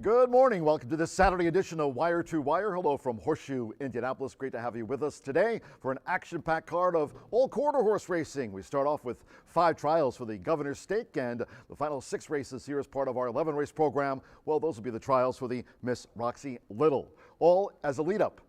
Good morning. Welcome to this Saturday edition of Wire to Wire. Hello from Horseshoe Indianapolis. Great to have you with us today for an action-packed card of all quarter horse racing. We start off with 5 trials for the Governor's Stake and the final 6 races here as part of our 11-race program. Well, those will be the trials for the Miss Roxy Little. All as a lead-up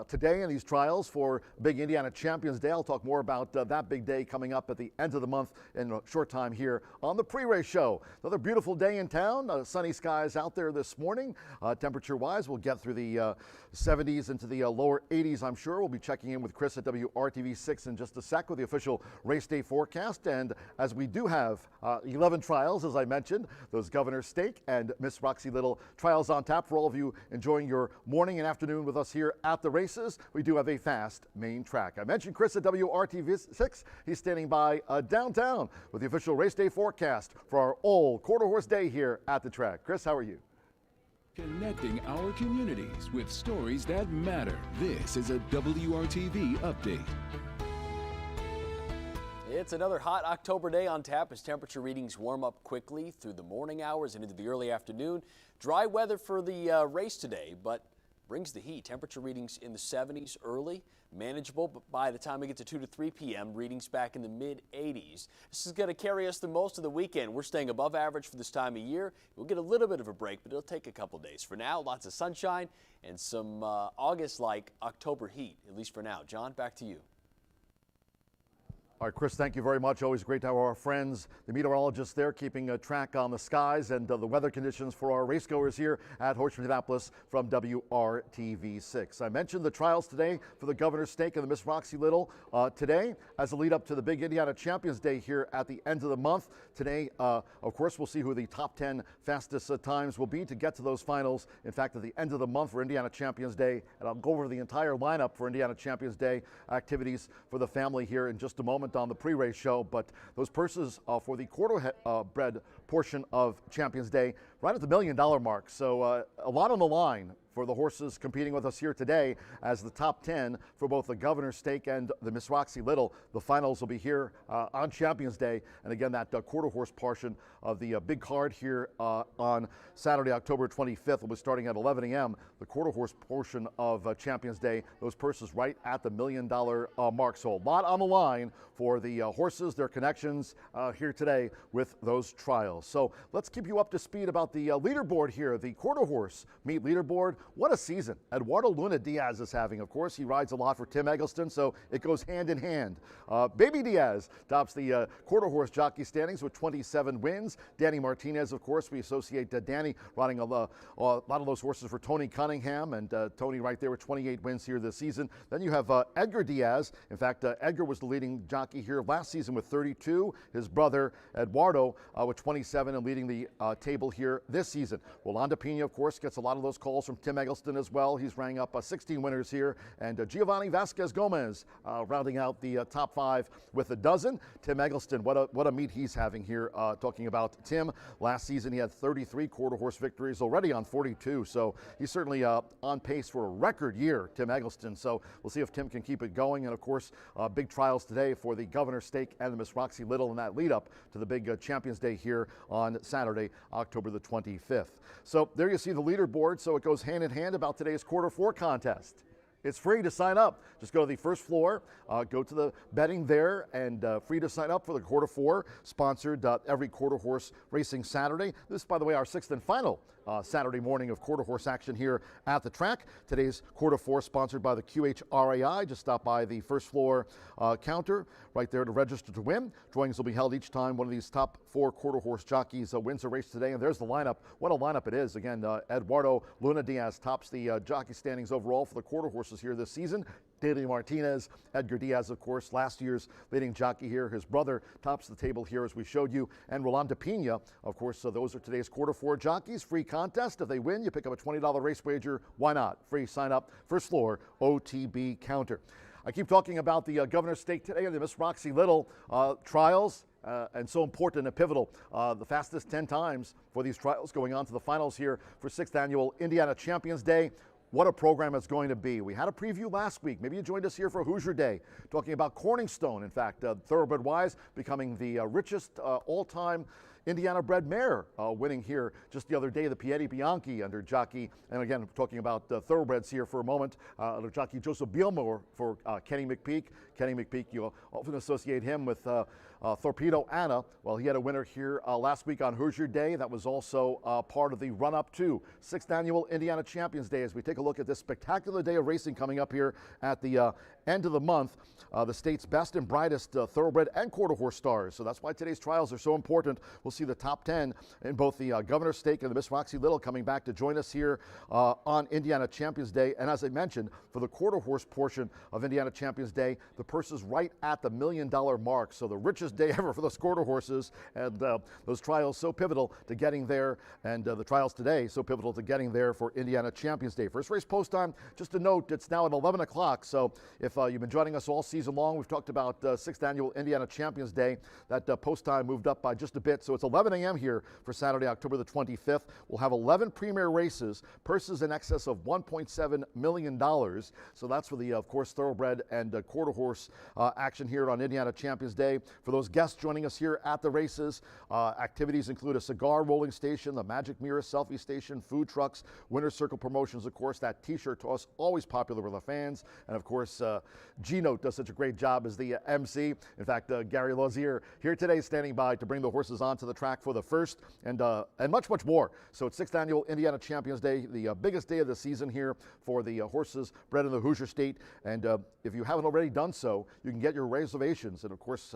today in these trials for Big Indiana Champions Day. I'll talk more about that big day coming up at the end of the month in a short time here on the pre-race show. Another beautiful day in town. Sunny skies out there this morning. Temperature-wise, we'll get through the 70s into the lower 80s, I'm sure. We'll be checking in with Chris at WRTV6 in just a sec with the official race day forecast. And as we do have 11 trials, as I mentioned, those Governor's Stake and Miss Roxy Little trials on tap for all of you enjoying your morning and afternoon with us here at the races. We do have a fast main track. I mentioned Chris at WRTV6. He's standing by downtown with the official race day forecast for our all quarter horse day here at the track. Chris, how are you? Connecting our communities with stories that matter. This is a WRTV update. It's another hot October day on tap as temperature readings warm up quickly through the morning hours and into the early afternoon. Dry weather for the race today, but brings the heat. Temperature readings in the 70s early, manageable, but by the time we get to 2 to 3 p.m., readings back in the mid-80s. This is going to carry us through most of the weekend. We're staying above average for this time of year. We'll get a little bit of a break, but it'll take a couple days. For now, lots of sunshine and some August-like October heat, at least for now. John, back to you. All right, Chris, thank you very much. Always great to have our friends, the meteorologists there, keeping a track on the skies and the weather conditions for our racegoers here at Horseshoe Indianapolis from WRTV6. I mentioned the trials today for the Governor's Stake and the Miss Roxy Little today as a lead up to the Big Indiana Champions Day here at the end of the month. Today, of course, we'll see who the top 10 fastest times will be to get to those finals. In fact, at the end of the month for Indiana Champions Day, and I'll go over the entire lineup for Indiana Champions Day activities for the family here in just a moment on the pre-race show. But those purses for the quarter-bred portion of Champions Day right at the $1 million mark. So a lot on the line for the horses competing with us here today as the top 10 for both the Governor's Stake and the Miss Roxy Little. The finals will be here on Champions Day. And again, that quarter horse portion of the big card here on Saturday, October 25th will be starting at 11 a.m. The quarter horse portion of Champions Day, those purses right at the $1 million mark. So a lot on the line for the horses, their connections here today with those trials. So let's keep you up to speed about the leaderboard here, the quarter horse meet leaderboard. What a season Eduardo Luna Diaz is having. Of course, he rides a lot for Tim Eggleston, so it goes hand in hand. Baby Diaz tops the quarter horse jockey standings with 27 wins. Danny Martinez, of course, we associate Danny riding a lot of those horses for Tony Cunningham, and Tony right there with 28 wins here this season. Then you have Edgar Diaz. In fact, Edgar was the leading jockey here last season with 32. His brother Eduardo with 27 and leading the table here this season. Rolando Pena, of course, gets a lot of those calls from Tim Eggleston as well. He's ranging up 16 winners here. And Giovanni Vasquez Gomez rounding out the top 5 with a dozen. Tim Eggleston, what a meet he's having here. Talking about Tim, last season he had 33 quarter horse victories, already on 42. So he's certainly on pace for a record year, Tim Eggleston. So we'll see if Tim can keep it going. And of course, big trials today for the Governor's Stake and the Miss Roxy Little in that lead up to the big Champions Day here on Saturday, October the 25th. So there you see the leaderboard. So it goes hand in hand about today's quarter 4 contest. It's free to sign up. Just go to the first floor, go to the betting there, and free to sign up for the quarter 4, sponsored every quarter horse racing Saturday. This is, by the way, our 6th and final Saturday morning of quarter horse action here at the track. Today's quarter 4 sponsored by the QHRAI. Just stop by the first floor counter right there to register to win. Drawings will be held each time one of these top 4 quarter horse jockeys wins a race today. And there's the lineup. What a lineup it is. Again, Eduardo Luna Diaz tops the jockey standings overall for the quarter horses here this season. Danny Martinez, Edgar Diaz, of course, last year's leading jockey here. His brother tops the table here, as we showed you. And Rolando Pena, of course, so those are today's quarter 4 jockeys. Free contest. If they win, you pick up a $20 race wager. Why not? Free sign up. First floor OTB counter. I keep talking about the Governor's Stake today and the Miss Roxy Little trials. And so important and pivotal. The fastest 10 times for these trials going on to the finals here for 6th annual Indiana Champions Day. What a program it's going to be. We had a preview last week. Maybe you joined us here for Hoosier Day, talking about Corningstone. In fact, Thoroughbred Wise becoming the richest all-time Indiana-bred mare winning here just the other day, the Piedi Bianchi under jockey, and again, talking about thoroughbreds here for a moment, under jockey Joseph Bielmore for Kenny McPeak. Kenny McPeak, you often associate him with Torpedo Anna. Well, he had a winner here last week on Hoosier Day. That was also part of the run-up to 6th Annual Indiana Champions Day. As we take a look at this spectacular day of racing coming up here at the end of the month, the state's best and brightest thoroughbred and quarter horse stars. So that's why today's trials are so important. We'll see the top 10 in both the Governor's Stake and the Miss Roxy Little coming back to join us here on Indiana Champions Day. And as I mentioned, for the quarter horse portion of Indiana Champions Day, the purse is right at the $1 million mark. So the richest day ever for those quarter horses, and those trials so pivotal to getting there, and the trials today so pivotal to getting there for Indiana Champions Day. First race post time, just a note, it's now at 11 o'clock. So if you've been joining us all season long, we've talked about 6th Annual Indiana Champions Day. That post time moved up by just a bit. So it's 11 a.m. here for Saturday, October the 25th. We'll have 11 premier races, purses in excess of $1.7 million. So that's for the, of course, thoroughbred and quarter horse action here on Indiana Champions Day. For those guests joining us here at the races, activities include a cigar rolling station, the Magic Mirror selfie station, food trucks, Winter Circle promotions, of course, that t-shirt toss, always popular with the fans. And of course, G-Note does such a great job as the MC. In fact, Gary Lozier here today standing by to bring the horses onto the track for the first and much, much more. So it's 6th Annual Indiana Champions Day, the biggest day of the season here for the horses bred in the Hoosier State. And if you haven't already done so, you can get your reservations. And of course,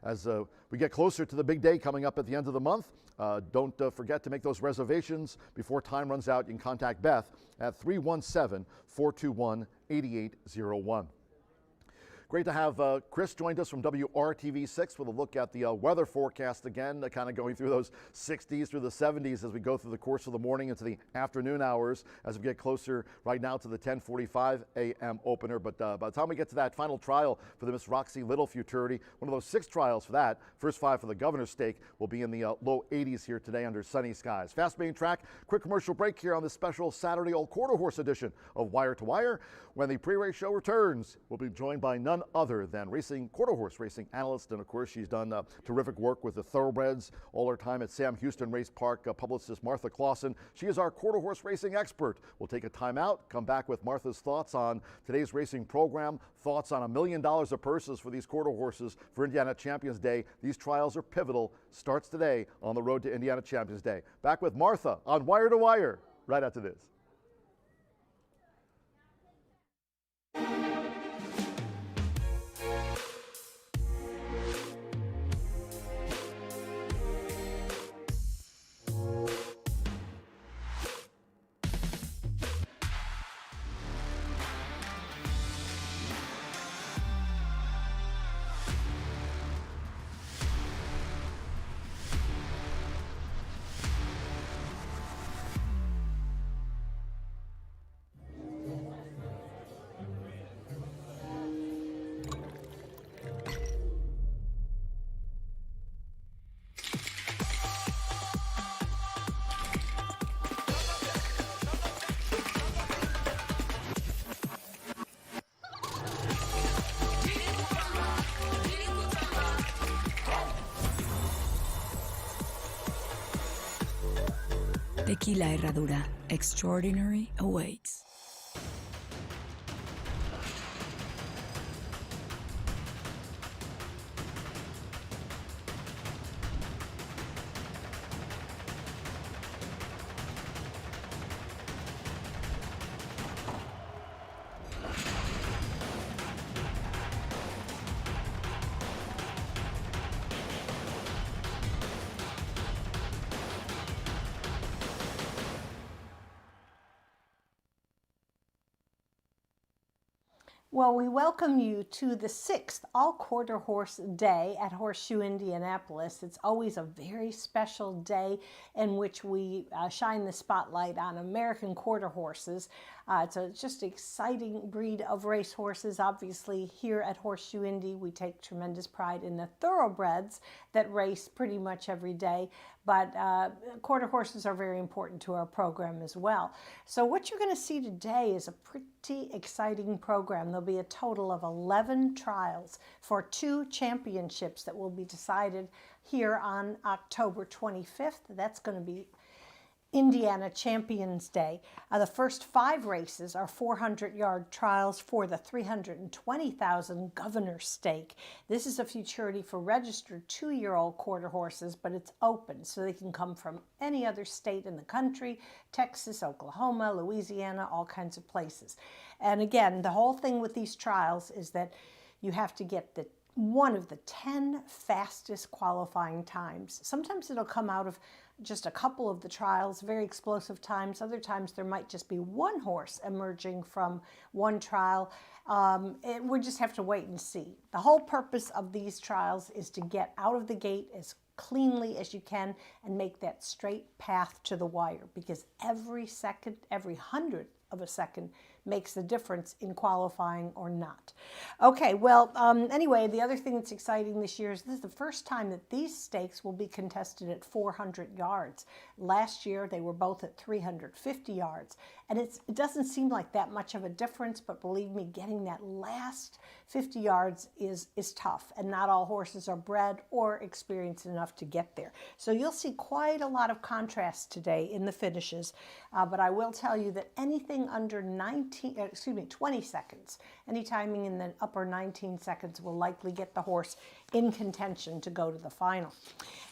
as we get closer to the big day coming up at the end of the month, don't forget to make those reservations before time runs out. You can contact Beth at 317-421-8801. Great to have Chris joined us from WRTV6 with a look at the weather forecast again, kind of going through those 60s through the 70s as we go through the course of the morning into the afternoon hours as we get closer right now to the 10:45 a.m. opener. But by the time we get to that final trial for the Miss Roxy Little Futurity, one of those 6 trials for that, first 5 for the Governor's Stake, will be in the low 80s here today under sunny skies. Fast main track, quick commercial break here on this special Saturday Old Quarter Horse edition of Wire to Wire. When the pre-race show returns, we'll be joined by none other than quarter horse racing analyst, and of course she's done terrific work with the thoroughbreds all her time at Sam Houston Race Park, publicist Martha Clausen. She is our quarter horse racing expert. We'll take a time out, come back with Martha's thoughts on today's racing program, thoughts on $1 million of purses for these quarter horses for Indiana Champions Day. These trials are pivotal. Starts today on the road to Indiana Champions Day. Back with Martha on Wire to Wire right after this. Tequila Herradura. Extraordinary awaits. Well, we welcome you to the 6th All-Quarter Horse Day at Horseshoe Indianapolis. It's always a very special day in which we shine the spotlight on American quarter horses. It's just an exciting breed of race horses. Obviously, here at Horseshoe Indy, we take tremendous pride in the thoroughbreds that race pretty much every day. but quarter horses are very important to our program as well. So what you're going to see today is a pretty exciting program. There'll be a total of 11 trials for 2 championships that will be decided here on October 25th. That's going to be Indiana Champions Day. The first 5 races are 400-yard trials for the $320,000 Governor Stake. This is a futurity for registered 2-year-old quarter horses, but it's open, so they can come from any other state in the country, Texas, Oklahoma, Louisiana, all kinds of places. And again, the whole thing with these trials is that you have to get one of the 10 fastest qualifying times. Sometimes it'll come out of just a couple of the trials, very explosive times. Other times there might just be one horse emerging from one trial. We just have to wait and see. The whole purpose of these trials is to get out of the gate as cleanly as you can and make that straight path to the wire, because every second, every hundredth of a second makes the difference in qualifying or not. Okay, well, anyway, the other thing that's exciting this year is this is the first time that these stakes will be contested at 400 yards. Last year, they were both at 350 yards. And it doesn't seem like that much of a difference, but believe me, getting that last 50 yards is tough. And not all horses are bred or experienced enough to get there. So you'll see quite a lot of contrast today in the finishes. But I will tell you that anything under 20 seconds, any timing in the upper 19 seconds will likely get the horse in contention to go to the final.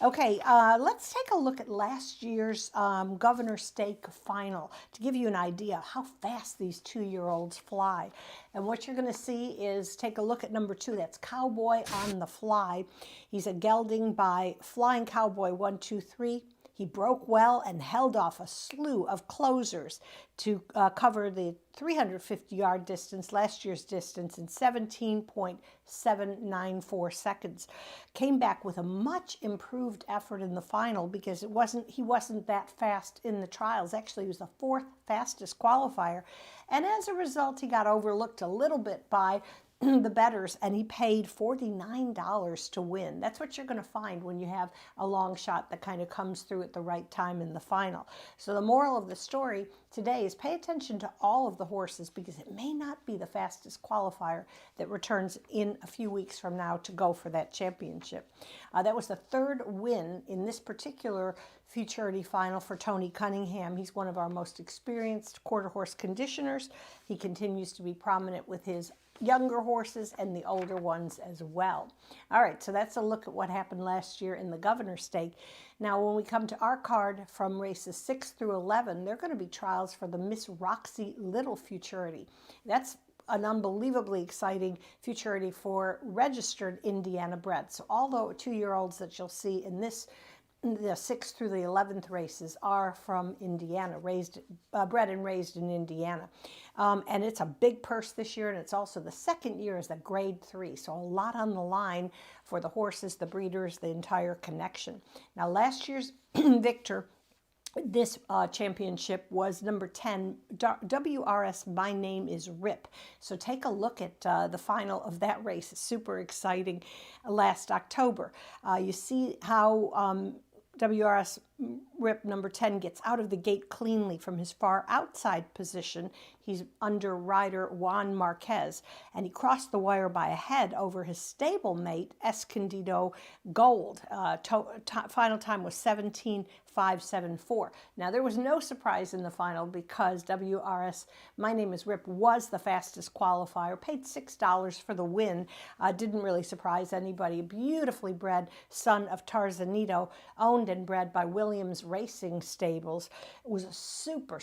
Okay, let's take a look at last year's Governor Stake final to give you an idea of how fast these 2-year-olds fly. And what you're going to see is, take a look at number 2. That's Cowboy on the Fly. He's a gelding by Flying Cowboy 1, 2, 3. He broke well and held off a slew of closers to cover the 350-yard distance, last year's distance, in 17.794 seconds. Came back with a much improved effort in the final because he wasn't that fast in the trials. Actually, he was the 4th fastest qualifier. And as a result, he got overlooked a little bit by the bettors, and he paid $49 to win. That's what you're going to find when you have a long shot that kind of comes through at the right time in the final. So the moral of the story today is pay attention to all of the horses, because it may not be the fastest qualifier that returns in a few weeks from now to go for that championship. That was the 3rd win in this particular futurity final for Tony Cunningham. He's one of our most experienced quarter horse conditioners. He continues to be prominent with his younger horses and the older ones as well. All right, so that's a look at what happened last year in the Governor Stake. Now, when we come to our card from races 6 through 11, they're going to be trials for the Miss Roxy Little Futurity. That's an unbelievably exciting futurity for registered Indiana bred. So all the 2-year-olds that you'll see in this, the 6th through the 11th races, are from Indiana, bred and raised in Indiana. And it's a big purse this year, and it's also the 2nd year as a grade 3. So a lot on the line for the horses, the breeders, the entire connection. Now, last year's victor, this championship, was number 10, WRS My Name is Rip. So take a look at the final of that race. It's super exciting last October. You see how WRS Rip number 10 gets out of the gate cleanly from his far outside position. He's under rider Juan Marquez, and he crossed the wire by a head over his stablemate Escondido Gold. Final time was 17.574. Now, there was no surprise in the final because WRS My Name is Rip was the fastest qualifier, paid $6 for the win. Didn't really surprise anybody. A beautifully bred son of Tarzanito, owned and bred by Williams Racing Stables. It was a super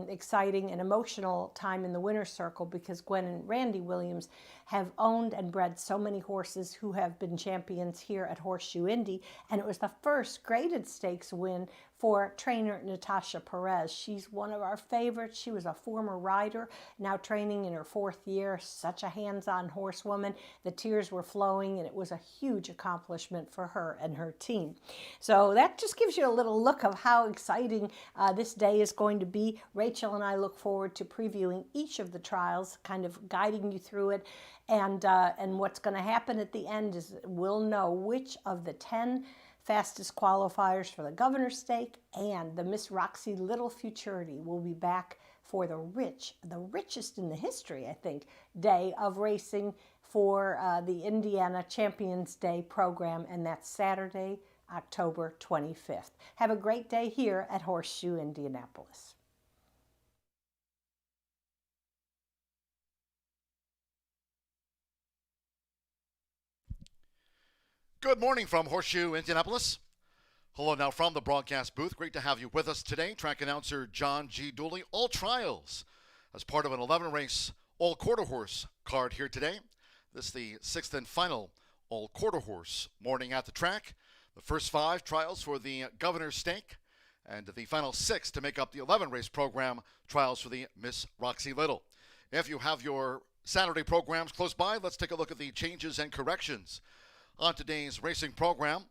exciting and emotional time in the winner's circle because Gwen and Randy Williams have owned and bred so many horses who have been champions here at Horseshoe Indy, and it was the first graded stakes win for trainer Natasha Perez. She's one of our favorites. She was a former rider, now training in her 4th year. Such a hands-on horsewoman. The tears were flowing, and it was a huge accomplishment for her and her team. So that just gives you a little look of how exciting this day is going to be. Rachel and I look forward to previewing each of the trials, kind of guiding you through it. And what's going to happen at the end is we'll know which of the 10 Fastest qualifiers for the Governor's Stake and the Miss Roxy Little Futurity will be back for the richest in the history, I think, day of racing for the Indiana Champions Day program, and that's Saturday, October 25th. Have a great day here at Horseshoe Indianapolis. Good morning from Horseshoe Indianapolis. Hello now from the broadcast booth. Great to have you with us today. Track announcer John G. Dooley. All trials as part of an 11-race all-quarter horse card here today. This is the 6th and final all-quarter horse morning at the track. The first 5 trials for the Governor's Stake, and the final 6 to make up the 11-race program trials for the Miss Roxy Little. If you have your Saturday programs close by, let's take a look at the changes and corrections on today's racing program.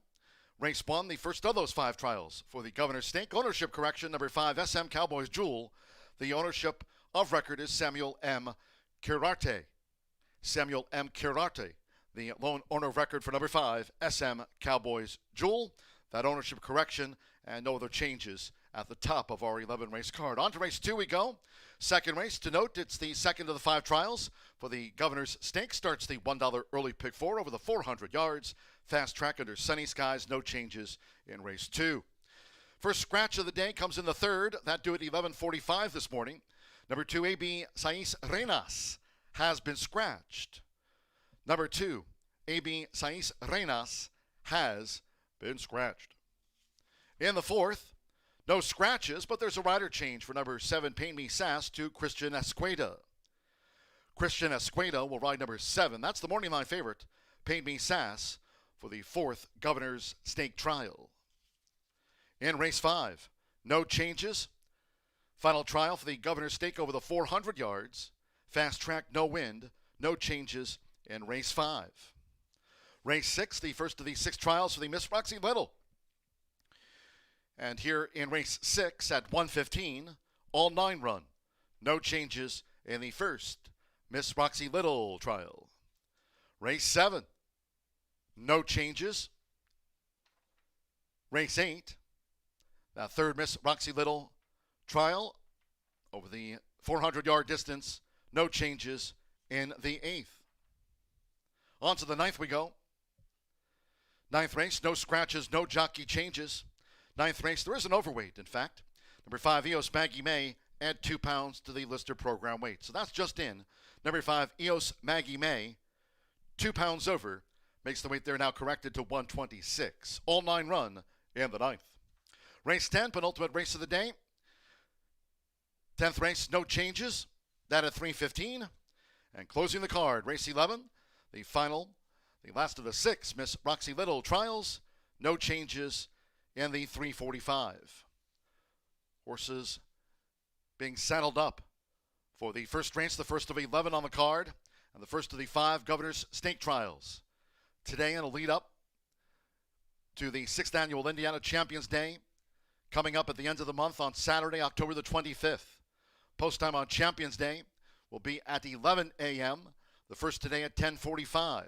Race 1, the first of those 5 trials for the Governor's Stake. Ownership correction, number 5, SM Cowboys Jewel. The ownership of record is Samuel M. Kirarte. Samuel M. Kirarte, the lone owner of record for number 5, SM Cowboys Jewel. That ownership correction and no other changes at the top of our 11-race card. On to race 2 we go. Second race, to note, it's the second of the 5 trials for the Governor's Stake. Starts the $1 early pick 4 over the 400 yards. Fast track under sunny skies, no changes in race 2. First scratch of the day comes in the third. That due at 11:45 this morning. Number 2, AB Sais Renas has been scratched. Number 2, AB Sais Renas has been scratched. In the fourth, no scratches, but there's a rider change for number 7, Pain Me Sass, to Christian Esqueda. Christian Esqueda will ride number 7. That's the morning line favorite, Pain Me Sass, for the 4th Governor's Stake trial. In race 5, no changes. Final trial for the Governor's Stake over the 400 yards. Fast track, no wind, no changes in race 5. Race 6, the first of the 6 trials for the Miss Roxy Little. And here in race 6 at 1:15, all 9 run. No changes in the first Miss Roxy Little trial. Race 7, no changes. Race 8, that third Miss Roxy Little trial over the 400-yard distance. No changes in the 8th. On to the 9th we go. 9th race, no scratches, no jockey changes. 9th race, there is an overweight, in fact. Number 5, EOS Maggie May, add 2 pounds to the Lister program weight. So that's just in. Number 5, EOS Maggie May, 2 pounds over, makes the weight there now corrected to 126. All 9 run in the 9th. Race 10, penultimate race of the day. 10th race, no changes. That at 3:15. And closing the card, race 11, the final, the last of the 6 Miss Roxy Little trials. No changes in the 3:45. Horses being saddled up for the first race, the first of 11 on the card, and the first of the 5 Governor's Stake trials. Today in a lead up to the 6th Annual Indiana Champions Day, coming up at the end of the month on Saturday, October the 25th. Post time on Champions Day will be at 11 a.m., the first today at 10:45.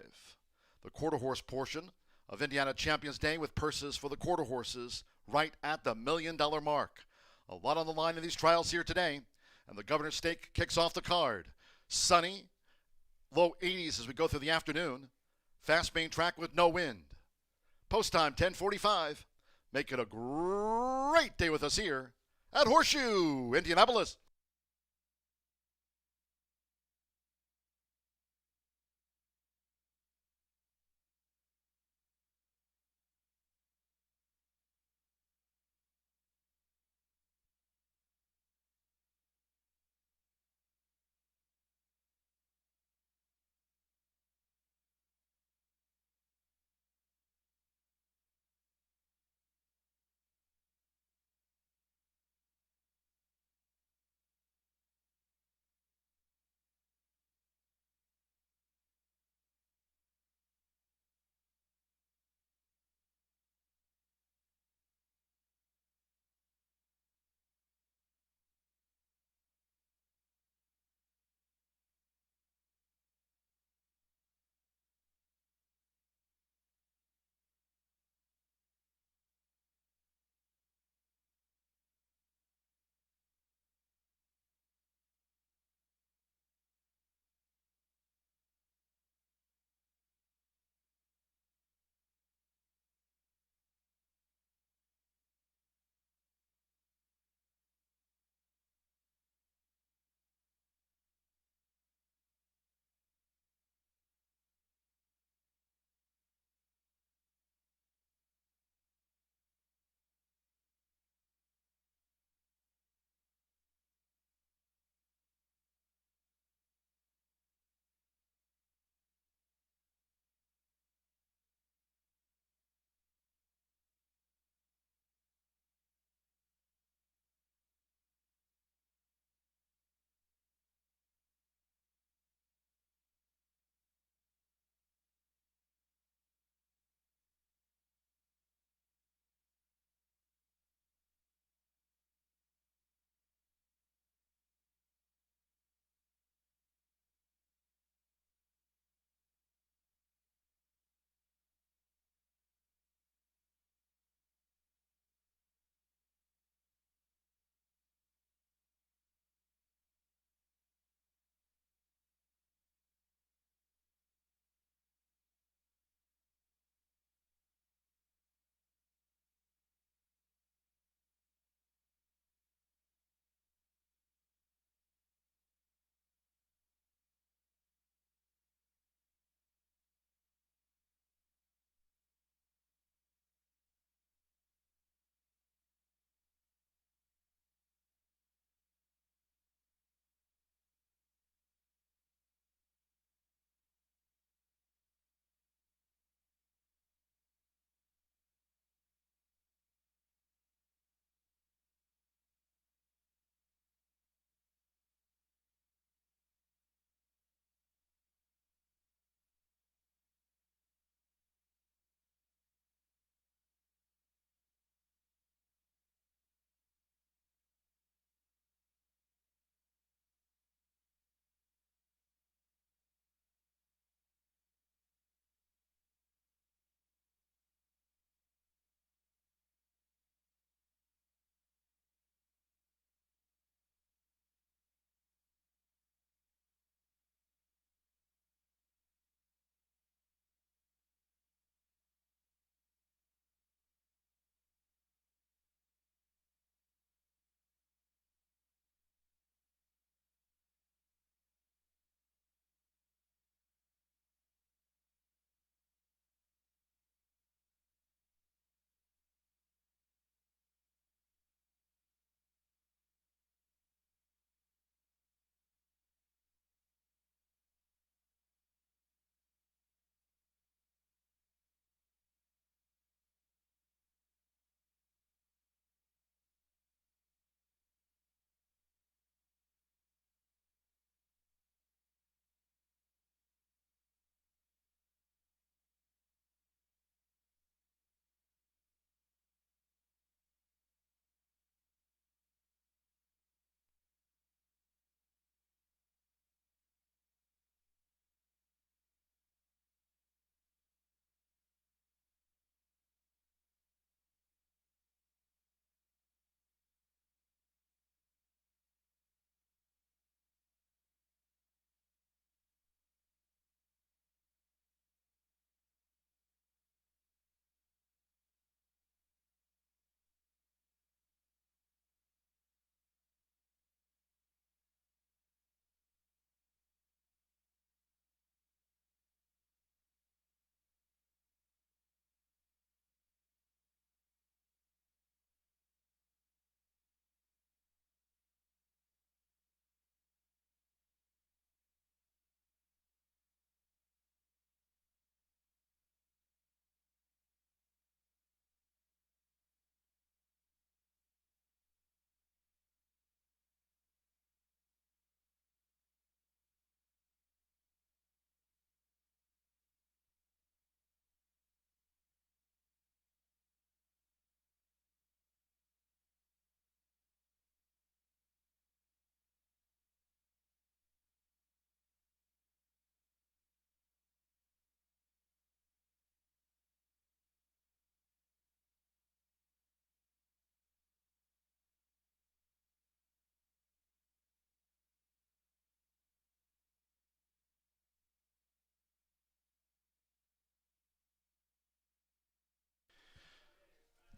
The quarter horse portion of Indiana Champions Day with purses for the quarter horses right at the $1 million mark. A lot on the line in these trials here today, and the Governor's Stake kicks off the card. Sunny, low 80s as we go through the afternoon. Fast main track with no wind. Post time 10:45. Make it a great day with us here at Horseshoe Indianapolis.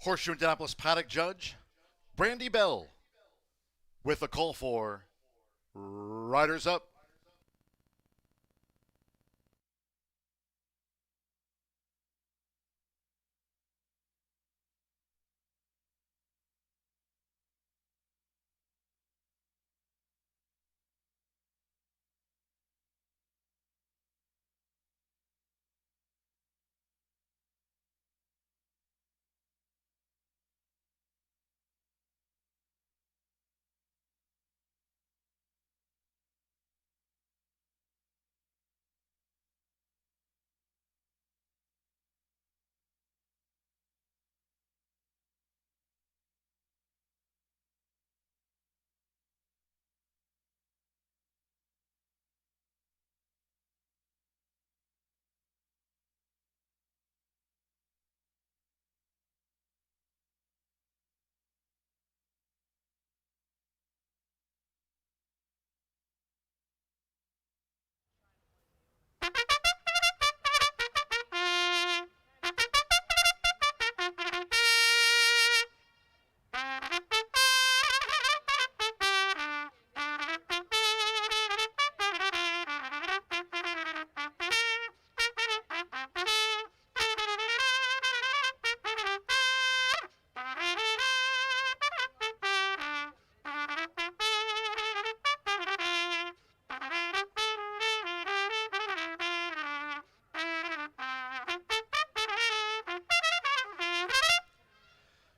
Horseshoe Indianapolis paddock judge, Brandy Bell, with a call for Riders Up.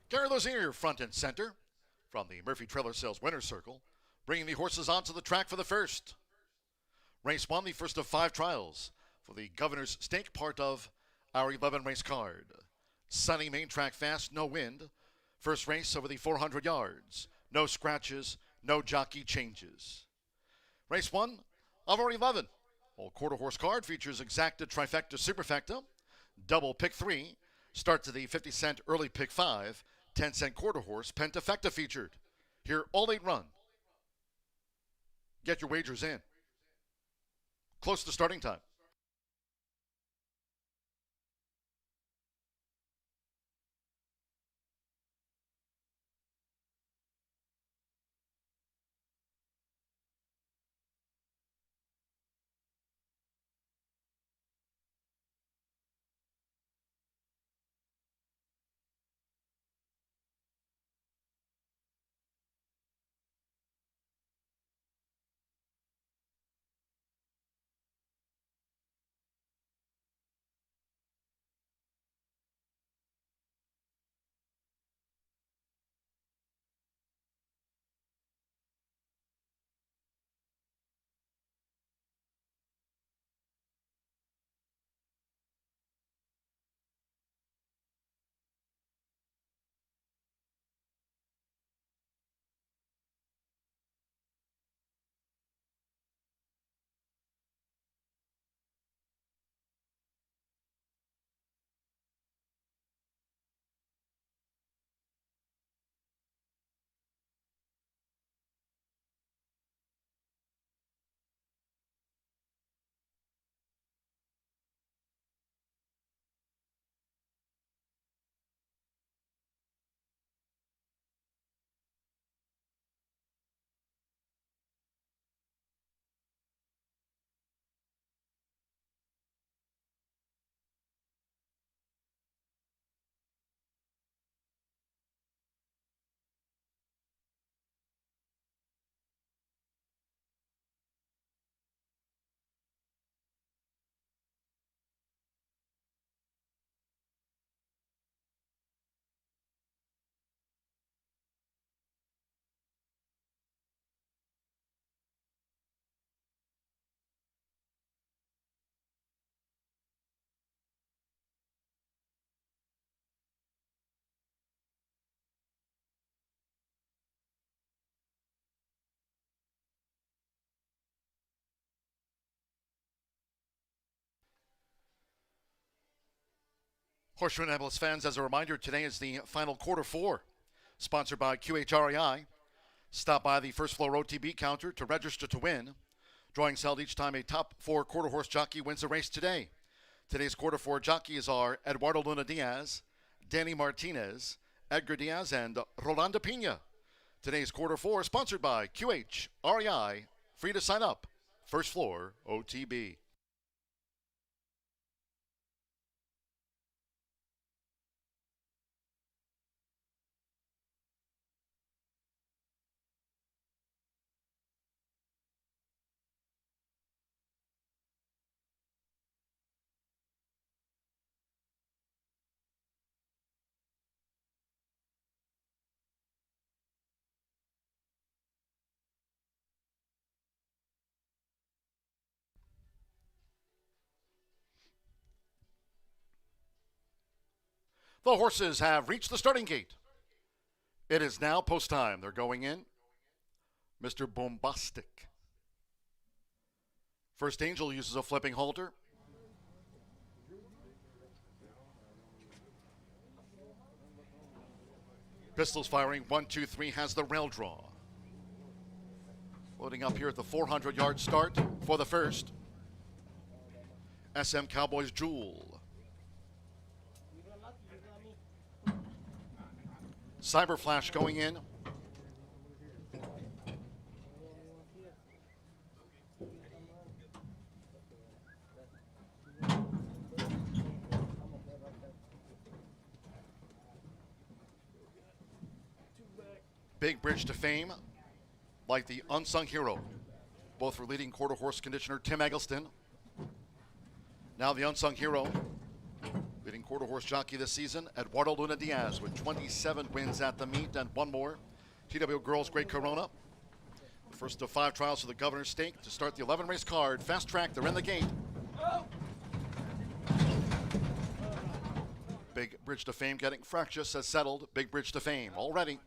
Gary Lozier, front and center, from the Murphy Trailer Sales Winner's Circle, bringing the horses onto the track for the first. Race 1, the first of 5 trials for the Governor's Stake part of our 11 race card. Sunny main track fast, no wind. First race over the 400 yards. No scratches, no jockey changes. Race 1 of our 11. Old quarter horse card features exacta, trifecta, superfecta, double pick 3, start to the 50-cent early pick 5, 10-cent quarter horse, pentafecta featured. Here, all 8 run. Get your wagers in. Close to starting time. Horseshoe Indianapolis fans, as a reminder, today is the final quarter 4, sponsored by QHREI. Stop by the first floor OTB counter to register to win. Drawings held each time a top 4 quarter horse jockey wins a race today. Today's quarter 4 jockeys are Eduardo Luna Diaz, Danny Martinez, Edgar Diaz and Rolanda Pina. Today's quarter four sponsored by QH REI. Free to sign up. First floor OTB. The horses have reached the starting gate. It is now post time. They're going in. Mr. Bombastic. First Angel uses a flipping halter. Pistols firing. 1, 2, 3 has the rail draw. Loading up here at the 400-yard start for the first. SM Cowboys Jewel. Cyber Flash going in. Big Bridge to Fame, like the unsung hero, both for leading quarter horse conditioner Tim Eggleston. Now the unsung hero, leading quarter horse jockey this season, Eduardo Luna Diaz, with 27 wins at the meet and one more. TW Girls Great Corona. The first of 5 trials for the Governor's Stake to start the 11 race card. Fast track, they're in the gate. Big Bridge to Fame getting fractious has settled. Big Bridge to Fame already.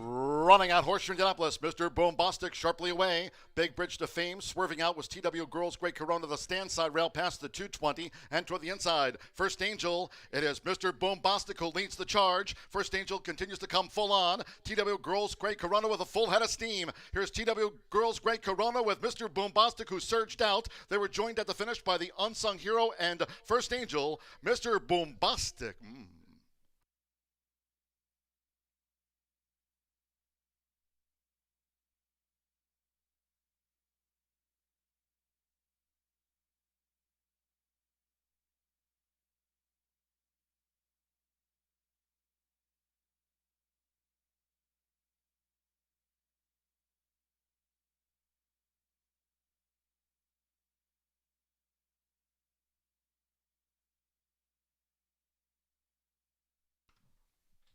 Running out Horseshoe Indianapolis, Mr. Bombastic sharply away. Big Bridge to Fame swerving out was TW Girls Great Corona, the stand side rail past the 220 and toward the inside. First Angel, it is Mr. Bombastic who leads the charge. First Angel continues to come full on. TW Girls Great Corona with a full head of steam. Here's TW Girls Great Corona with Mr. Bombastic who surged out. They were joined at the finish by the unsung hero and First Angel, Mr. Bombastic.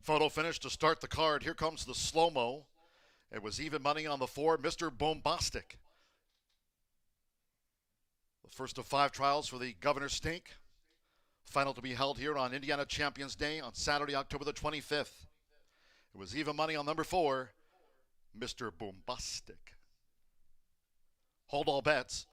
Photo finish to start the card. Here comes the slow-mo. It was even money on the 4, Mr. Bombastic. The first of 5 trials for the Governor's Stake. Final to be held here on Indiana Champions Day on Saturday, October the 25th. It was even money on number 4, Mr. Bombastic. Hold all bets.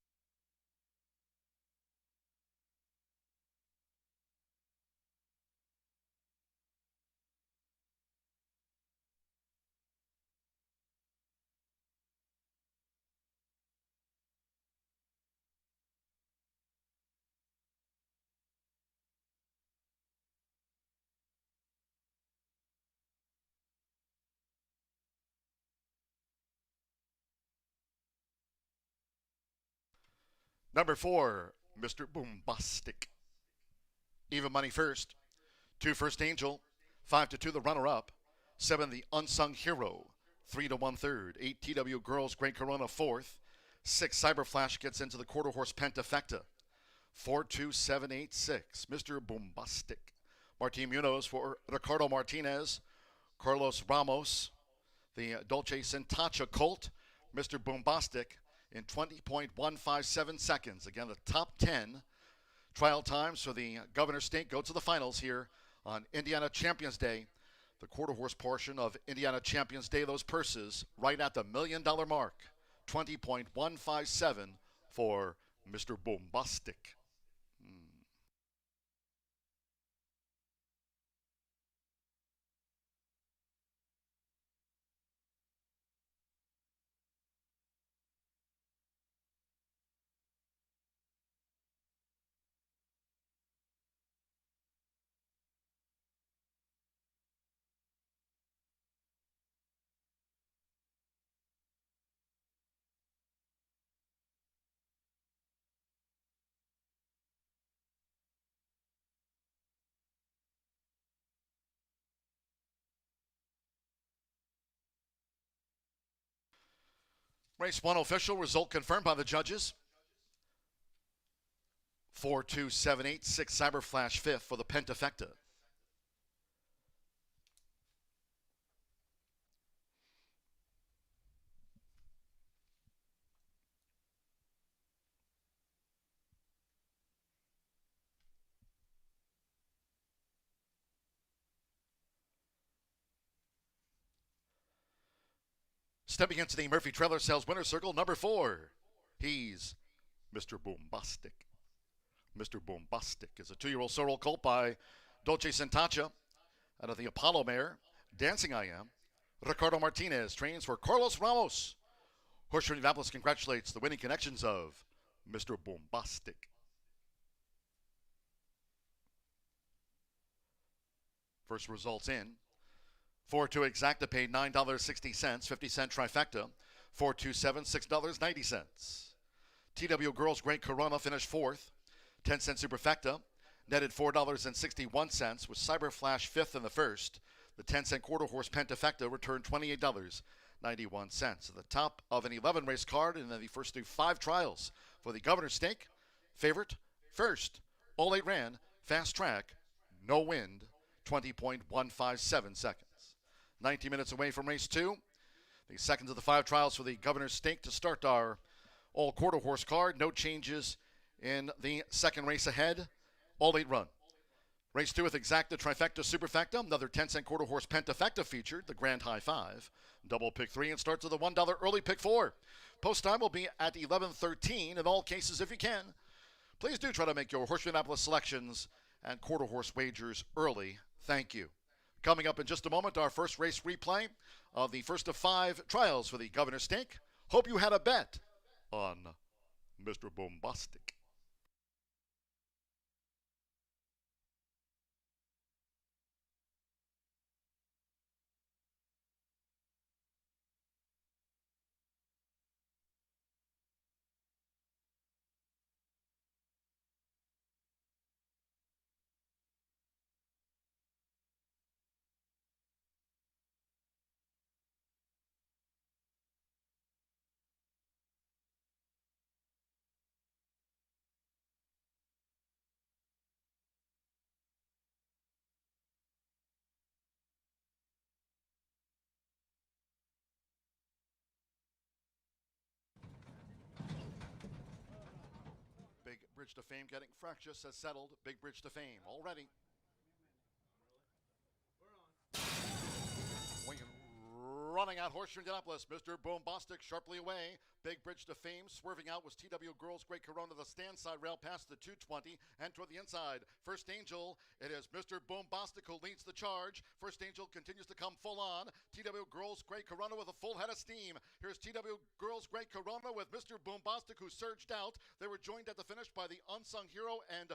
Number 4, Mr. Bombastic. Even money first. 2 First Angel. 5 to 2 the runner-up. 7 the unsung hero. 3 to 1/3. 8 TW Girls Great Corona 4th. 6 Cyber Flash gets into the quarter horse Pentafecta. 4, 2, 7, 8, 6. Mr. Bombastic. Martin Munoz for Ricardo Martinez. Carlos Ramos. The Dolce Sentacha Colt. Mr. Bombastic in 20.157 seconds. Again, the top 10 trial times for the Governor's Stake go to the finals here on Indiana Champions Day. The quarter horse portion of Indiana Champions Day, those purses right at the $1 million mark. 20.157 for Mr. Bombastic. Race 1 official result confirmed by the judges. 4-2-7-8-6 Cyber Flash 5th for the Pentafecta. Stepping into the Murphy Trailer Sales winner's circle, number 4. He's Mr. Bombastic. Mr. Bombastic is a 2-year-old sorrel colt by Dolce Sentacha out of the Apollo mare. Dancing I Am. Ricardo Martinez trains for Carlos Ramos. Horseshoe Indianapolis congratulates the winning connections of Mr. Bombastic. First results in. 4-2 exacta paid $9.60, 50-cent trifecta. 4-2-7, $6.90. TW Girls Great Corona finished 4th. 10-cent superfecta netted $4.61 with Cyber Flash 5th in the first. The 10-cent quarter horse Pentafecta returned $28.91. At the top of an 11-race card in the first through 5 trials for the Governor's Stake. Favorite, first, all 8 ran, fast track, no wind, 20.157 seconds. 90 minutes away from race 2. The second of the 5 trials for the Governor's Stake to start our all quarter horse card. No changes in the second race ahead. All 8 run. Race 2 with exacta, trifecta, superfecta. Another 10-cent quarter horse Pentafecta featured, the Grand High 5. Double pick 3 and starts with a $1 early pick 4. Post time will be at 11:13 in all cases if you can. Please do try to make your Horseshoe Indianapolis selections and quarter horse wagers early. Thank you. Coming up in just a moment, our first race replay of the first of 5 trials for the Governor's Stake. Hope you had a bet on Mr. Bombastic. Big Bridge to Fame getting fractious has settled. Big Bridge to Fame already. Running out Horseshoe Indianapolis, Mr. Bombastic sharply away. Big Bridge to Fame swerving out was TW Girls Great Corona, the stand side rail past the 220 and toward the inside. First Angel, it is Mr. Bombastic who leads the charge. First Angel continues to come full on. TW Girls Great Corona with a full head of steam. Here's TW Girls Great Corona with Mr. Bombastic who surged out. They were joined at the finish by the unsung hero and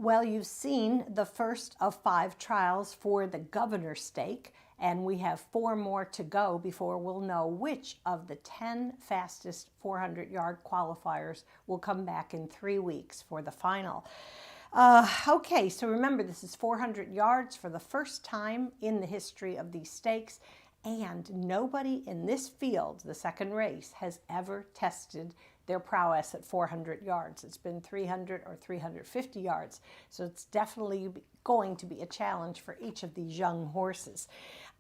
Well, you've seen the first of 5 trials for the Governor Stake, and we have 4 more to go before we'll know which of the 10 fastest 400-yard qualifiers will come back in 3 weeks for the final. Okay, so remember, this is 400 yards for the first time in the history of these stakes, and nobody in this field, the second race, has ever tested their prowess at 400 yards. It's been 300 or 350 yards. So it's definitely going to be a challenge for each of these young horses.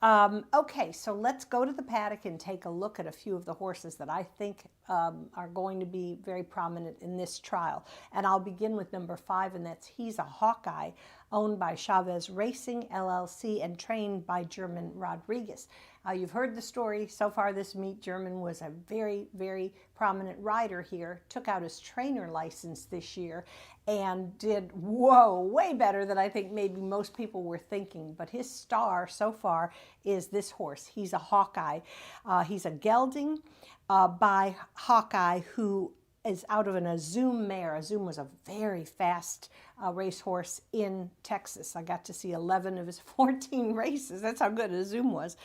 Okay, so let's go to the paddock and take a look at a few of the horses that I think are going to be very prominent in this trial. And I'll begin with number 5, and that's He's a Hawkeye, owned by Chavez Racing, LLC, and trained by German Rodriguez. You've heard the story so far this meet. German was a very, very prominent rider here, took out his trainer license this year, and did, way better than I think maybe most people were thinking. But his star so far is this horse. He's a Hawkeye. He's a gelding by Hawkeye, who is out of an Azum mare. Azum was a very fast racehorse in Texas. I got to see 11 of his 14 races. That's how good Azum was.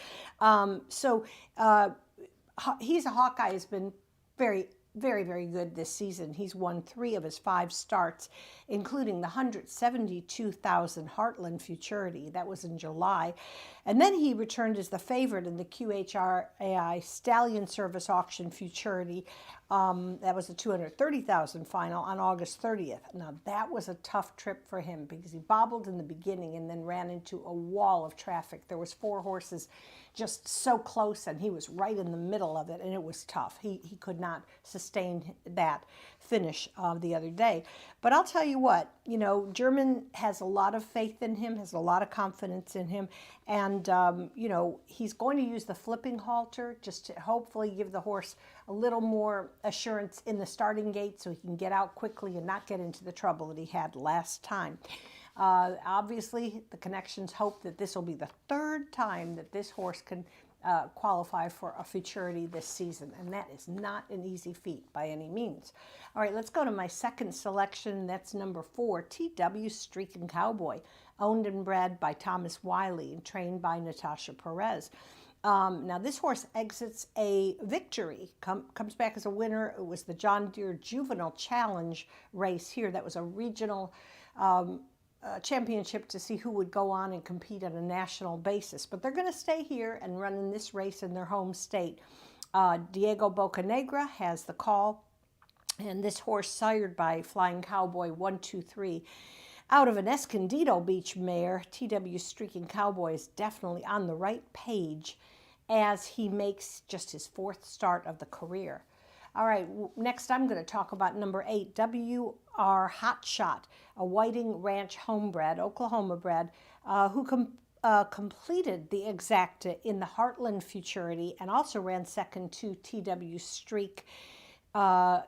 He's a Hawkeye has been very, very good this season. He's won 3 of his 5 starts, including the 172,000 Heartland Futurity. That was in July. And then he returned as the favorite in the QHRAI Stallion Service Auction Futurity. That was the 230,000 final on August 30th. Now that was a tough trip for him because he bobbled in the beginning and then ran into a wall of traffic. There was 4 horses just so close, and he was right in the middle of it, and it was tough. He could not sustain that finish the other day. But I'll tell you what, German has a lot of faith in him, has a lot of confidence in him, and he's going to use the flipping halter just to hopefully give the horse a little more assurance in the starting gate so he can get out quickly and not get into the trouble that he had last time. Obviously, the connections hope that this will be the 3rd time that this horse can qualify for a futurity this season, and that is not an easy feat by any means. All right, let's go to my second selection. That's number 4, TW Streakin' Cowboy, owned and bred by Thomas Wiley and trained by Natasha Perez. Now, this horse exits a victory, comes back as a winner. It was the John Deere Juvenile Challenge race here. That was a regional championship to see who would go on and compete on a national basis. But they're going to stay here and run in this race in their home state. Diego Bocanegra has the call, and this horse, sired by Flying Cowboy 123, out of an Escondido Beach mare, TW Streaking Cowboy is definitely on the right page as he makes just his 4th start of the career. All right, next I'm going to talk about number 8, WR Hotshot, a Whiting Ranch homebred, Oklahoma bred, who completed the exacta in the Heartland Futurity and also ran second to TW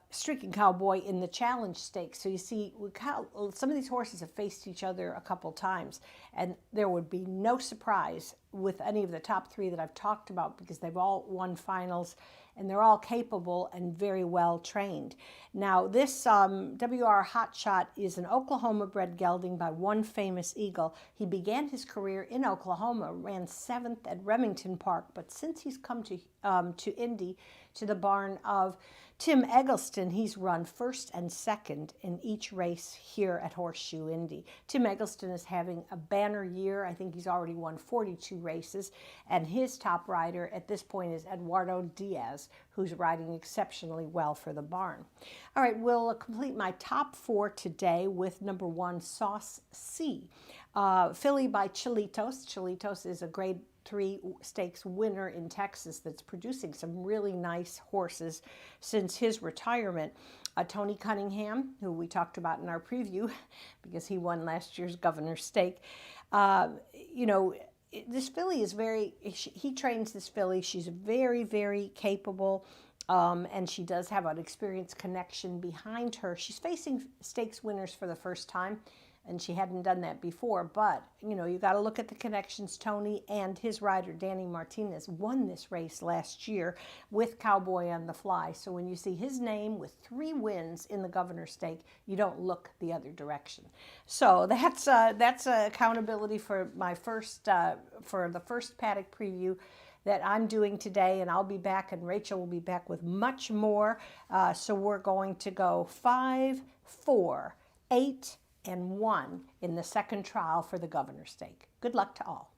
Streaking Cowboy in the Challenge Stakes. So you see, some of these horses have faced each other a couple times, and there would be no surprise with any of the top 3 that I've talked about because they've all won finals and they're all capable and very well trained. Now, this WR Hotshot is an Oklahoma-bred gelding by One Famous Eagle. He began his career in Oklahoma, ran 7th at Remington Park, but since he's come to Indy, to the barn of Tim Eggleston, he's run 1st and 2nd in each race here at Horseshoe Indy. Tim Eggleston is having a banner year. I think he's already won 42 races, and his top rider at this point is Eduardo Diaz, who's riding exceptionally well for the barn. All right, we'll complete my top 4 today with number 1, Sauce C, filly by Chilitos. Chilitos is a Grade 3 stakes winner in Texas that's producing some really nice horses since his retirement. Tony Cunningham, who we talked about in our preview because he won last year's Governor's Stake. This filly is he trains this filly. She's very, very capable. And she does have an experienced connection behind her. She's facing stakes winners for the first time. and she hadn't done that before. But, you know, you got to look at the connections. Tony and his rider, Danny Martinez, won this race last year with Cowboy on the Fly. So when you see his name with 3 wins in the Governor's Stake, you don't look the other direction. So that's accountability for my first for the first paddock preview that I'm doing today, and I'll be back, and Rachel will be back with much more. So we're going to go 5, 4, 8, and 1 in the second trial for the Governor's Stake. Good luck to all.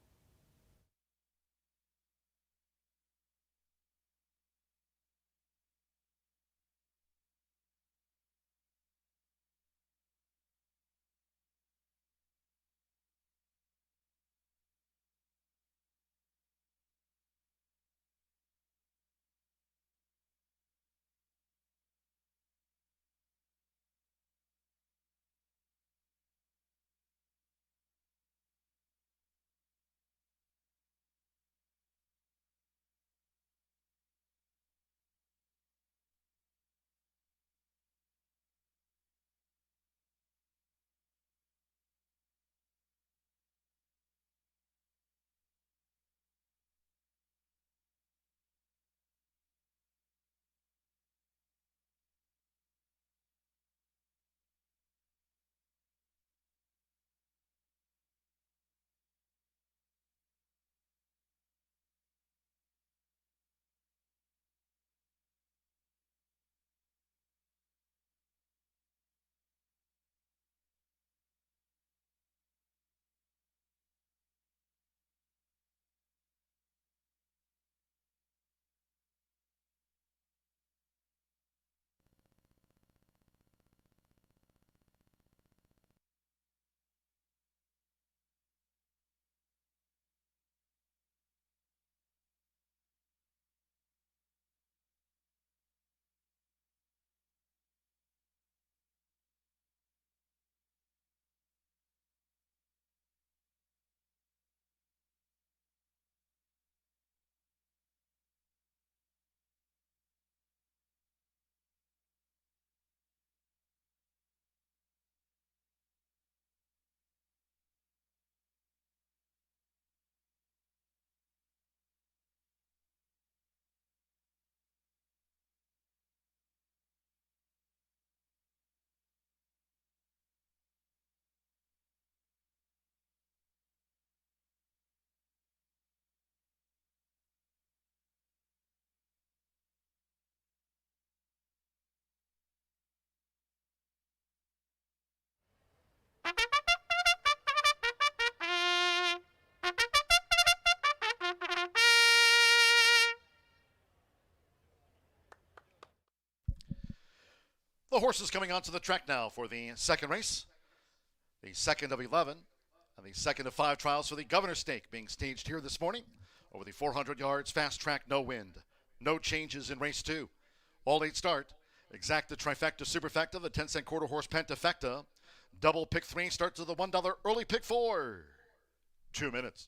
The horses coming onto the track now for the second race, the second of 11, and the second of 5 trials for the Governor's Stake being staged here this morning over the 400 yards fast track, no wind. No changes in race 2. All 8 start. Exacta, trifecta, superfecta, the 10-cent quarter horse pentafecta. Double pick 3 starts to the $1 early pick 4. 2 minutes.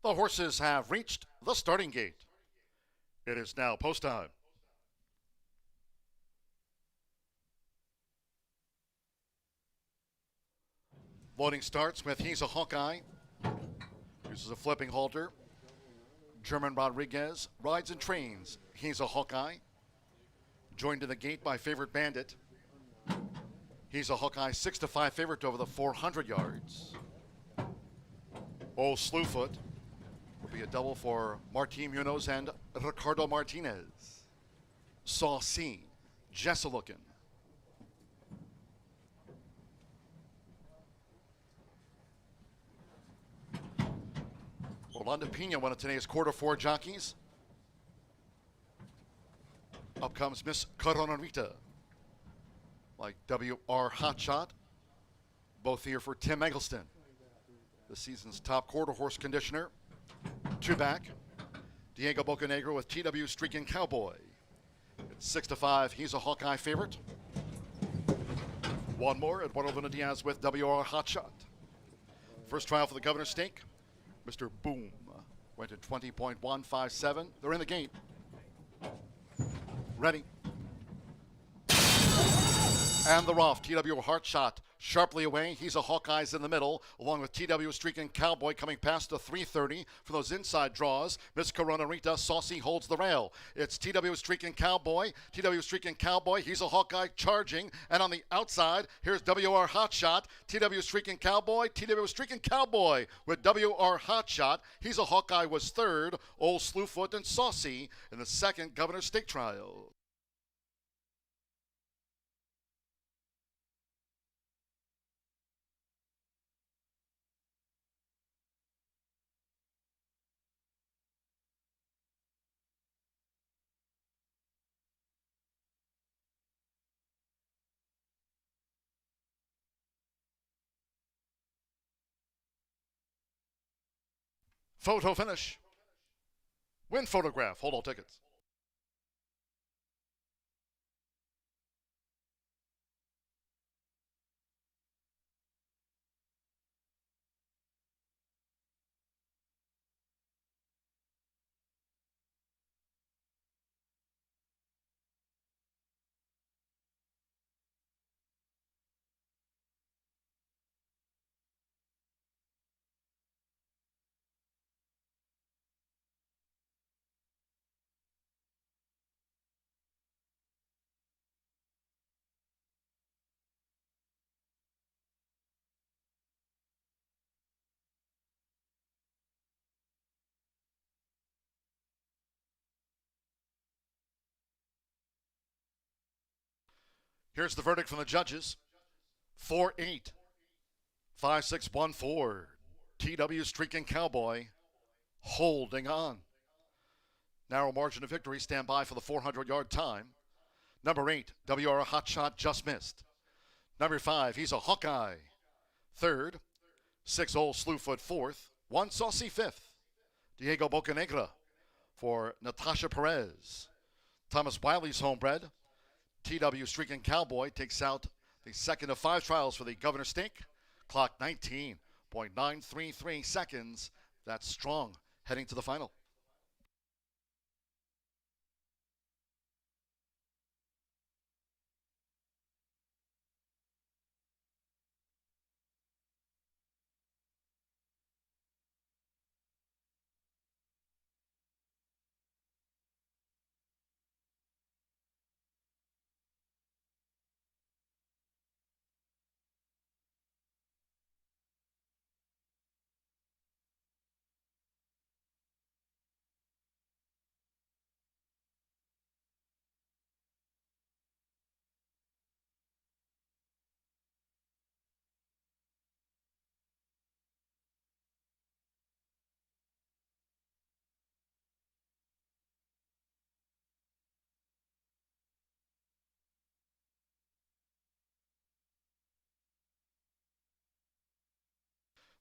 The horses have reached the starting gate. It is now post time. Loading starts with He's a Hawkeye. Uses a flipping halter. German Rodriguez rides and trains. He's a Hawkeye. Joined to the gate by Favorite Bandit. He's a Hawkeye 6-5 favorite over the 400 yards. Old Slewfoot will be a double for Martin Munoz and Ricardo Martinez. Saucy, Jessalookin. Orlando Pena, one of today's quarter four jockeys. Up comes Miss Coronarita, like WR Hotshot. Both here for Tim Eggleston, the season's top quarter horse conditioner. Two back, Diego Bocanegra with TW Streaking Cowboy. It's 6-5, He's a Hawkeye favorite. One more, Eduardo Luna Diaz with WR Hotshot. First trial for the Governor's Stake. Mr. Boom went at 20.157. They're in the gate. Ready. And the rough, TW Heartshot sharply away. He's a Hawkeyes in the middle, along with TW Streaking Cowboy coming past the 330 for those inside draws. Miss Coronarita, Saucy holds the rail. It's TW Streaking Cowboy, He's a Hawkeye charging, and on the outside, here's WR Hotshot, TW Streaking Cowboy with WR Hotshot. He's a Hawkeye was third, Old Slewfoot and Saucy in the second Governor's Stake trial. Photo finish. Win photograph. Hold all tickets. Here's the verdict from the judges. 4-8. 5-6-1-4. TW Streaking Cowboy holding on. Narrow margin of victory. Stand by for the 400-yard time. Number 8, WR Hotshot just missed. Number 5, He's a Hawkeye. Third. 6, Old Slewfoot fourth. 1, Saucy fifth. Diego Bocanegra for Natasha Perez. Thomas Wiley's homebred. TW Streaking Cowboy takes out the second of 5 trials for the Governor's Stake. Clock 19.933 seconds. That's strong heading to the final.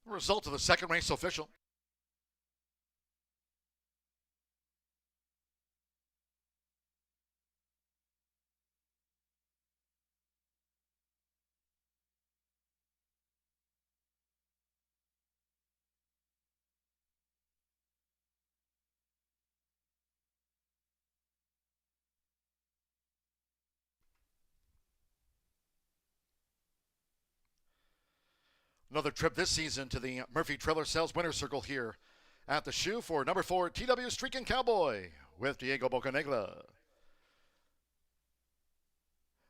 The result of the second race official. Another trip this season to the Murphy Trailer Sales Winner's Circle here at the shoe for number 4 TW Streaking Cowboy with Diego Bocanegra.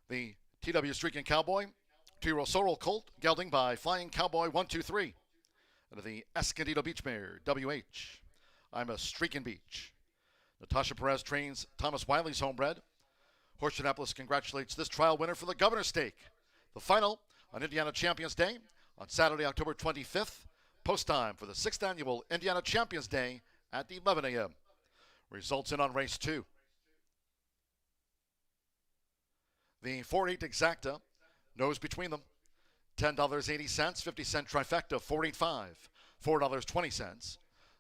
The TW Streaking Cowboy, 2-year-old sorrel colt, gelding by Flying Cowboy 123. And the Escondido Beach Mare, WH. I'm a Streaking Beach. Natasha Perez trains Thomas Wiley's homebred. Horseshoe Indianapolis congratulates this trial winner for the Governor's Stake. The final on Indiana Champions Day on Saturday, October 25th. Post time for the 6th annual Indiana Champions Day at 11 a.m. Results in on race 2. The 4-8 exacta, nose between them. $10.80, 50-cent trifecta, $4.85, $4.20.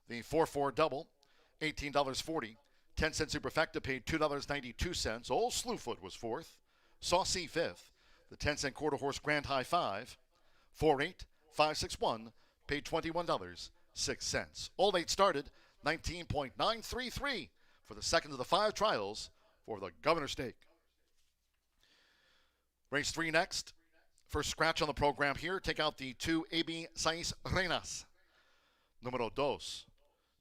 The 4-4 double, $18.40. 10-cent superfecta paid $2.92. Old Slewfoot was 4th. Saucy 5th. The 10-cent quarter horse Grand High 5, 4-8, 5-6-1, paid $21.06. All 8 started 19.933 for the second of the 5 trials for the Governor's Stake. Race 3 next. First scratch on the program here. Take out the 2 AB Seis Reinas. Numero 2.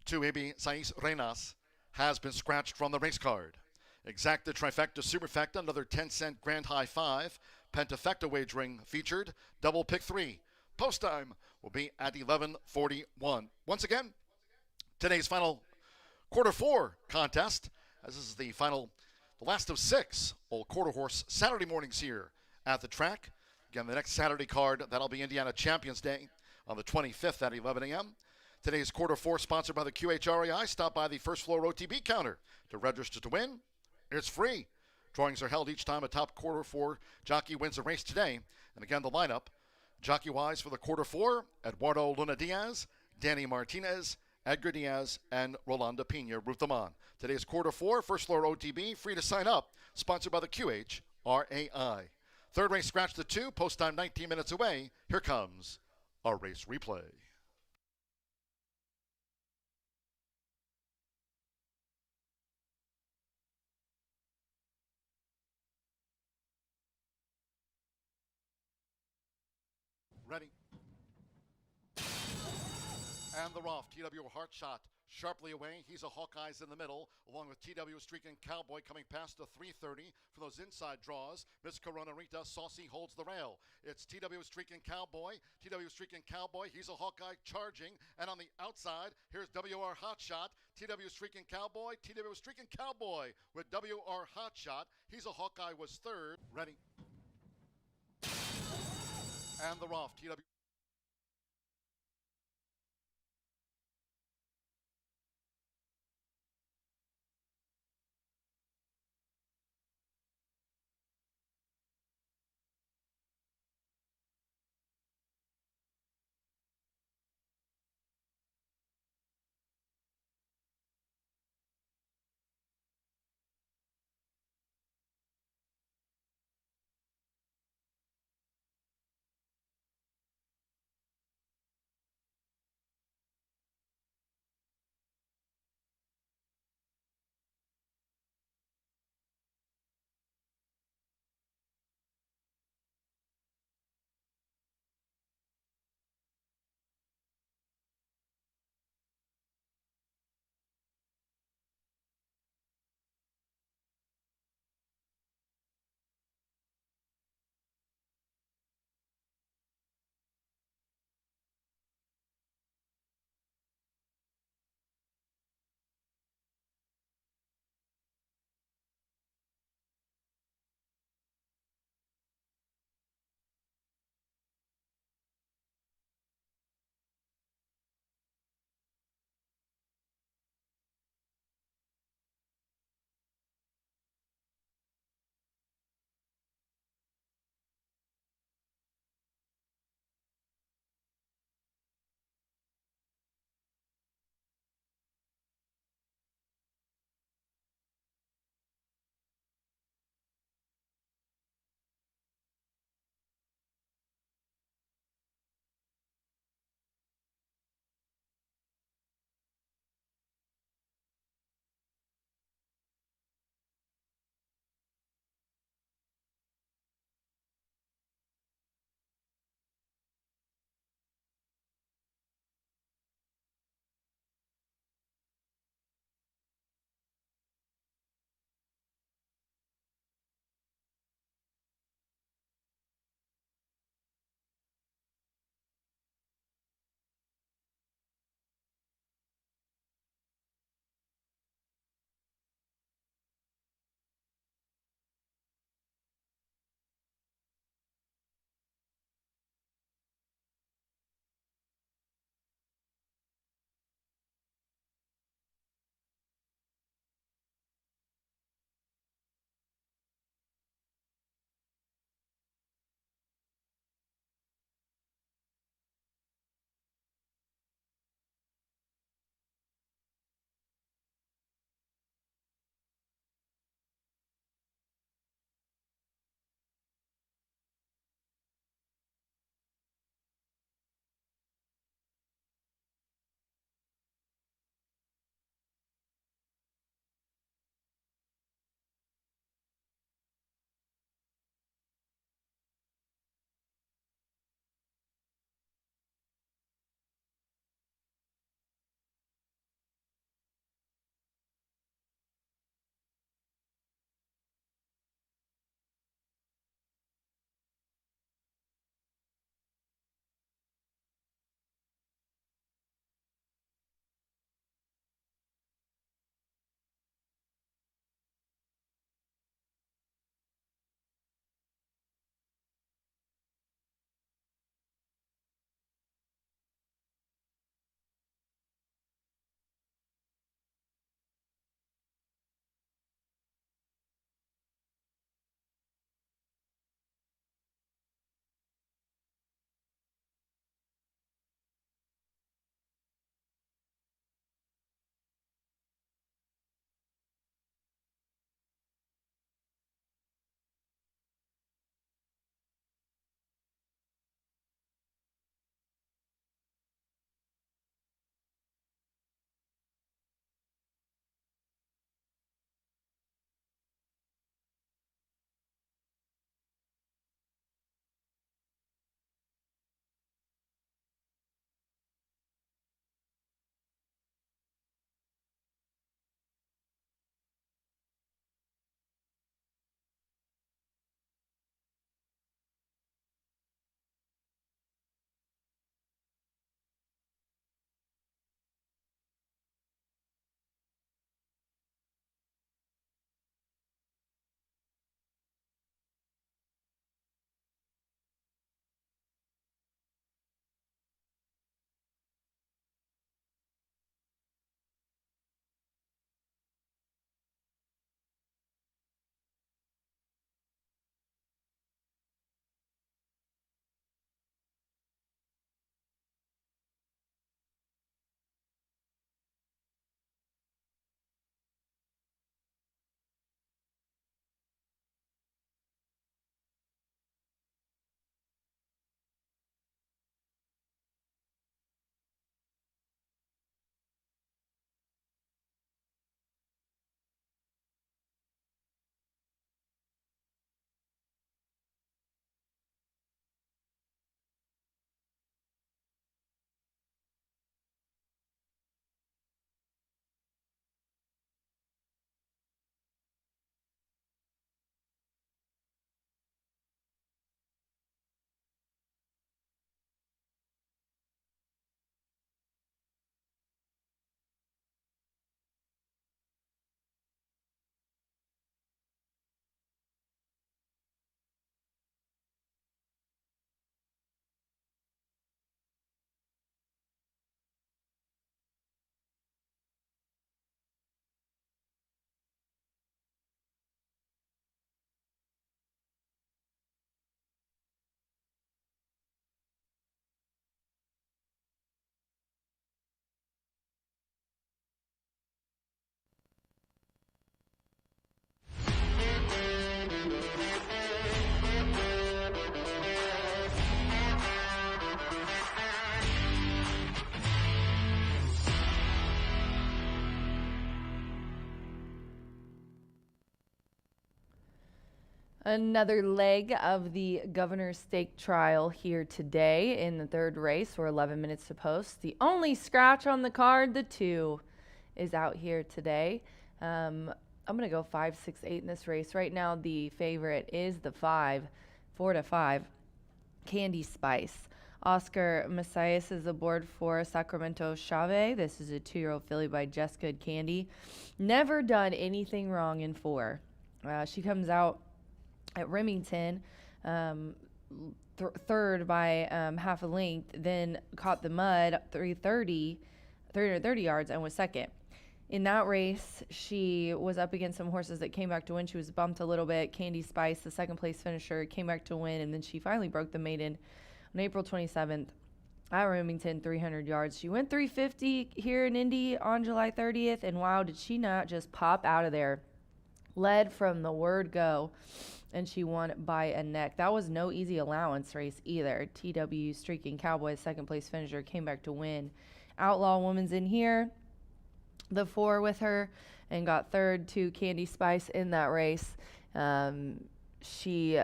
2 AB Seis Reinas has been scratched from the race card. Exacta, trifecta, superfecta, another 10-cent Grand High 5. Pentafecta wagering featured. Double pick 3. Post time will be at 11:41. Once again, today's final quarter 4 contest, as this is the last of 6 old quarter horse Saturday mornings here at the track. Again, the next Saturday card, that'll be Indiana Champions Day on the 25th at 11 a.m. Today's quarter 4 sponsored by the QHRAI. Stop by the first floor OTB counter to register to win. It's free. Drawings are held each time a top quarter 4 jockey wins a race today. And again, the lineup, jockey-wise for the quarter 4, Eduardo Luna Diaz, Danny Martinez, Edgar Diaz, and Rolanda Pena. Root them on. Today's quarter 4, first floor OTB, free to sign up, sponsored by the QHRAI. Third race, scratch the 2, post time 19 minutes away. Here comes our race replay. Ready. And the Roth, TW Heart Shot sharply away. He's a Hawkeyes in the middle, along with TW Streaking Cowboy coming past the 330 for those inside draws. Miss Corona Rita Saucy holds the rail. It's TW Streaking Cowboy. TW Streaking Cowboy, he's a Hawkeye charging. And on the outside, here's WR Hot Shot. TW Streaking Cowboy. TW Streaking Cowboy with WR Hot Shot. He's a Hawkeye was 3rd. Ready. And the Roth, TW. Another leg of the governor's stake trial here today in the third race. We're 11 minutes to post. The only scratch on the card, the 2, is out here today. I'm going to go 5, 6, 8 in this race. Right now, the favorite is the 5, 4 to 5, Candy Spice. Oscar Messias is aboard for Sacramento Chave. This is a 2-year-old filly by Just Good Candy. Never done anything wrong in 4. She comes out at Remington, third by half a length, then caught the mud 330 yards and was second. In that race, she was up against some horses that came back to win. She was bumped a little bit. Candy Spice, the second place finisher, came back to win, and then she finally broke the maiden on April 27th at Remington, 300 yards. She went 350 here in Indy on July 30th, and wow, did she not just pop out of there. Led from the word go, and she won by a neck. That was no easy allowance race either. TW Streaking Cowboys, second place finisher, came back to win. Outlaw Woman's in here, the 4 with her, and got third to Candy Spice in that race. If she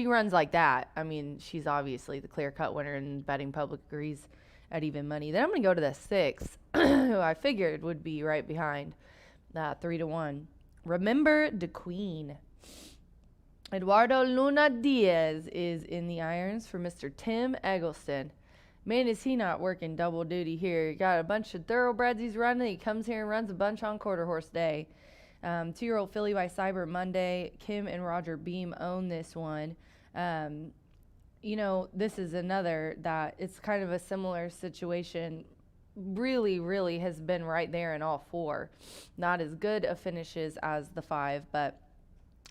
runs like that, I mean, she's obviously the clear-cut winner, and betting public agrees at even money. Then I'm going to go to the 6, who I figured would be right behind that 3 to 1. Remember the Queen. Eduardo Luna Diaz is in the irons for Mr. Tim Eggleston. Man, is he not working double duty here. He got a bunch of thoroughbreds he's running. He comes here and runs a bunch on Quarter Horse Day. 2-year-old filly by Cyber Monday. Kim and Roger Beam own this one. This is another that it's kind of a similar situation. Really has been right there in all 4. Not as good of finishes as the 5, but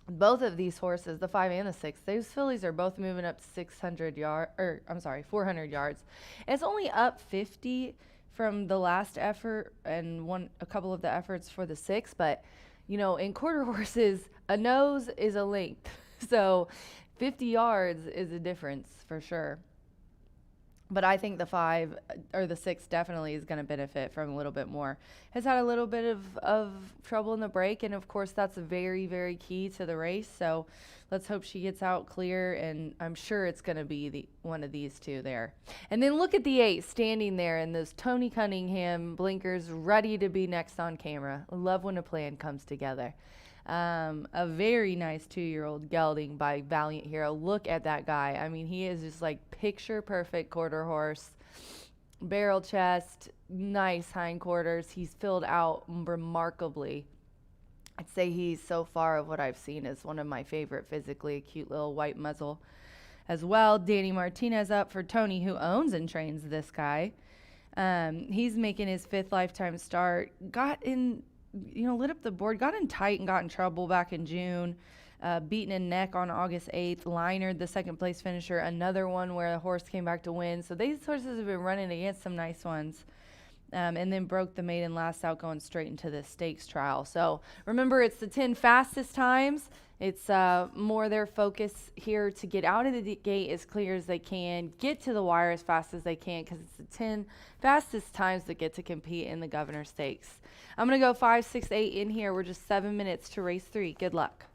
both of these horses, the 5 and the 6, those fillies are both moving up 400 yards. It's only up 50 from the last effort and a couple of the efforts for the 6, but in quarter horses, a nose is a length. So 50 yards is a difference for sure. But I think the 5 or the 6 definitely is going to benefit from a little bit more. Has had a little bit of trouble in the break, and of course that's very, very key to the race. So let's hope she gets out clear, and I'm sure it's going to be one of these 2 there. And then look at the 8 standing there in those Tony Cunningham blinkers, ready to be next on camera. I love when a plan comes together. A very nice 2-year-old gelding by Valiant Hero. Look at that guy. I mean, he is just like picture perfect quarter horse. Barrel chest, nice hindquarters. He's filled out remarkably. I'd say he's, so far of what I've seen, is one of my favorite physically. A cute little white muzzle as well. Danny Martinez up for Tony, who owns and trains this guy. He's making his 5th lifetime start. Lit up the board, got in tight and got in trouble back in June. Beaten in neck on August 8th. Linered the second place finisher. Another one where the horse came back to win. So these horses have been running against some nice ones. And then broke the maiden last out, going straight into the stakes trial. So remember, it's the 10 fastest times. It's more their focus here to get out of the gate as clear as they can, get to the wire as fast as they can, because it's the 10 fastest times that get to compete in the Governor Stakes. I'm going to go 5, 6, 8 in here. We're just 7 minutes to race 3. Good luck.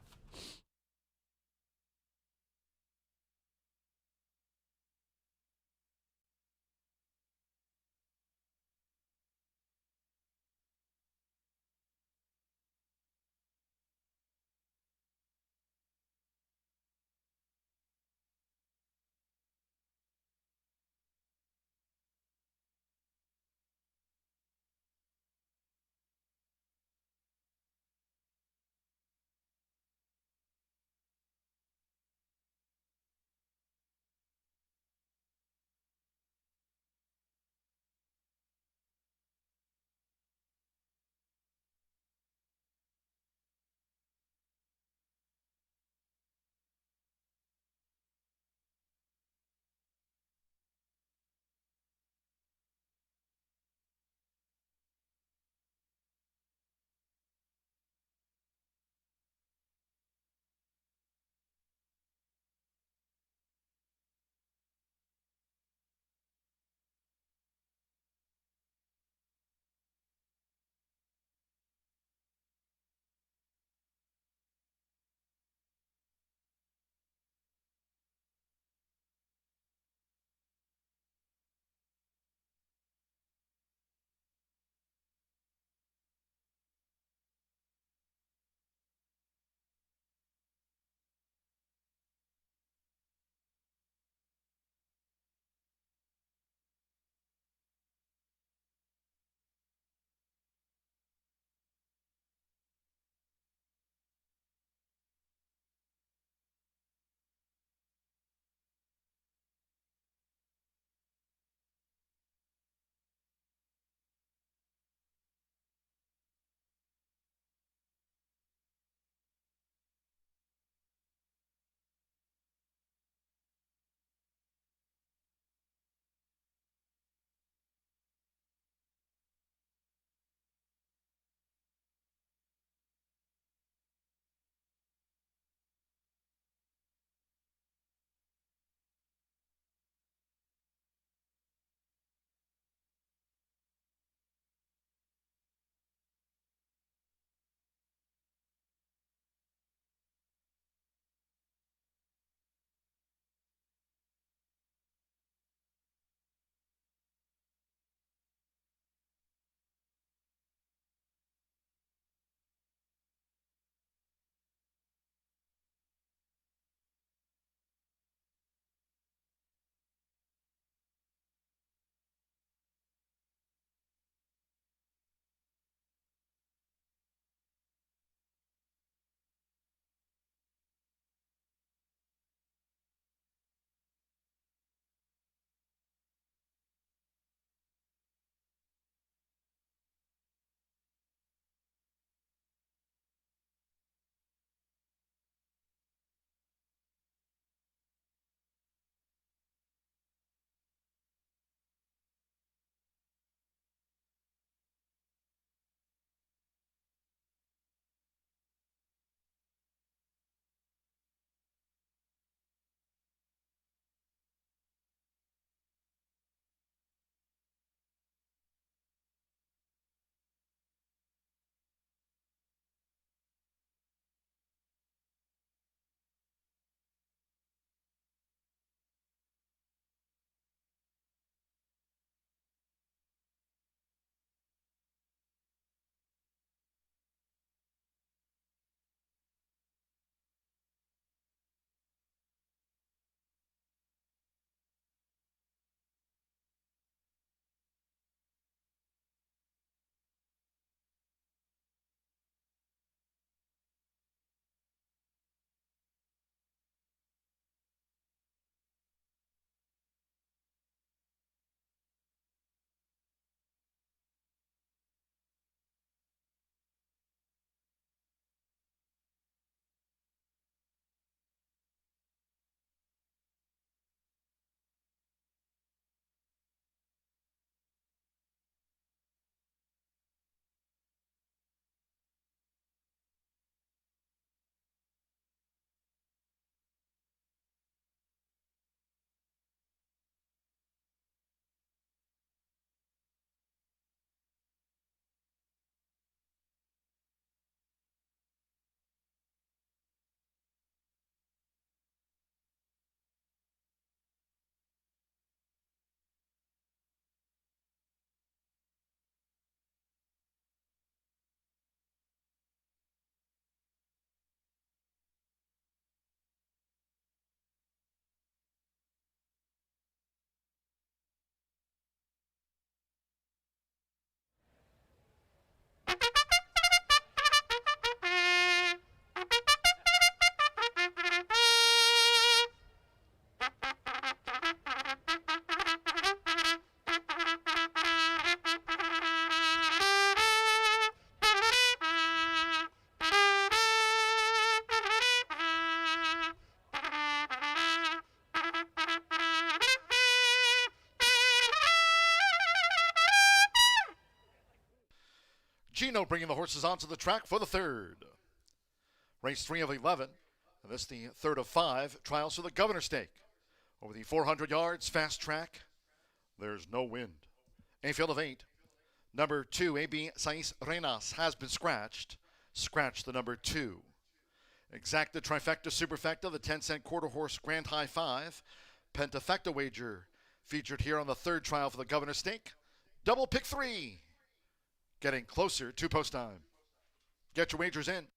Chino bringing the horses onto the track for the third. Race 3 of 11, and this the third of 5 trials for the Governor Stake. Over the 400 yards, fast track, there's no wind. A field of 8. Number 2, AB Sais Renas, has been scratched. Scratch the number 2. Exacta Trifecta Superfecta, the 10-cent quarter horse Grand High 5. Pentafecta wager featured here on the third trial for the Governor Stake. Double pick 3. Getting closer to post time. Get your wagers in.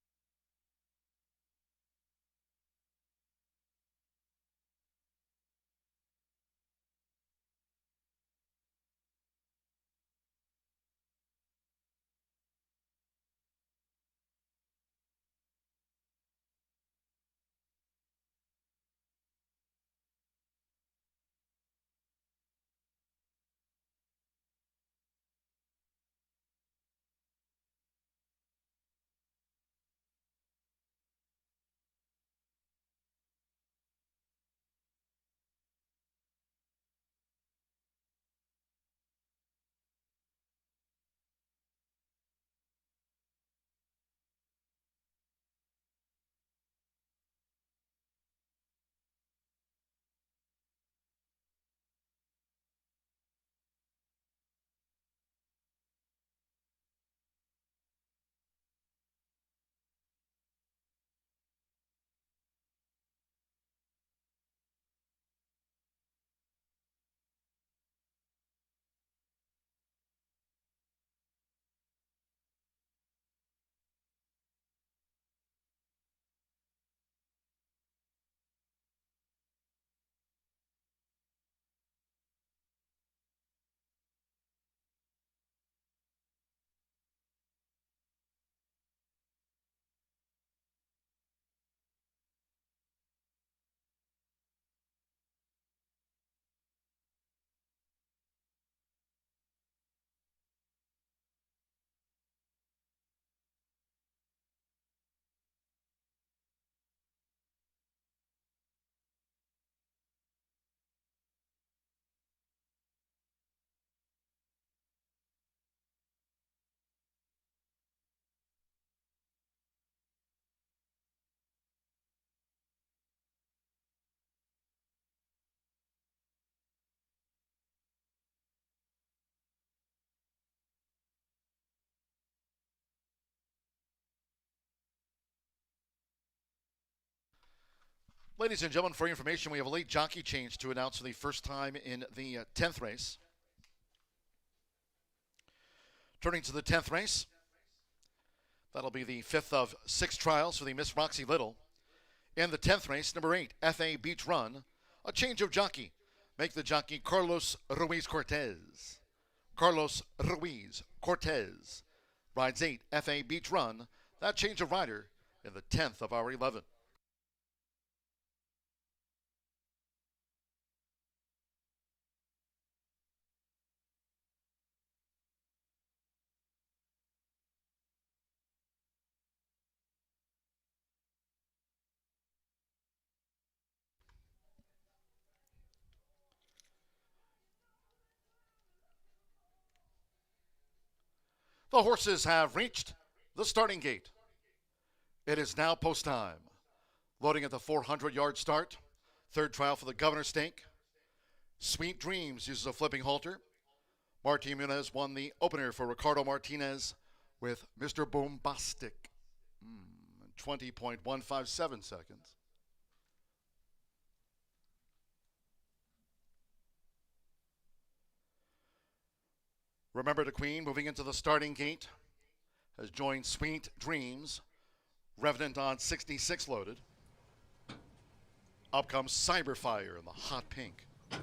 Ladies and gentlemen, for your information, we have a late jockey change to announce for the first time in the 10th race. Turning to the 10th race, that'll be the 5th of 6 trials for the Miss Roxy Little. In the 10th race, number 8, FA Beach Run, a change of jockey. Make the jockey Carlos Ruiz Cortez. Carlos Ruiz Cortez rides 8, FA Beach Run, that change of rider in the 10th of our 11. The horses have reached the starting gate. It is now post time. Loading at the 400-yard start. Third trial for the Governor Stake. Sweet Dreams uses a flipping halter. Martin Munez won the opener for Ricardo Martinez with Mr. Bombastic. 20.157 seconds. Remember the Queen moving into the starting gate has joined Sweet Dreams. Revenant on 66 loaded. Up comes Cyberfire in the hot pink. You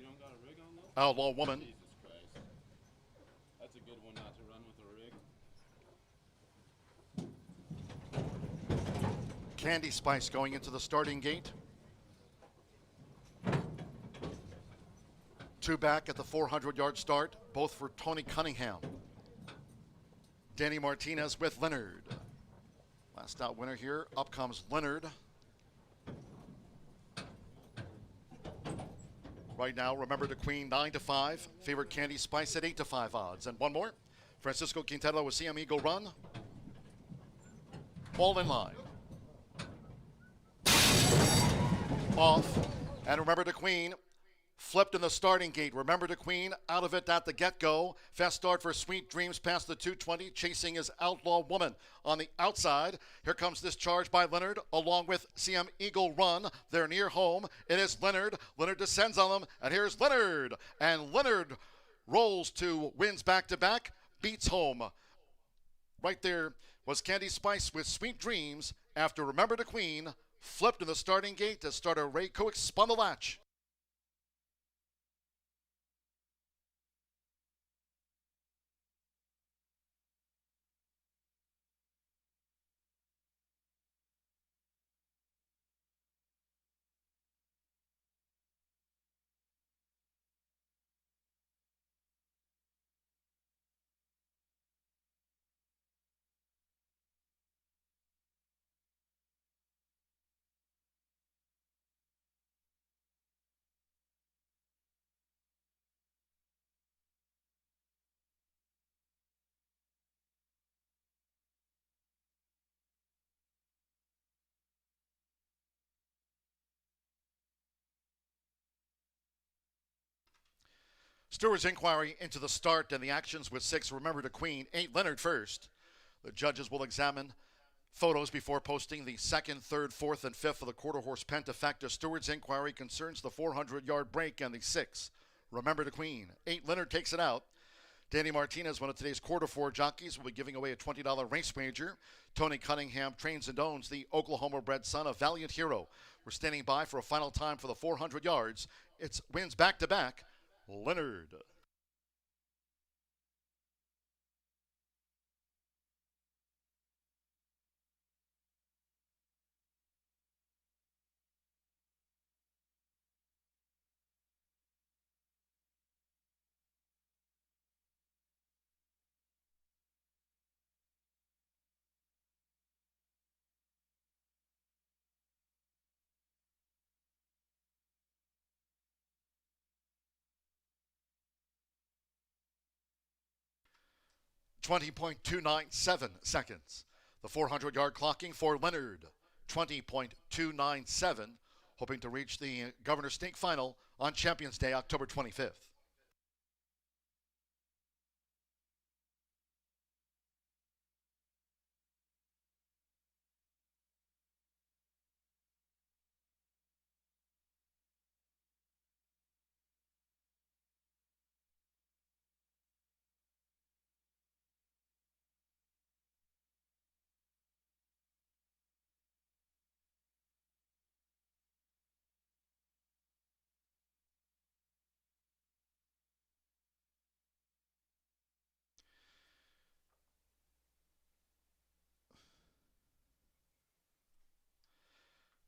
don't got a rig on though? Outlaw Woman. Jesus Christ. That's a good one not to run with a rig. Candy Spice going into the starting gate. 2 back at the 400-yard start, both for Tony Cunningham. Danny Martinez with Leonard. Last out winner here. Up comes Leonard. Right now, Remember the Queen 9-5. Favorite Candy Spice at 8-5 odds. And one more. Francisco Quintero with CM Eagle Run. All in line. Off. And Remember the Queen flipped in the starting gate. Remember the Queen out of it at the get-go. Fast start for Sweet Dreams past the 220. Chasing his Outlaw Woman on the outside. Here comes this charge by Leonard along with CM Eagle Run. They're near home. It is Leonard. Leonard descends on them. And here's Leonard. And Leonard rolls to wins back-to-back. Beats home. Right there was Candy Spice with Sweet Dreams after Remember the Queen flipped in the starting gate as starter Ray Cook spun the latch. Stewart's inquiry into the start and the actions with 6 Remember the Queen, 8 Leonard first. The judges will examine photos before posting the 2nd, 3rd, 4th, and 5th of the quarter horse pentafecta. Stewart's inquiry concerns the 400-yard break and the 6 Remember the Queen. 8 Leonard takes it out. Danny Martinez, one of today's quarter 4 jockeys, will be giving away a $20 race wager. Tony Cunningham trains and owns the Oklahoma-bred son of Valiant Hero. We're standing by for a final time for the 400 yards. It's wins back-to-back. Leonard. .297 seconds. The 400-yard clocking for Leonard. 20.297. Hoping to reach the Governor Stake Final on Champions Day, October 25th.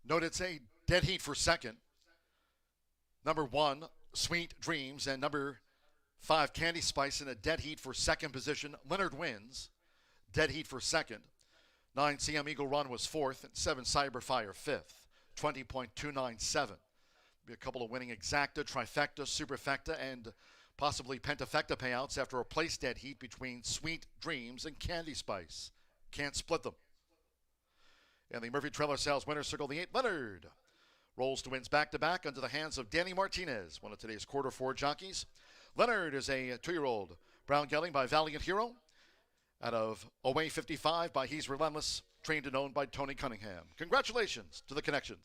Note it's a dead heat for second. Number 1, Sweet Dreams, and number 5, Candy Spice in a dead heat for second position. Leonard wins. Dead heat for second. 9, CM Eagle Run was 4th, and 7, Cyberfire 5th. 20.297. Be a couple of winning exacta, trifecta, superfecta, and possibly pentafecta payouts after a place dead heat between Sweet Dreams and Candy Spice. Can't split them. And the Murphy Trailer Sales winner circle, the 8 Leonard. Rolls to wins back-to-back under the hands of Danny Martinez, one of today's quarter 4 jockeys. Leonard is a 2-year-old brown gelding by Valiant Hero. Out of Away 55 by He's Relentless, trained and owned by Tony Cunningham. Congratulations to the Connections.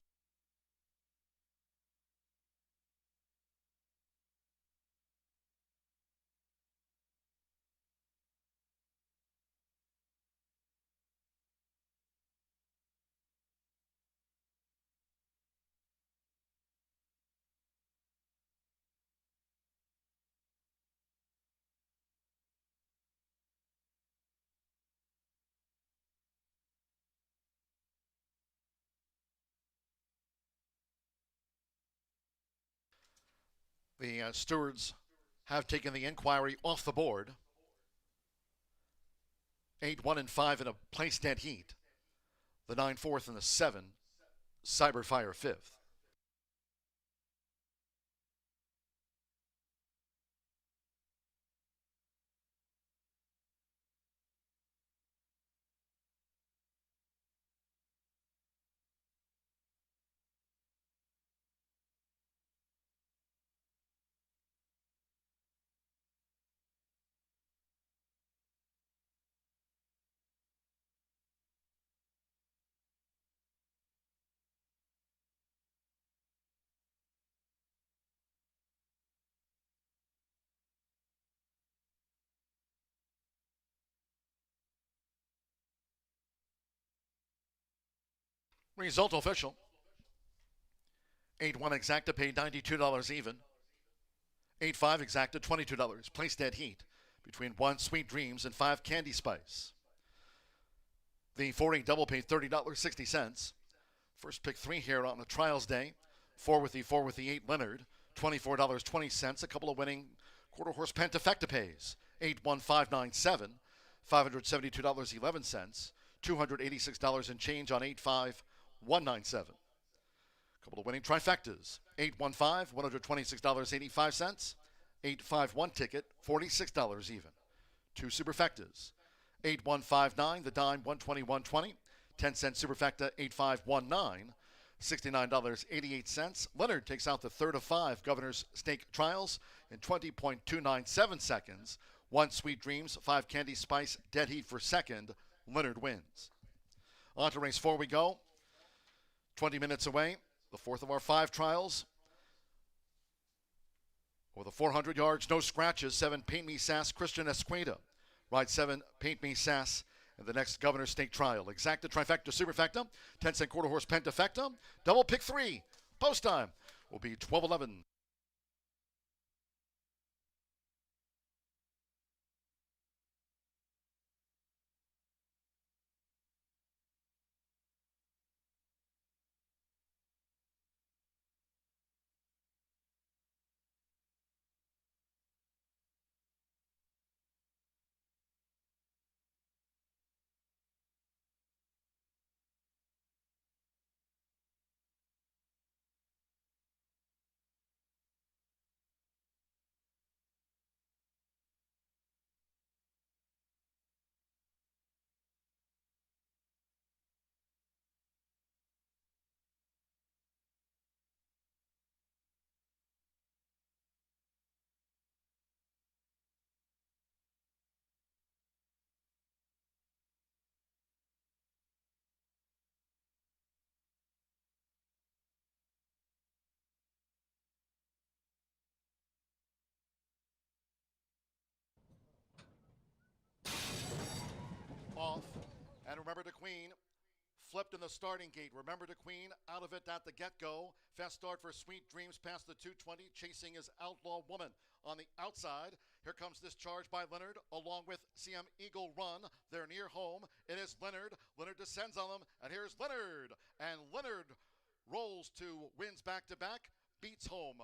The stewards have taken the inquiry off the board. 8, 1, and 5 in a place dead heat. The 9, 4th, and the 7, Cyberfire 5th. Result official. 8-1 exacta paid $92 even. 8-5 exacta $22. Place dead heat between 1 Sweet Dreams and 5 Candy Spice. The 4-8 double paid $30.60. First pick 3 here on a trials day. 4 with the 8 Leonard, $24.20. A couple of winning quarter horse pentafecta pays. 8-1-5-9-7, $572.11. $286 and change on 8-5-1-9-7. Couple of winning trifectas. 8-1-5, $126.85. 8-5-1 ticket, $46 even. 2 superfectas. 8-1-5-9, the dime, $120.20. 10-cent superfecta, 8-5-1-9, $69.88. Leonard takes out the third of 5 Governor's Stake trials in 20.297 seconds. 1 Sweet Dreams, 5 Candy Spice, dead heat for second. Leonard wins. On to race 4 we go. 20 minutes away. The fourth of our 5 trials. Over the 400 yards, no scratches. 7 Paint Me Sass, Christian Esqueda. Ride 7 Paint Me Sass in the next Governor's Stake trial. Exacta, trifecta, superfecta, 10-cent quarter horse pentafecta. Double pick 3. Post time will be 12:11. Off. And remember the Queen. Flipped in the starting gate. Remember the Queen out of it at the get-go. Fast start for Sweet Dreams past the 220. Chasing his Outlaw Woman on the outside. Here comes this charge by Leonard along with CM Eagle Run. They're near home. It is Leonard. Leonard descends on them. And here's Leonard. And Leonard rolls to wins back-to-back. Beats home.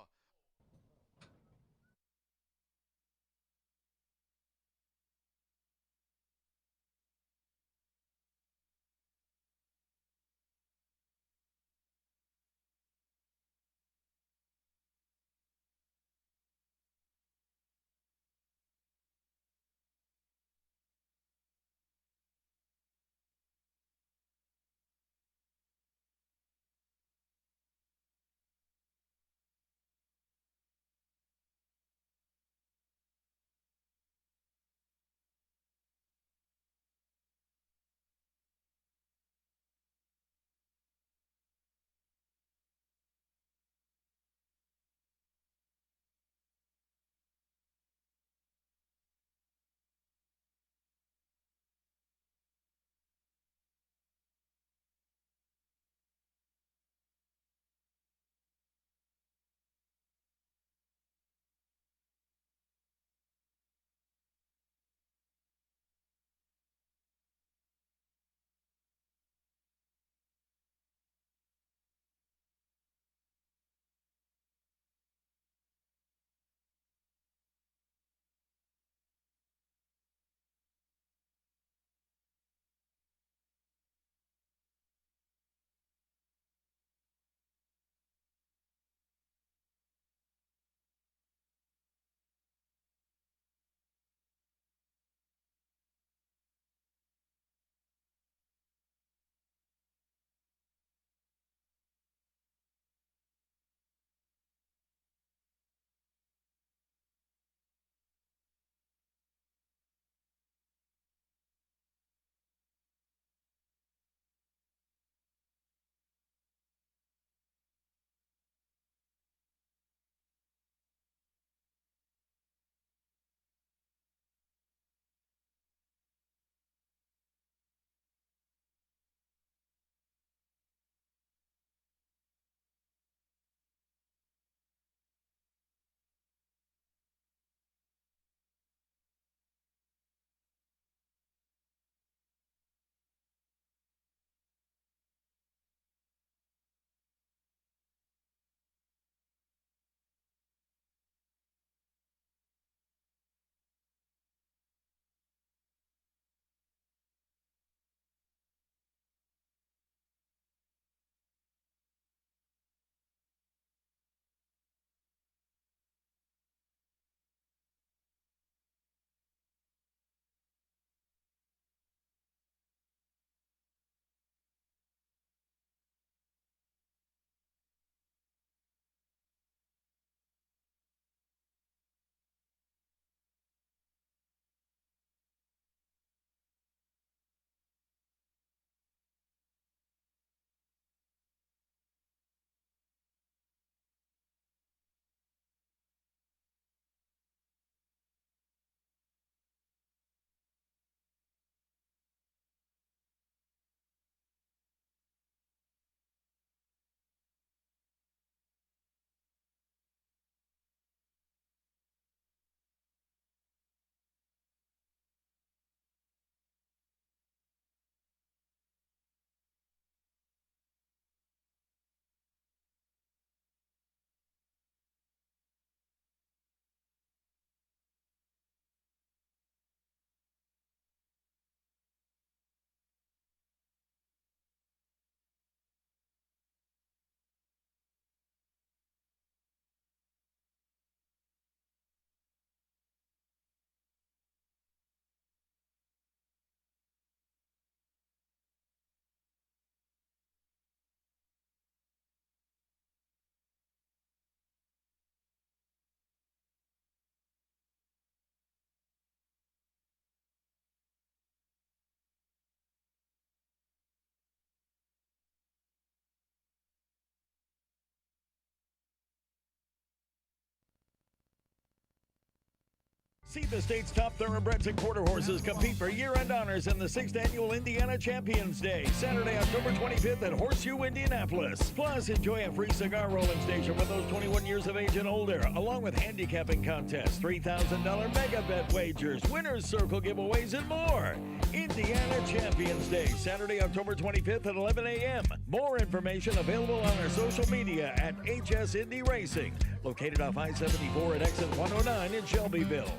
See the state's top thoroughbreds and quarter horses compete for year-end honors in the 6th Annual Indiana Champions Day, Saturday, October 25th at Horseshoe Indianapolis. Plus, enjoy a free cigar rolling station with those 21 years of age and older, along with handicapping contests, $3,000 mega bet wagers, winner's circle giveaways, and more. Indiana Champions Day, Saturday, October 25th at 11 a.m. More information available on our social media at HS Indy Racing, located off I-74 at exit 109 in Shelbyville.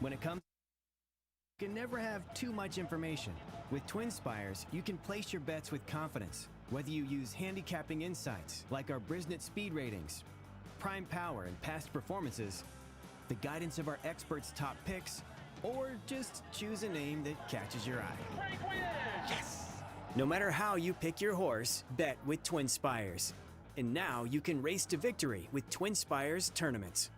When it comes, you can never have too much information. With Twin Spires, you can place your bets with confidence. Whether you use handicapping insights like our Brisnet speed ratings, prime power, and past performances, the guidance of our experts' top picks, or just choose a name that catches your eye. Yes! No matter how you pick your horse, bet with Twin Spires. And now you can race to victory with Twin Spires tournaments.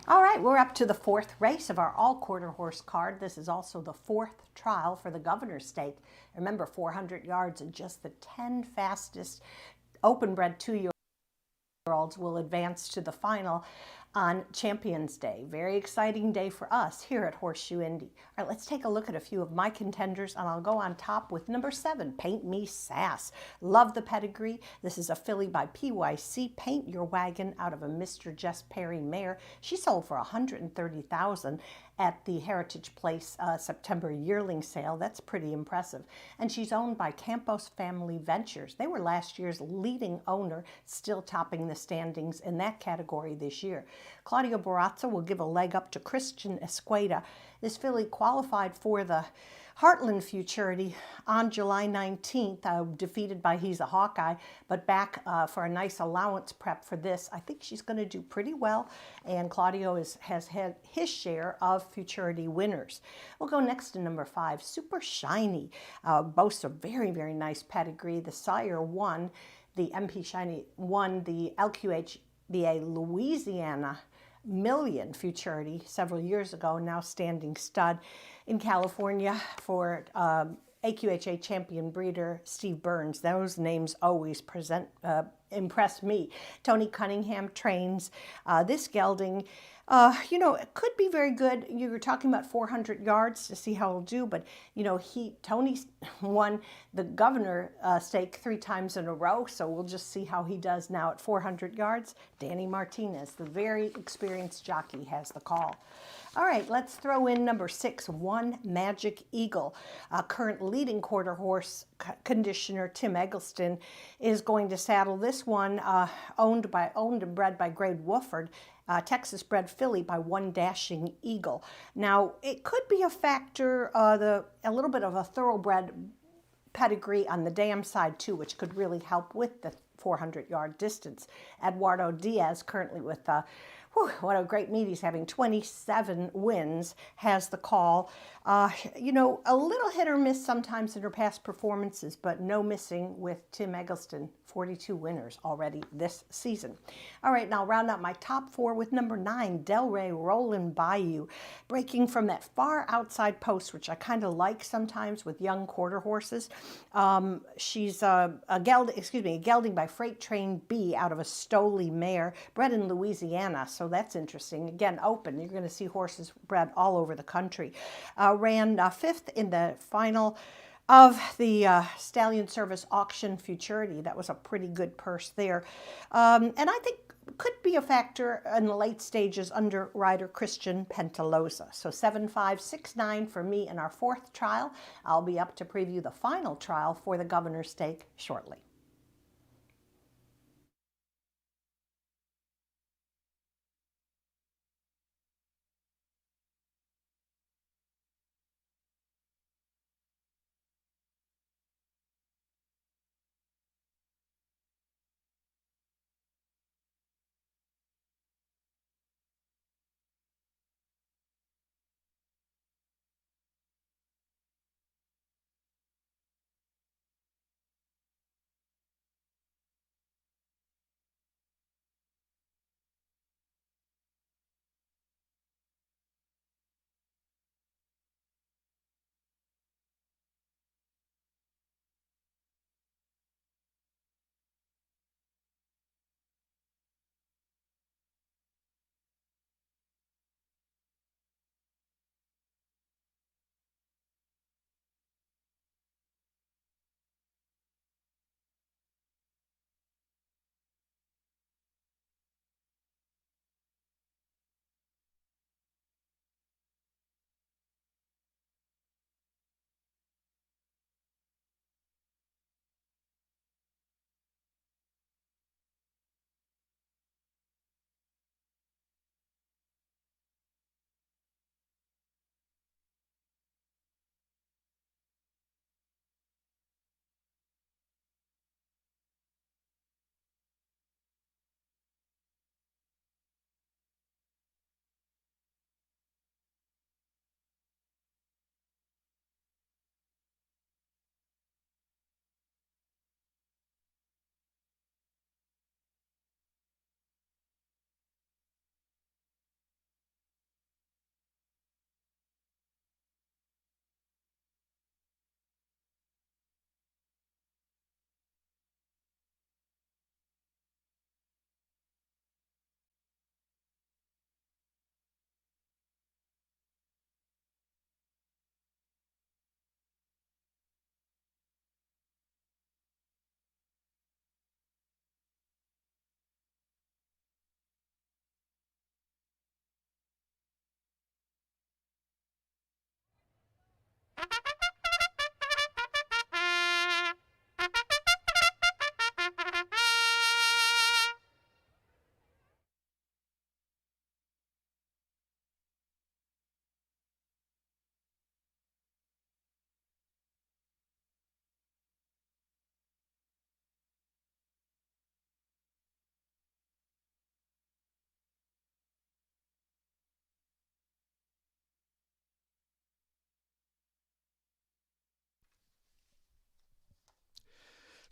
All right, we're up to the fourth race of our all-quarter horse card. This is also the fourth trial for the Governor's Stake. Remember, 400 yards and just the 10 fastest open-bred 2-year-olds will advance to the final on Champions Day. Very exciting day for us here at Horseshoe Indy. All right, let's take a look at a few of my contenders, and I'll go on top with number 7, Paint Me Sass. Love the pedigree. This is a filly by PYC. Paint Your Wagon out of a Mr. Jess Perry mare. She sold for $130,000 at the Heritage Place September yearling sale. That's pretty impressive. And she's owned by Campos Family Ventures. They were last year's leading owner, still topping the standings in that category this year. Claudio Barazza will give a leg up to Christian Esqueda. This filly qualified for the Heartland Futurity on July 19th, defeated by He's a Hawkeye, but back for a nice allowance prep for this. I think she's going to do pretty well, and Claudio has had his share of Futurity winners. We'll go next to number 5, Super Shiny. Boasts a very, very nice pedigree. The sire won, the MP Shiny won the LQHBA Louisiana Million Futurity several years ago, now standing stud in California for AQHA champion breeder Steve Burns. Those names always impress me. Tony Cunningham trains this gelding. It could be very good. You were talking about 400 yards to see how he'll do, but Tony's won the Governor stake 3 times in a row, so we'll just see how he does now at 400 yards. Danny Martinez, the very experienced jockey, has the call. All right, let's throw in number 6, One Magic Eagle. Current leading quarter horse conditioner Tim Eggleston is going to saddle this one, owned and bred by Grade Wofford. Texas bred filly by One Dashing Eagle. Now, it could be a factor, a little bit of a thoroughbred pedigree on the dam side too, which could really help with the 400-yard distance. Eduardo Diaz, currently with what a great meet he's having, 27 wins, has the call. A little hit or miss sometimes in her past performances, but no missing with Tim Eggleston, 42 winners already this season. All right, now I'll round out my top 4 with number 9, Delray Rollin' Bayou, breaking from that far outside post, which I kind of like sometimes with young quarter horses. She's a gelding by Freight Train B out of a Stoley mare, bred in Louisiana, so that's interesting. Again, open. You're going to see horses bred all over the country. Ran 5th in the final of the Stallion Service Auction Futurity. That was a pretty good purse there. And I think could be a factor in the late stages under rider Christian Pentaloza. So 7-5-6-9 for me in our 4th trial. I'll be up to preview the final trial for the Governor Stake shortly.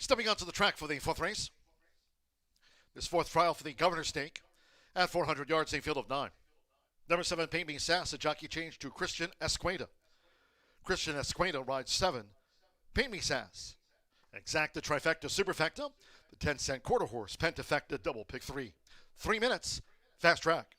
Stepping onto the track for the 4th race. This 4th trial for the Governor Stake at 400 yards, a field of 9. Number 7, Paint Me Sass, a jockey change to Christian Esqueda. Christian Esqueda rides 7 Paint Me Sass, Exacta Trifecta Superfecta, the 10-cent quarter horse, Pentafecta Double Pick 3. 3 minutes, fast track.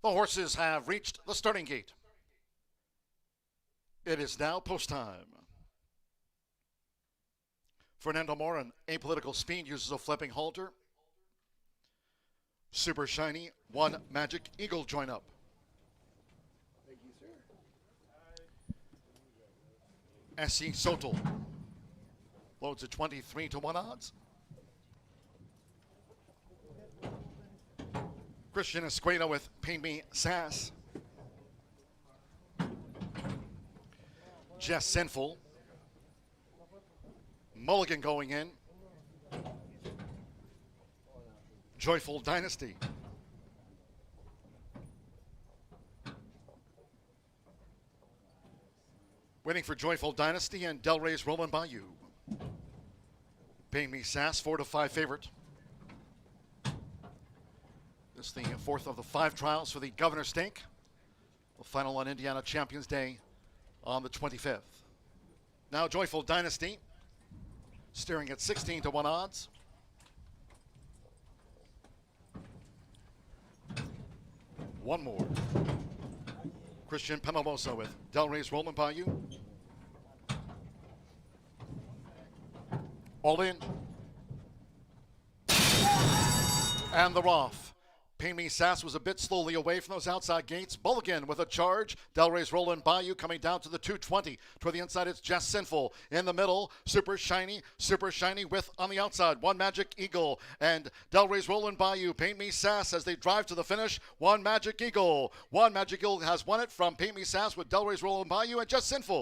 The horses have reached the starting gate. It is now post time. Fernando Morin, Apolitical Speed, uses a flipping halter. Super Shiny, One Magic Eagle join up. Thank you, sir. S.E. Sotel loads at 23 to 1 odds. Christian Escueda with Paint Me Sass. Jess Sinful. Mulligan going in. Joyful Dynasty. Waiting for Joyful Dynasty and Del Rey's Rolling Bayou. Paint Me Sass, 4 to 5 favorite. This is the fourth of the 5 trials for the Governor Stake. The final on Indiana Champions Day on the 25th. Now Joyful Dynasty, steering at 16 to 1 odds. One more. Christian Penalosa with Del Rey's Rolling Bayou. All in. And the Roth. Paint Me Sass was a bit slowly away from those outside gates. Mulligan with a charge. Del Rey's Rolling Bayou coming down to the 220. Toward the inside, it's Jess Sinful. In the middle, Super Shiny with on the outside, One Magic Eagle. And Del Rey's Rolling Bayou, Paint Me Sass as they drive to the finish. One Magic Eagle. One Magic Eagle has won it from Paint Me Sass with Del Rey's Rolling Bayou and Jess Sinful.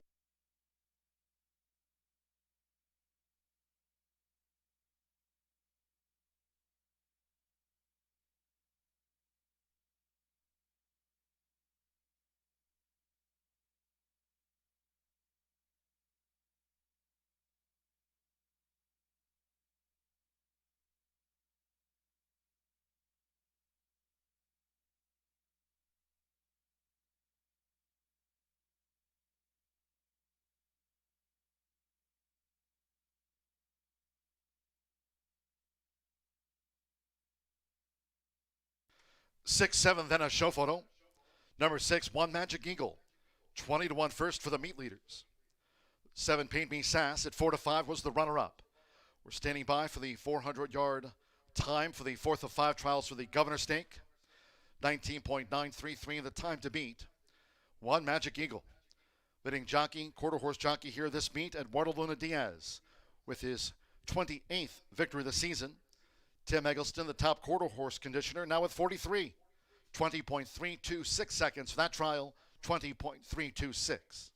Six, seven, then a show photo. Number 6, One Magic Eagle. 20 to 1 first for the meat leaders. 7, Paint Me Sass at 4 to 5 was the runner-up. We're standing by for the 400-yard time for the fourth of 5 trials for the Governor Stake. 19.933 the time to beat. One Magic Eagle. Leading jockey, quarter horse jockey here this meet, Eduardo Luna Diaz, with his 28th victory of the season. Tim Eggleston, the top quarter horse conditioner, now with 43. 20.326 seconds for that trial, 20.326.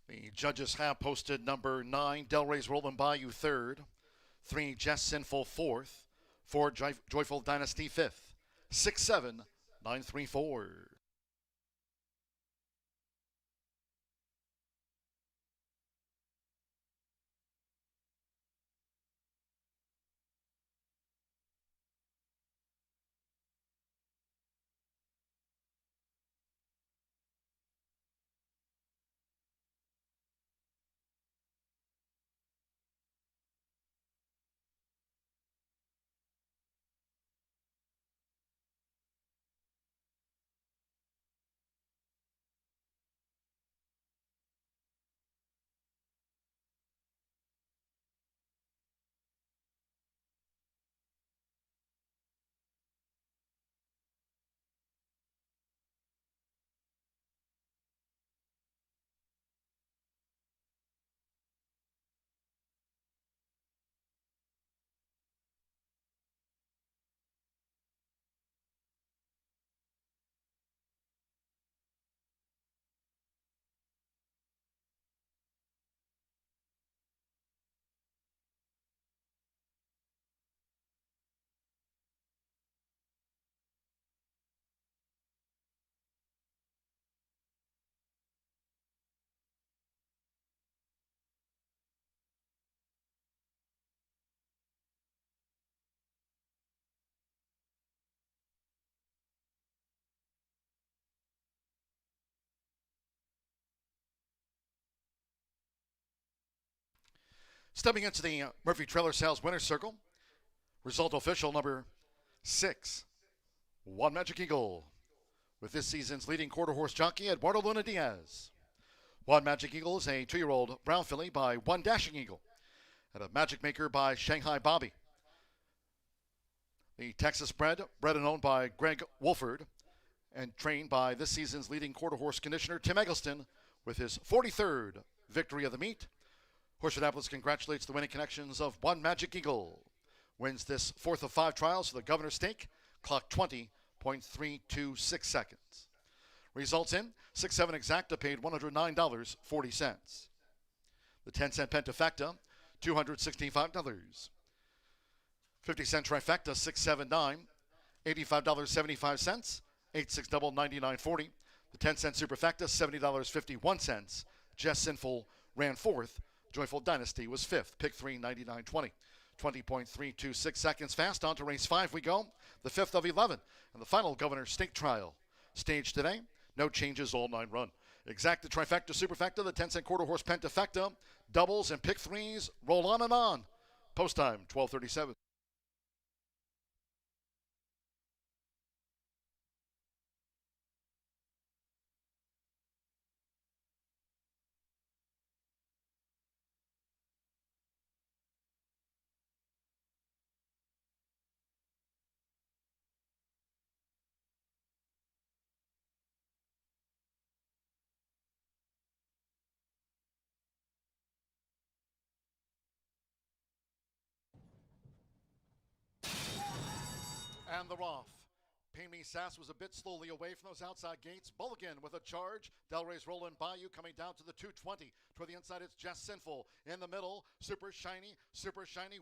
The judges have posted number 9, Del Rey's Rolling Bayou 3rd, 3, Jess Sinful 4th, 4, Joyful Dynasty 5th, 6, 7, 9, 3, 4. Stepping into the Murphy Trailer Sales Winner's Circle, result official number 6, One Magic Eagle, with this season's leading quarter horse jockey, Eduardo Luna Diaz. One Magic Eagle is a 2-year-old brown filly by One Dashing Eagle, and a Magic Maker by Shanghai Bobby. The Texas bred and owned by Greg Wolford, and trained by this season's leading quarter horse conditioner, Tim Eggleston, with his 43rd victory of the meet. Horseshoe Indianapolis congratulates the winning connections of One Magic Eagle. Wins this 4th of 5 trials for the Governor's Stake, clock 20.326 seconds. Results in 6-7 exacta paid $109.40. The 10-cent pentafecta, $265. 50-cent trifecta, $679, $85.75, 8-6 double, $99.40. The 10-cent superfecta, $70.51. Jess Sinful ran 4th. Joyful Dynasty was 5th. Pick 3, $99.20. 20.326 seconds fast. On to race 5 we go. The 5th of 11 and the final Governor's Stake trial. Staged today. No changes, all 9 run. Exacta, trifecta, superfecta, the 10-cent quarter horse pentafecta, doubles and pick 3s roll on and on. Post time 12:37. And they're off. Pay Me Sass was a bit slowly away from those outside gates. Bulligan with a charge. Delray's Roland Bayou coming down to the 220. Toward the inside, it's Jess Sinful. In the middle, Super Shiny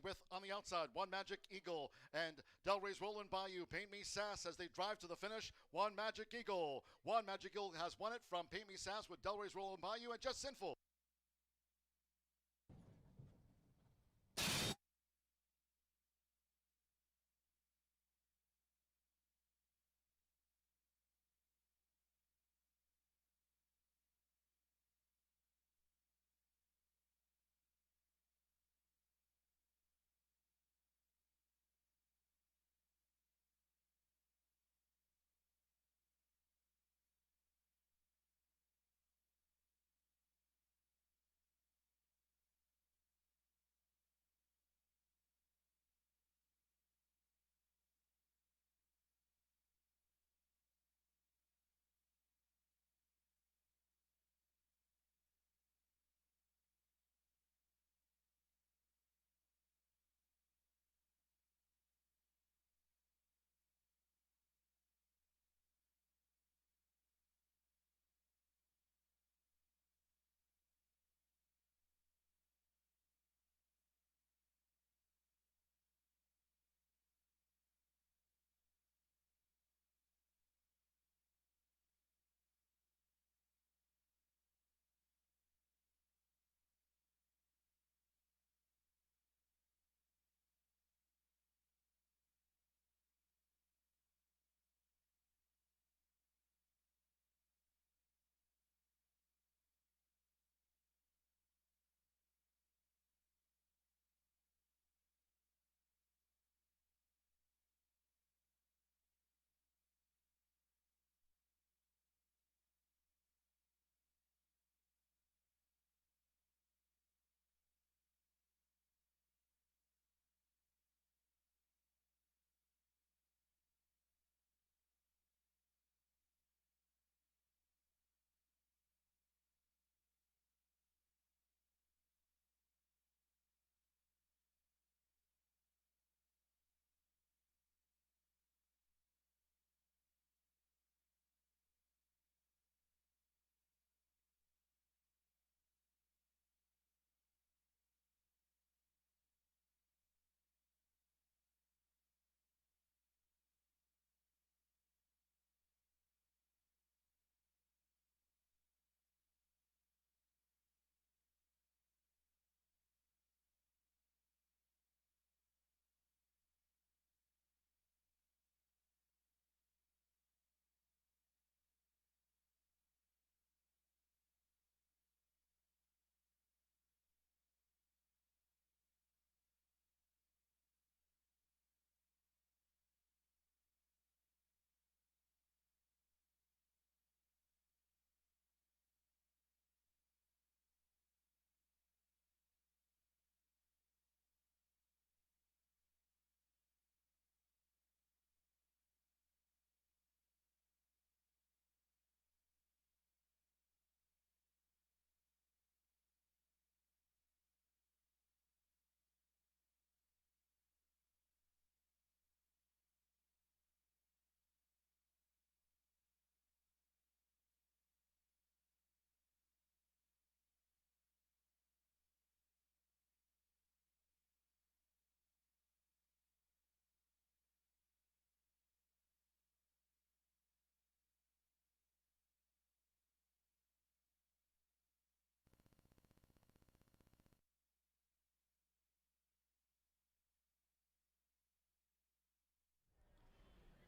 with on the outside, One Magic Eagle. And Delray's Roland Bayou, Pay Me Sass as they drive to the finish. One Magic Eagle. One Magic Eagle has won it from Pay Me Sass with Delray's Roland Bayou and Jess Sinful.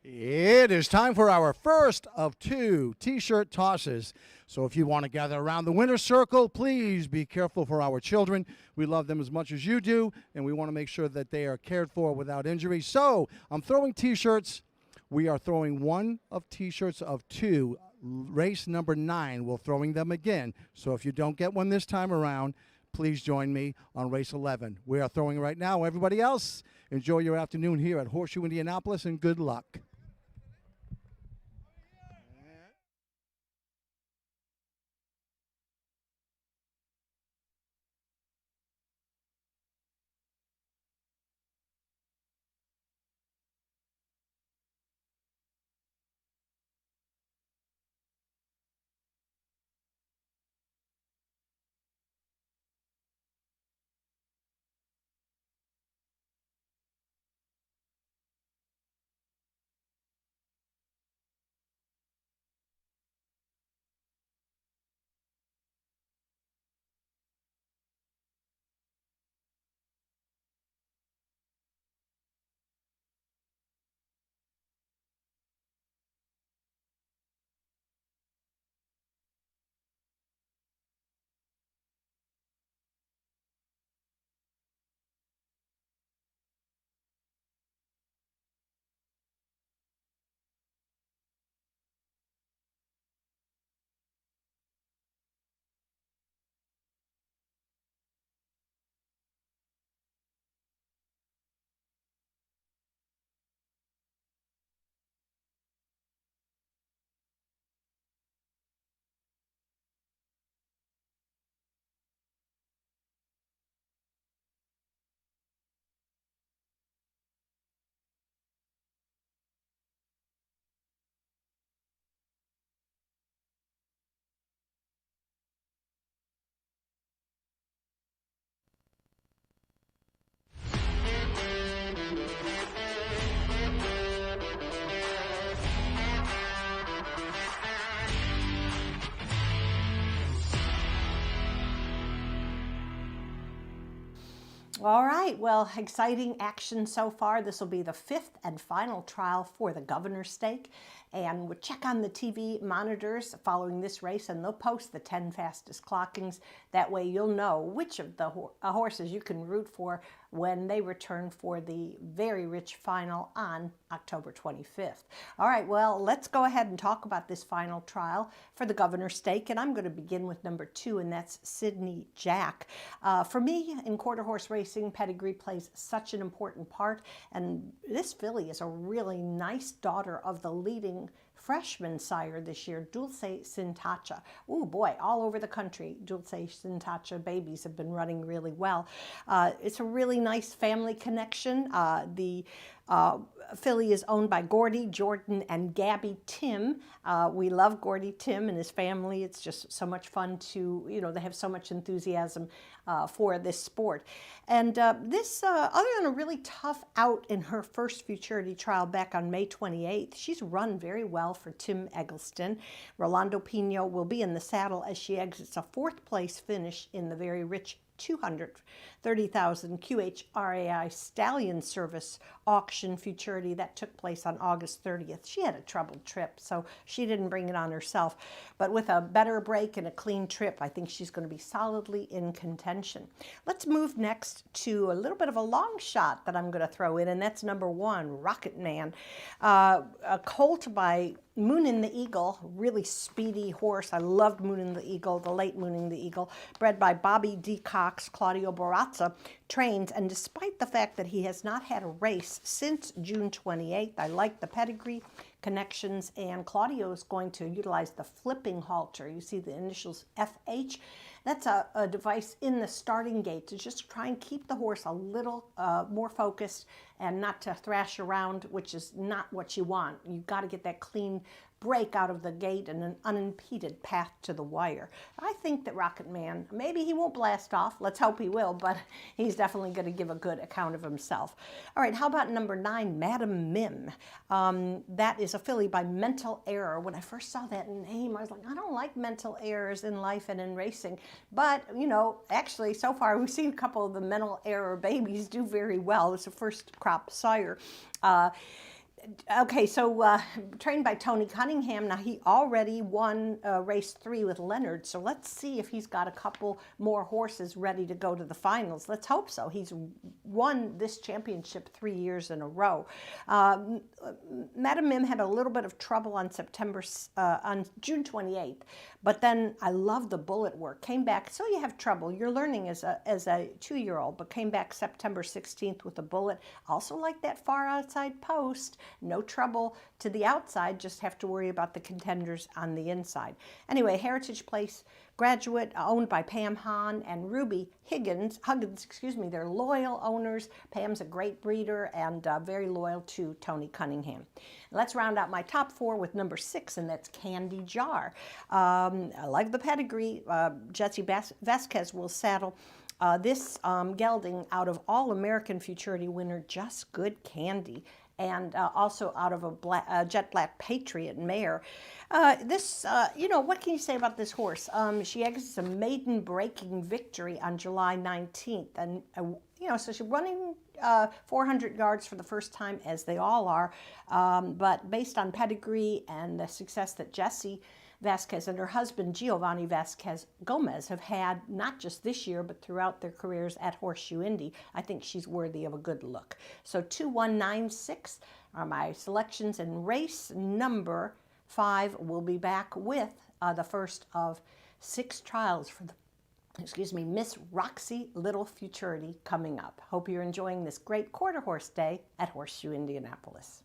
It is time for our first of 2 T-shirt tosses. So if you want to gather around the winner's circle, please be careful for our children. We love them as much as you do, and we want to make sure that they are cared for without injury. So I'm throwing T-shirts. We are throwing one of T-shirts of 2. Race number 9, we're throwing them again. So if you don't get one this time around, please join me on race 11. We are throwing right now. Everybody else, enjoy your afternoon here at Horseshoe Indianapolis, and good luck. All right, well, exciting action so far. This will be the 5th and final trial for the governor's stake. And we'll check on the TV monitors following this race, and they'll post the 10 fastest clockings. That way you'll know which of the horses you can root for when they return for the very rich final on October 25th. All right, well, let's go ahead and talk about this final trial for the governor's stake. And I'm going to begin with number 2, and that's Sydney Jack. For me, in quarter horse racing, pedigree plays such an important part. And this filly is a really nice daughter of the leading freshman sire this year, Dulce Sintacha. Oh boy, all over the country, Dulce Sintacha babies have been running really well. It's a really nice family connection. The filly is owned by Gordy, Jordan, and Gabby Tim. We love Gordy Tim and his family. It's just so much fun to, they have so much enthusiasm for this sport. And this, other than a really tough out in her first futurity trial back on May 28th, she's run very well for Tim Eggleston. Rolando Pino will be in the saddle as she exits a 4th place finish in the very rich 230,000 QHRAI Stallion Service auction futurity that took place on August 30th. She had a troubled trip, so she didn't bring it on herself. But with a better break and a clean trip, I think she's going to be solidly in contention. Let's move next to a little bit of a long shot that I'm going to throw in, and that's number 1, Rocket Man. A colt by Moonin the Eagle, really speedy horse. I loved Moonin the Eagle, the late Moonin the Eagle, bred by Bobby D. Cox. Claudio Barazza trains, and despite the fact that he has not had a race since June 28th, I like the pedigree, connections, and Claudio is going to utilize the flipping halter. You see the initials FH. That's a device in the starting gate to just try and keep the horse a little more focused and not to thrash around, which is not what you want. You've got to get that clean break out of the gate and an unimpeded path to the wire. I think that Rocket Man, maybe he won't blast off. Let's hope he will, but he's definitely going to give a good account of himself. All right, how about number 9, Madam Mim? That is a filly by Mental Error. When I first saw that name, I was like, I don't like mental errors in life and in racing. But, actually, so far we've seen a couple of the Mental Error babies do very well. It's a first crop sire. Okay, so trained by Tony Cunningham. Now, he already won race 3 with Leonard, so let's see if he's got a couple more horses ready to go to the finals. Let's hope so. He's won this championship 3 years in a row. Madam Mim had a little bit of trouble on on June 28th, but then I love the bullet work. Came back, so you have trouble. You're learning as a 2-year-old, but came back September 16th with a bullet. Also like that far outside post. No trouble to the outside, just have to worry about the contenders on the inside. Anyway, Heritage Place graduate, owned by Pam Hahn and Ruby Huggins, they're loyal owners. Pam's a great breeder and very loyal to Tony Cunningham. Let's round out my top 4 with number 6, and that's Candy Jar. I like the pedigree. Jesse Vasquez will saddle this gelding out of All-American Futurity winner Just Good Candy, and also out of a Jet Black Patriot mare. What can you say about this horse? She exits a maiden-breaking victory on July 19th, and so she's running 400 yards for the first time, as they all are, but based on pedigree and the success that Jessie Vasquez and her husband Giovanni Vasquez Gomez have had, not just this year, but throughout their careers at Horseshoe Indy, I think she's worthy of a good look. So 2196 are my selections, and race number 5 will be back with the first of 6 trials for the Miss Roxy Little Futurity coming up. Hope you're enjoying this great quarter horse day at Horseshoe Indianapolis.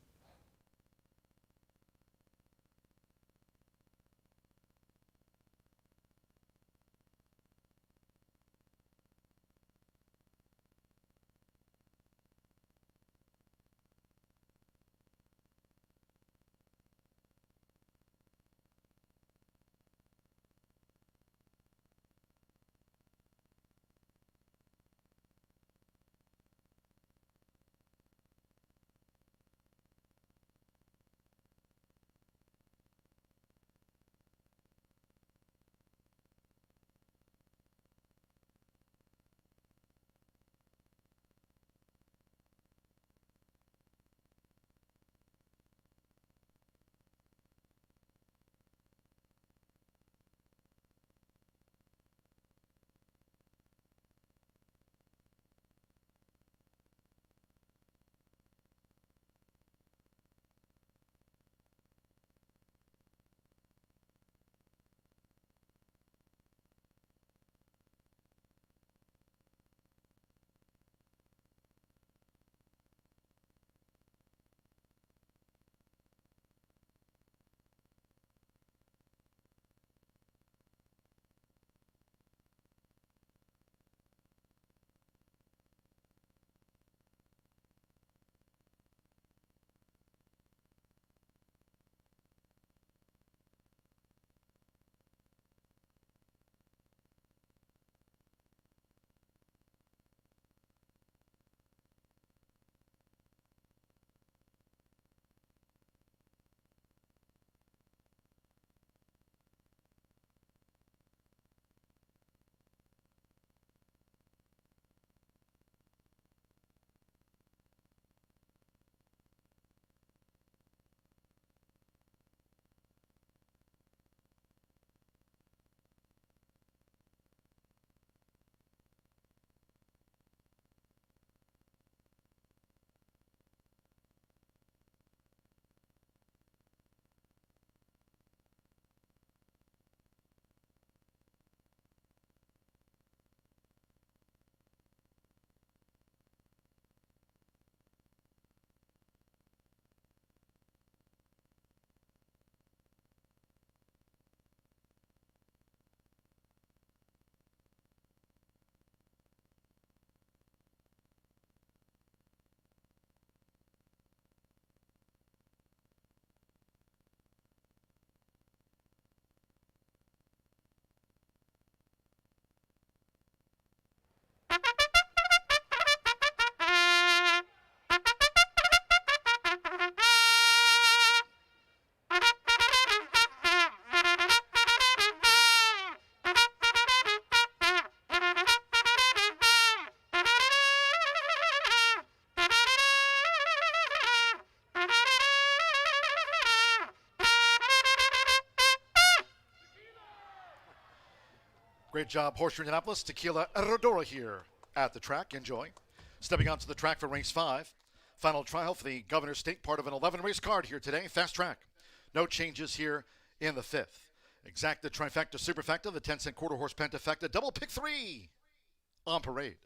Great job, Horseshoe Indianapolis. Tequila Herradura here at the track. Enjoy. Stepping onto the track for race 5. Final trial for the Governor's Stake, part of an 11-race card here today. Fast track. No changes here in the 5th. Exacta, trifecta, superfecta, the 10-cent quarter horse pentafecta, double pick 3 on parade.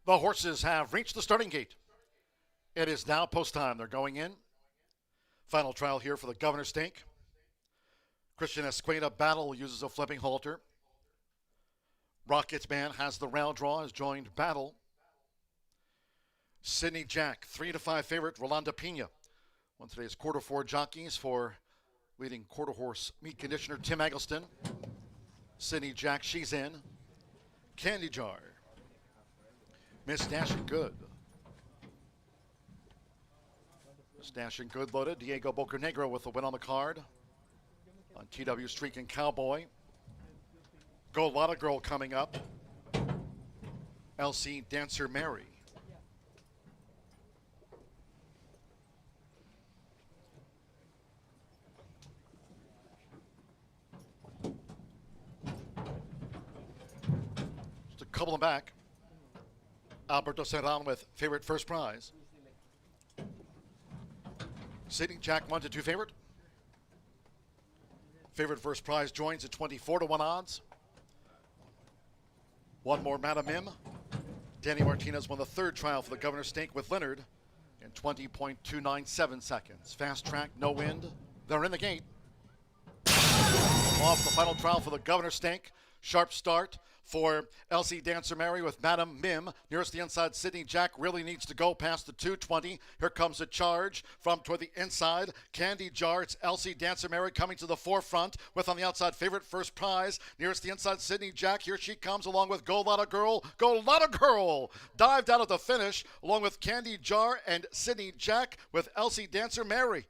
The horses have reached the starting gate. It is now post time. They're going in. Final trial here for the Governor's Stake. Christian Esqueda Battle uses a flipping halter. Rockets Man has the rail draw, has joined Battle. Sydney Jack, 3-5 favorite, Rolanda Pena. One of today's quarter 4 jockeys for leading quarter horse meat conditioner Tim Eggleston. Sydney Jack, she's in. Candy Jar. Miss Dash and Good. Stashing good loaded. Diego Bocanegro with the win on the card. On TW Streak and Cowboy. Go Lotta Girl coming up. LC Dancer Mary. Just a couple of back. Alberto Serran with favorite first prize. Sydney Jack 1 to 2 favorite. Favorite first prize joins at 24 to 1 odds. One more Madam Mim. Danny Martinez won the third trial for the Governor's Stake with Leonard in 20.297 seconds. Fast track, no wind. They're in the gate. Off the final trial for the Governor's Stake. Sharp start for LC Dancer Mary with Madam Mim. Nearest the inside, Sydney Jack really needs to go past the 220. Here comes a charge from toward the inside. Candy Jar, it's LC Dancer Mary coming to the forefront with on the outside favorite first prize. Nearest the inside, Sydney Jack. Here she comes along with Go Lotta Girl. Go Lotta Girl dived out at the finish along with Candy Jar and Sydney Jack with LC Dancer Mary.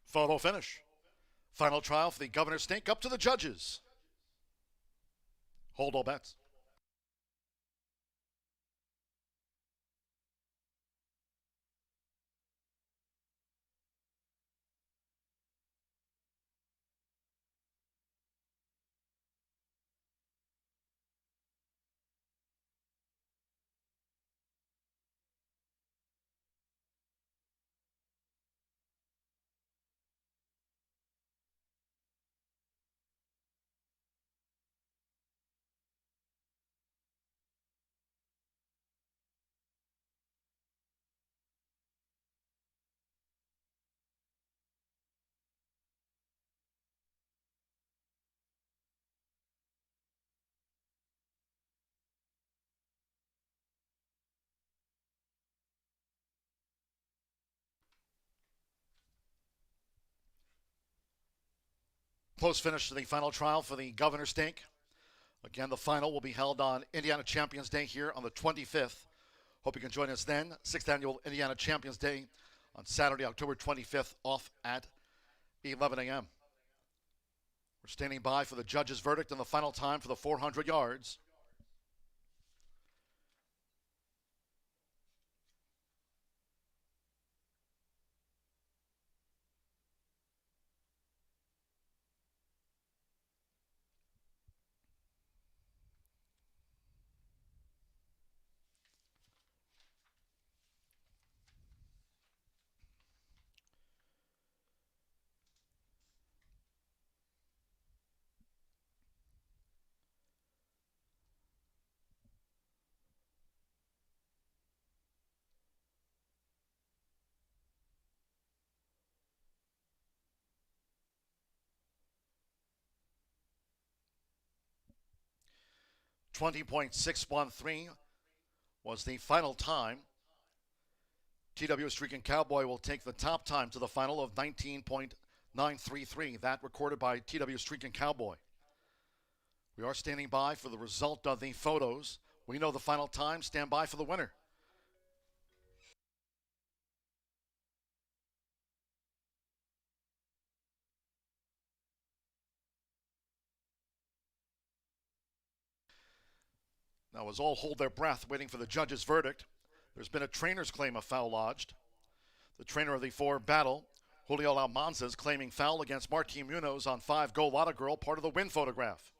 Photo finish. Final trial for the Governor's Stake up to the judges. Hold all bets. Close finish to the final trial for the Governor's Stake. Again, the final will be held on Indiana Champions Day here on the 25th. Hope you can join us then. 6th Annual Indiana Champions Day on Saturday, October 25th, off at 11 a.m. We're standing by for the judge's verdict and the final time for the 400 yards. .613 was the final time. TW Streak and Cowboy will take the top time to the final of 19.933. That recorded by TW Streak and Cowboy. We are standing by for the result of the photos. We know the final time. Stand by for the winner. Now, as all hold their breath, waiting for the judge's verdict, there's been a trainer's claim of foul lodged. The trainer of the 4 battle, Julio Almanza, is claiming foul against Martin Munoz on 5 Go Lotta Girl, part of the win photograph.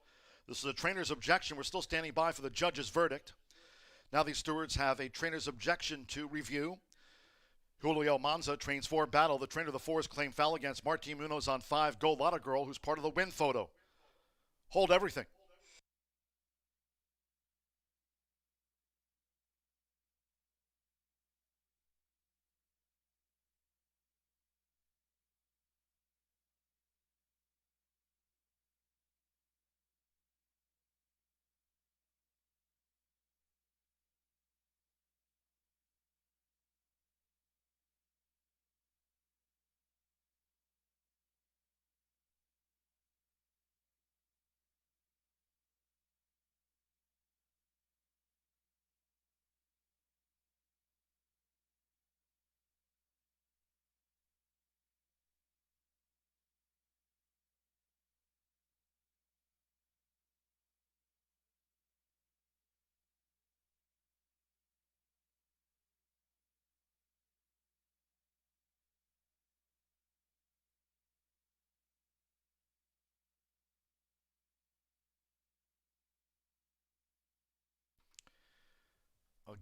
This is a trainer's objection. We're still standing by for the judge's verdict. Now the stewards have a trainer's objection to review. Julio Almanza trains 4 battle. The trainer of the 4's claim foul against Martin Munoz on 5 Go Lotta Girl, who's part of the win photo. Hold everything.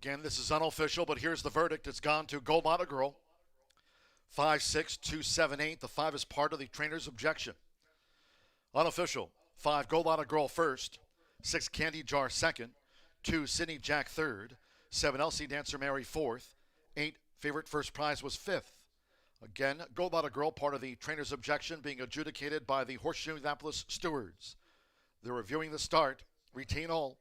Again, this is unofficial, but here's the verdict. It's gone to Gold Lotta Girl. 5'6", 278. The 5 is part of the trainer's objection. Unofficial. 5, Gold Lotta Girl first. 6, Candy Jar second. 2, Sydney Jack third. 7, Elsie Dancer Mary fourth. 8, Favorite First Prize was fifth. Again, Gold Lotta Girl, part of the trainer's objection, being adjudicated by the Horseshoe Indianapolis stewards. They're reviewing the start. Retain all.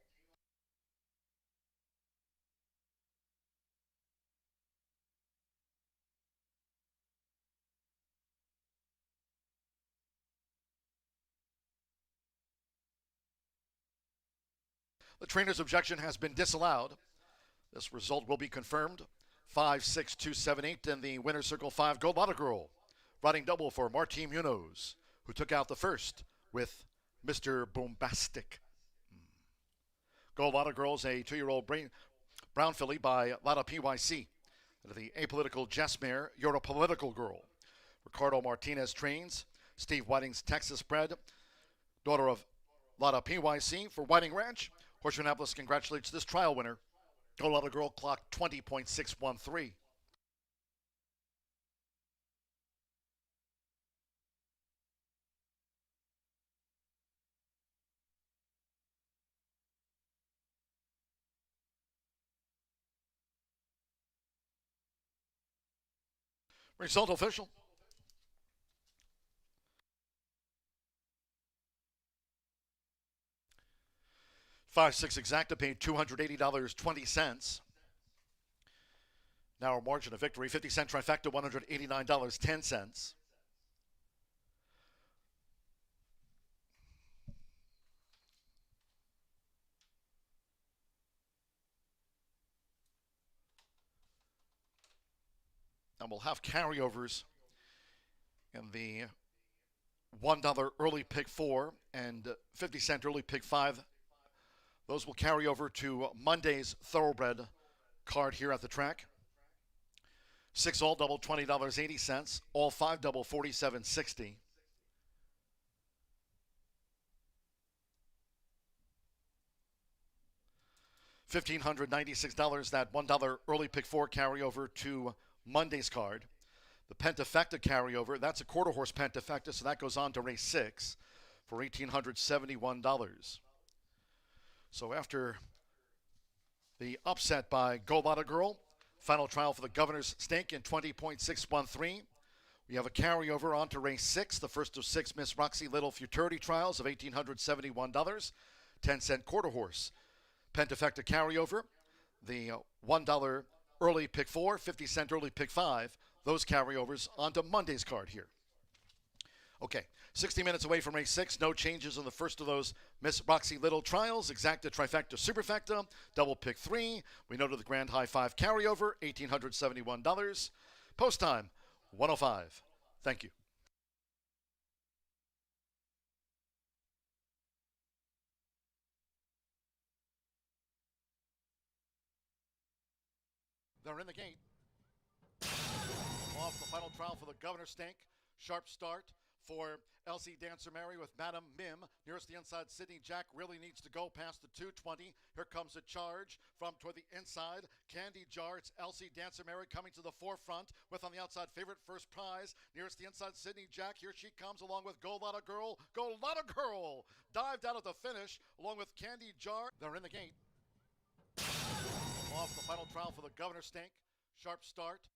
The trainer's objection has been disallowed. This result will be confirmed. 5, 6, 2, 7, 8 in the winner's circle. 5, Gold Lotta Girl. Riding double for Martine Munoz, who took out the first with Mr. Bombastic. Gold Lotta Girl's a 2-year-old brown filly by Lotta PYC. The apolitical Jess Mare, You're a Political Girl. Ricardo Martinez trains. Steve Whiting's Texas bred, daughter of Lotta PYC for Whiting Ranch. Horseshoe Indianapolis congratulates this trial winner. Gold Lotta Girl clocked 20.613. Result official. Five, 6 exacta paid $280.20. Narrow margin of victory, 50-cent trifecta, $189.10. And we'll have carryovers in the $1 early pick 4 and 50-cent early pick 5. Those will carry over to Monday's thoroughbred card here at the track. 6 all double, $20.80. All 5 double, $47.60. $1,596, that $1 early pick 4 carryover to Monday's card. The Pentafecta carryover, that's a quarter horse Pentafecta, so that goes on to race 6 for $1,871. So after the upset by Gold Lotta Girl, final trial for the Governor's Stake in 20.613. We have a carryover on to race 6, the first of 6 Miss Roxy Little Futurity trials of $1,871, 10-cent quarter horse. Pentafecta carryover, the $1 early pick 4, 50-cent early pick 5, those carryovers onto Monday's card here. Okay, 60 minutes away from race 6, no changes in the first of those Miss Roxy Little trials. Exacta, trifecta, superfecta, double pick 3. We noted the Grand High 5 carryover, $1,871. Post time, 1:05. Thank you. They're in the gate. Off the final trial for the Governor's Stake. Sharp start for Elsie Dancer Mary with Madam Mim. Nearest the inside, Sydney Jack really needs to go past the 220. Here comes a charge from toward the inside. Candy Jar, it's Elsie Dancer Mary coming to the forefront with on the outside Favorite First Prize. Nearest the inside, Sydney Jack. Here she comes along with Gold Lotta Girl. Gold Lotta Girl dived out at the finish along with Candy Jar. They're in the gate. Off the final trial for the Governor's Stake. Sharp start.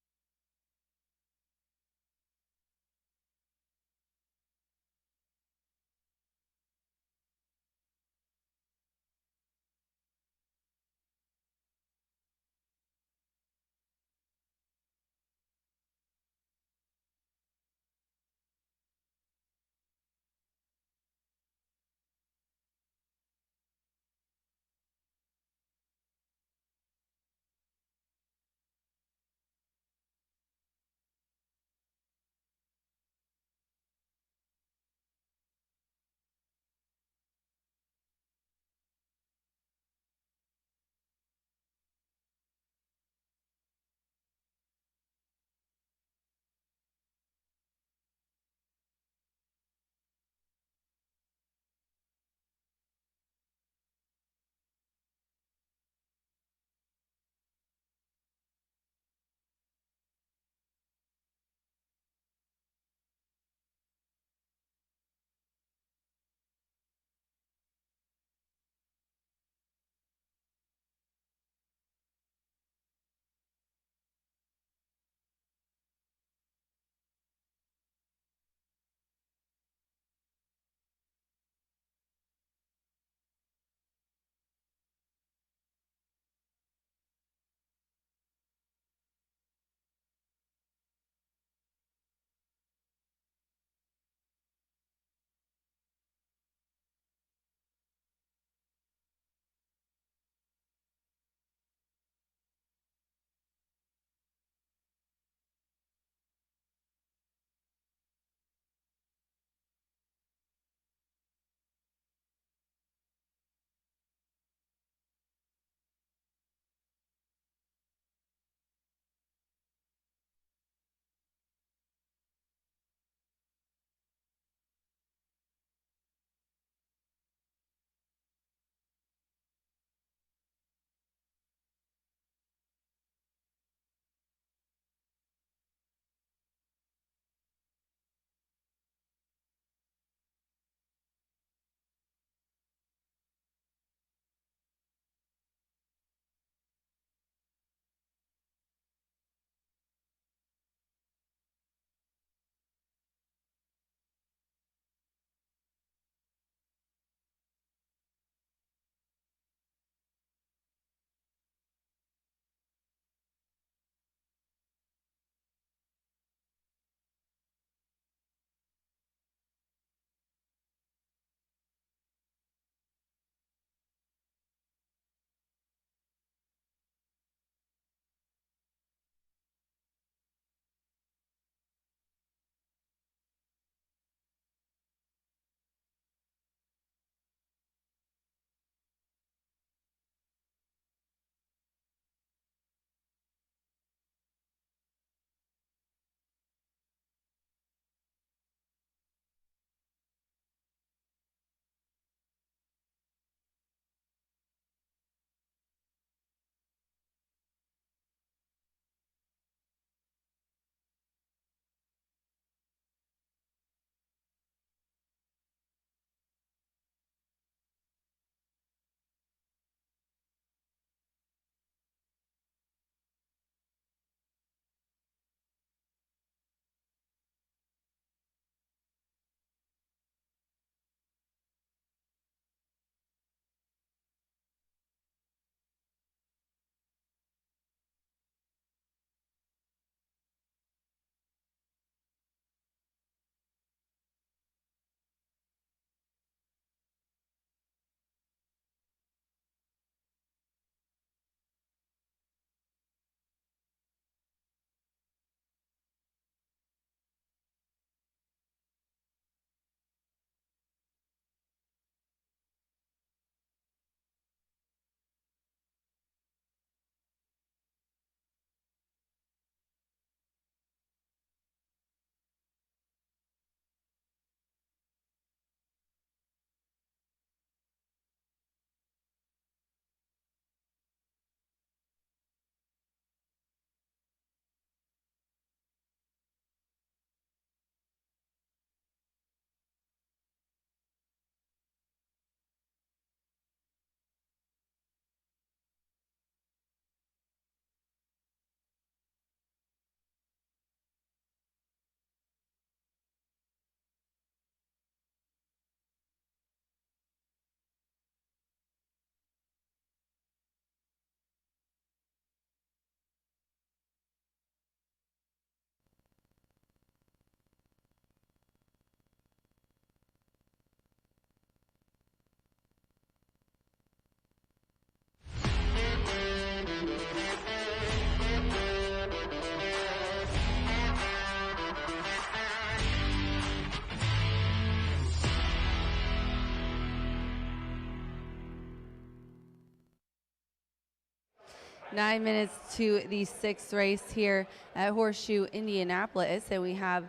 9 minutes to the 6th race here at Horseshoe Indianapolis, and we have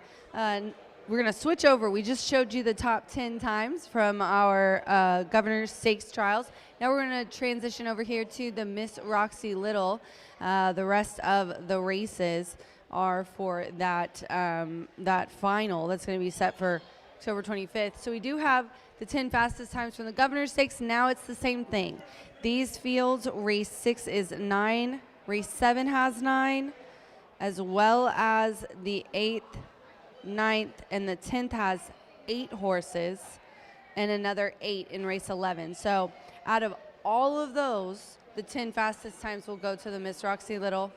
we're going to switch over. We just showed you the top 10 times from our Governor's Stakes trials. Now we're going to transition over here to the Miss Roxy Little. The rest of the races are for that that final that's going to be set for October 25th. So we do have the 10 fastest times from the Governor's Stakes. Now it's the same thing. These fields, race 6 is 9, race 7 has 9, as well as the 8th, 9th, and the 10th has 8 horses, and another 8 in race 11. So out of all of those, the 10 fastest times will go to the Miss Roxy Little.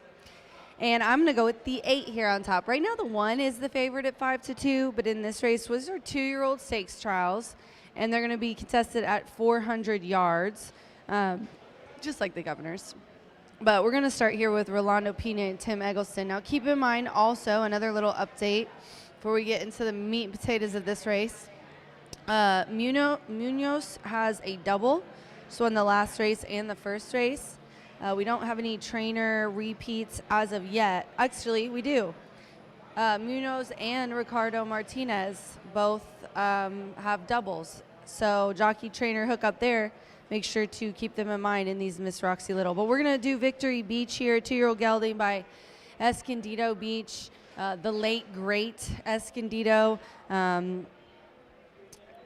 And I'm going to go with the 8 here on top. Right now, the 1 is the favorite at 5-2, but in this race was our 2-year-old stakes trials, and they're going to be contested at 400 yards, just like the Governors. But we're going to start here with Rolando Pina and Tim Eggleston. Now, keep in mind also another little update before we get into the meat and potatoes of this race. Munoz has a double, so in the last race and the first race. We don't have any trainer repeats as of yet. Actually, we do. Munoz and Ricardo Martinez both have doubles. So jockey trainer hook up there. Make sure to keep them in mind in these Miss Roxy Little. But we're going to do Victory Beach here, 2-year-old gelding by Escondido Beach, the late, great Escondido.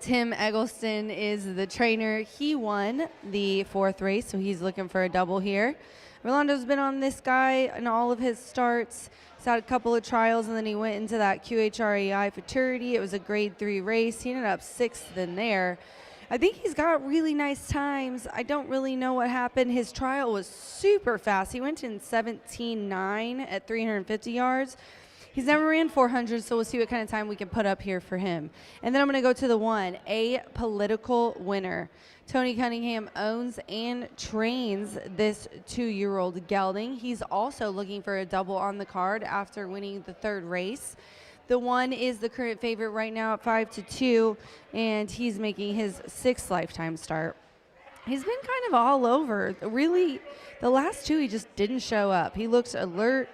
Tim Eggleston is the trainer. He won the 4th race, so he's looking for a double here. Rolando's been on this guy in all of his starts. He's had a couple of trials, and then he went into that QHRAI Futurity. It was a grade 3 race. He ended up 6th in there. I think he's got really nice times. I don't really know what happened. His trial was super fast. He went in 17.9 at 350 yards. He's never ran 400, so we'll see what kind of time we can put up here for him. And then I'm going to go to the 1, a political winner. Tony Cunningham owns and trains this 2-year-old gelding. He's also looking for a double on the card after winning the 3rd race. The 1 is the current favorite right now at 5-2, and he's making his 6th lifetime start. He's been kind of all over. Really, the last 2 he just didn't show up. He looks alert.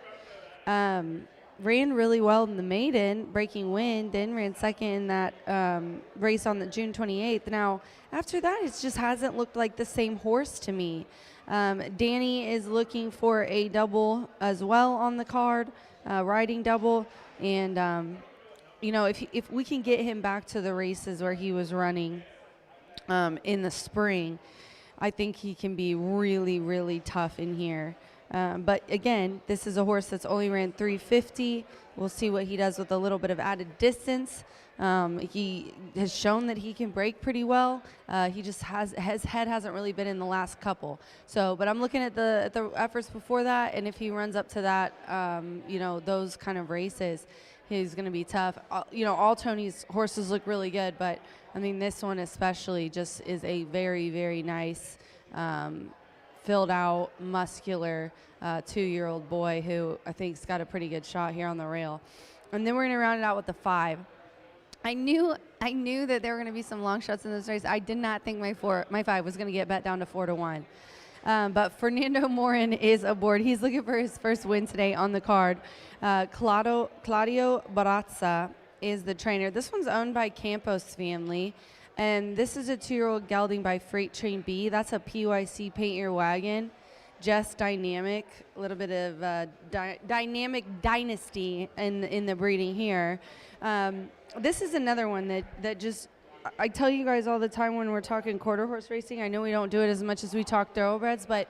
Ran really well in the maiden, breaking wind, then ran 2nd in that race on the June 28th. Now, after that, it just hasn't looked like the same horse to me. Danny is looking for a double as well on the card, riding double. And, you know, if we can get him back to the races where he was running in the spring, I think he can be really, really tough in here. But again, this is a horse that's only ran 350. We'll see what he does with a little bit of added distance. He has shown that he can break pretty well. He just his head hasn't really been in the last couple. So, but I'm looking at the efforts before that, and if he runs up to that, you know, those kind of races, he's going to be tough. You know, all Tony's horses look really good, but I mean, this one especially just is a very, very nice, filled out, muscular 2-year-old boy who I think's got a pretty good shot here on the rail. And then we're going to round it out with the 5. I knew that there were going to be some long shots in this race. I did not think my 5 was going to get bet down to 4-1. But Fernando Morin is aboard. He's looking for his first win today on the card. Claudio Barazza is the trainer. This one's owned by Campos family. And this is a 2-year-old gelding by Freight Train B. That's a PYC Paint Your Wagon. Just dynamic, a little bit of dynamic dynasty in the breeding here. This is another one that just, I tell you guys all the time when we're talking quarter horse racing, I know we don't do it as much as we talk thoroughbreds, but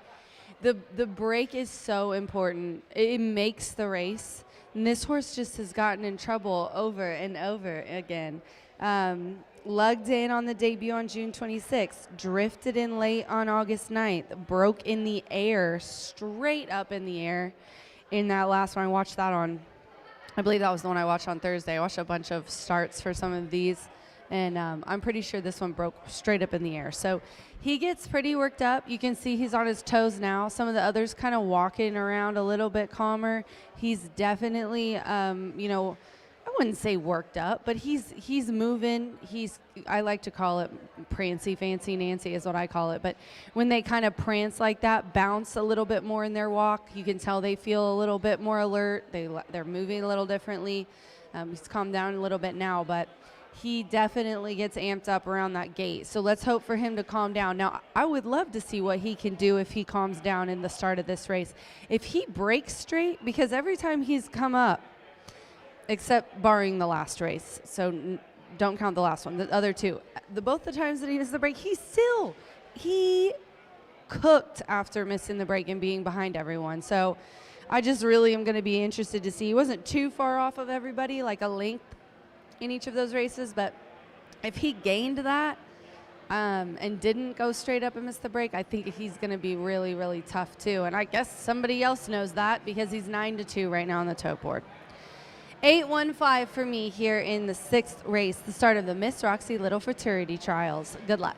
the break is so important. It makes the race. And this horse just has gotten in trouble over and over again. Lugged in on the debut on June 26th, drifted in late on August 9th, broke in the air, straight up in the air in that last one. I watched that on, I believe that was the one I watched on Thursday. I watched a bunch of starts for some of these, and I'm pretty sure this one broke straight up in the air. So he gets pretty worked up. You can see he's on his toes now. Some of the others kind of walking around a little bit calmer. He's definitely, you know, I wouldn't say worked up, but he's moving. I like to call it prancy, fancy Nancy is what I call it. But when they kind of prance like that, bounce a little bit more in their walk, you can tell they feel a little bit more alert. They're moving a little differently. He's calmed down a little bit now, but he definitely gets amped up around that gate. So let's hope for him to calm down. Now, I would love to see what he can do if he calms down in the start of this race. If he breaks straight, because every time he's come up, except barring the last race, so don't count the last one, the other two, both the times that he missed the break, he cooked after missing the break and being behind everyone. So I just really am going to be interested to see. He wasn't too far off of everybody, like a length in each of those races, but if he gained that and didn't go straight up and miss the break, I think he's going to be really, really tough too. And I guess somebody else knows that because he's 9-2 right now on the tote board. 8-1-5 for me here in the 6th race, the start of the Miss Roxy Little Fraternity Trials. Good luck.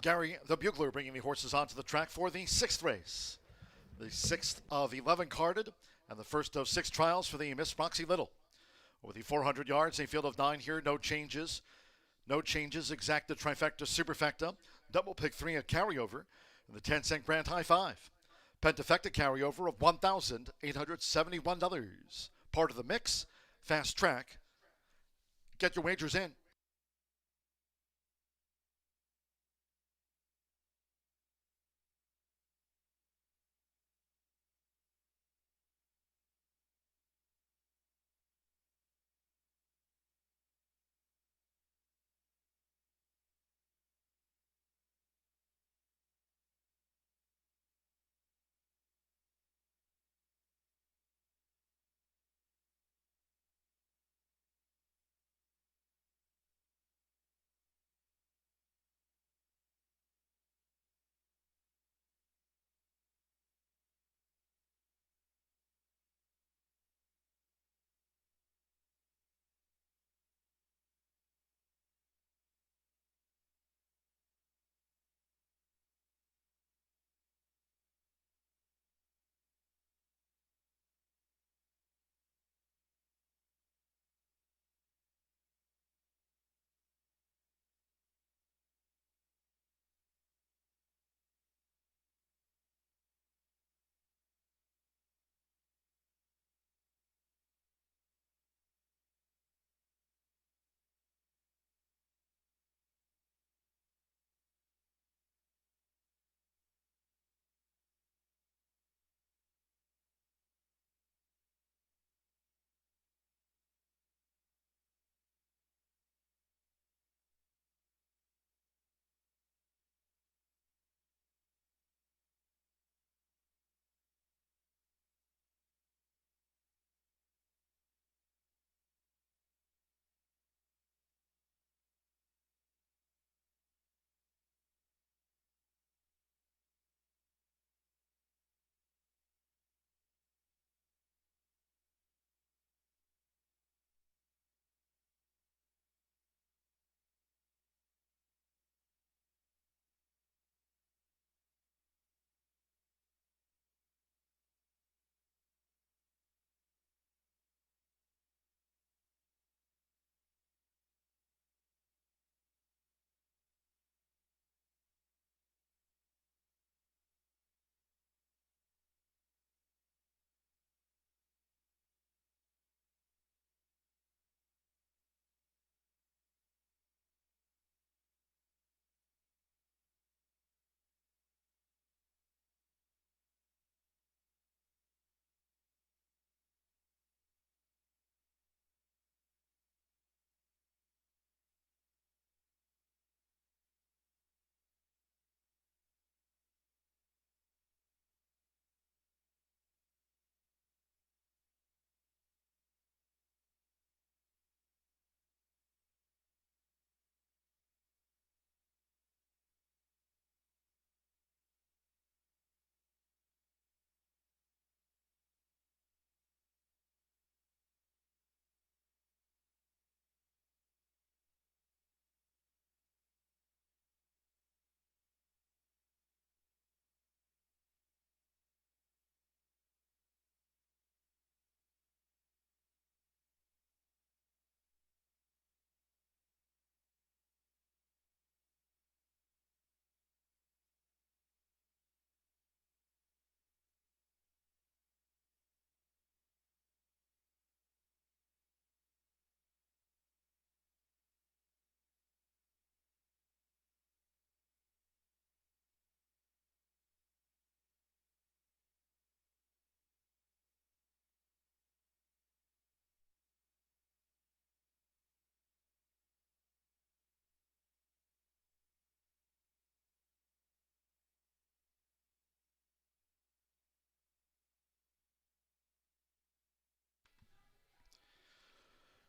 Gary the Bugler bringing the horses onto the track for the 6th race. The 6th of 11 carded and the first of 6 trials for the Miss Roxy Little. Over the 400 yards, a field of 9 here, no changes. No changes, exacta, trifecta, superfecta. Double pick 3 at carryover. And the 10-cent grand high 5. Pentafecta carryover of $1,871. Part of the mix, fast track. Get your wagers in.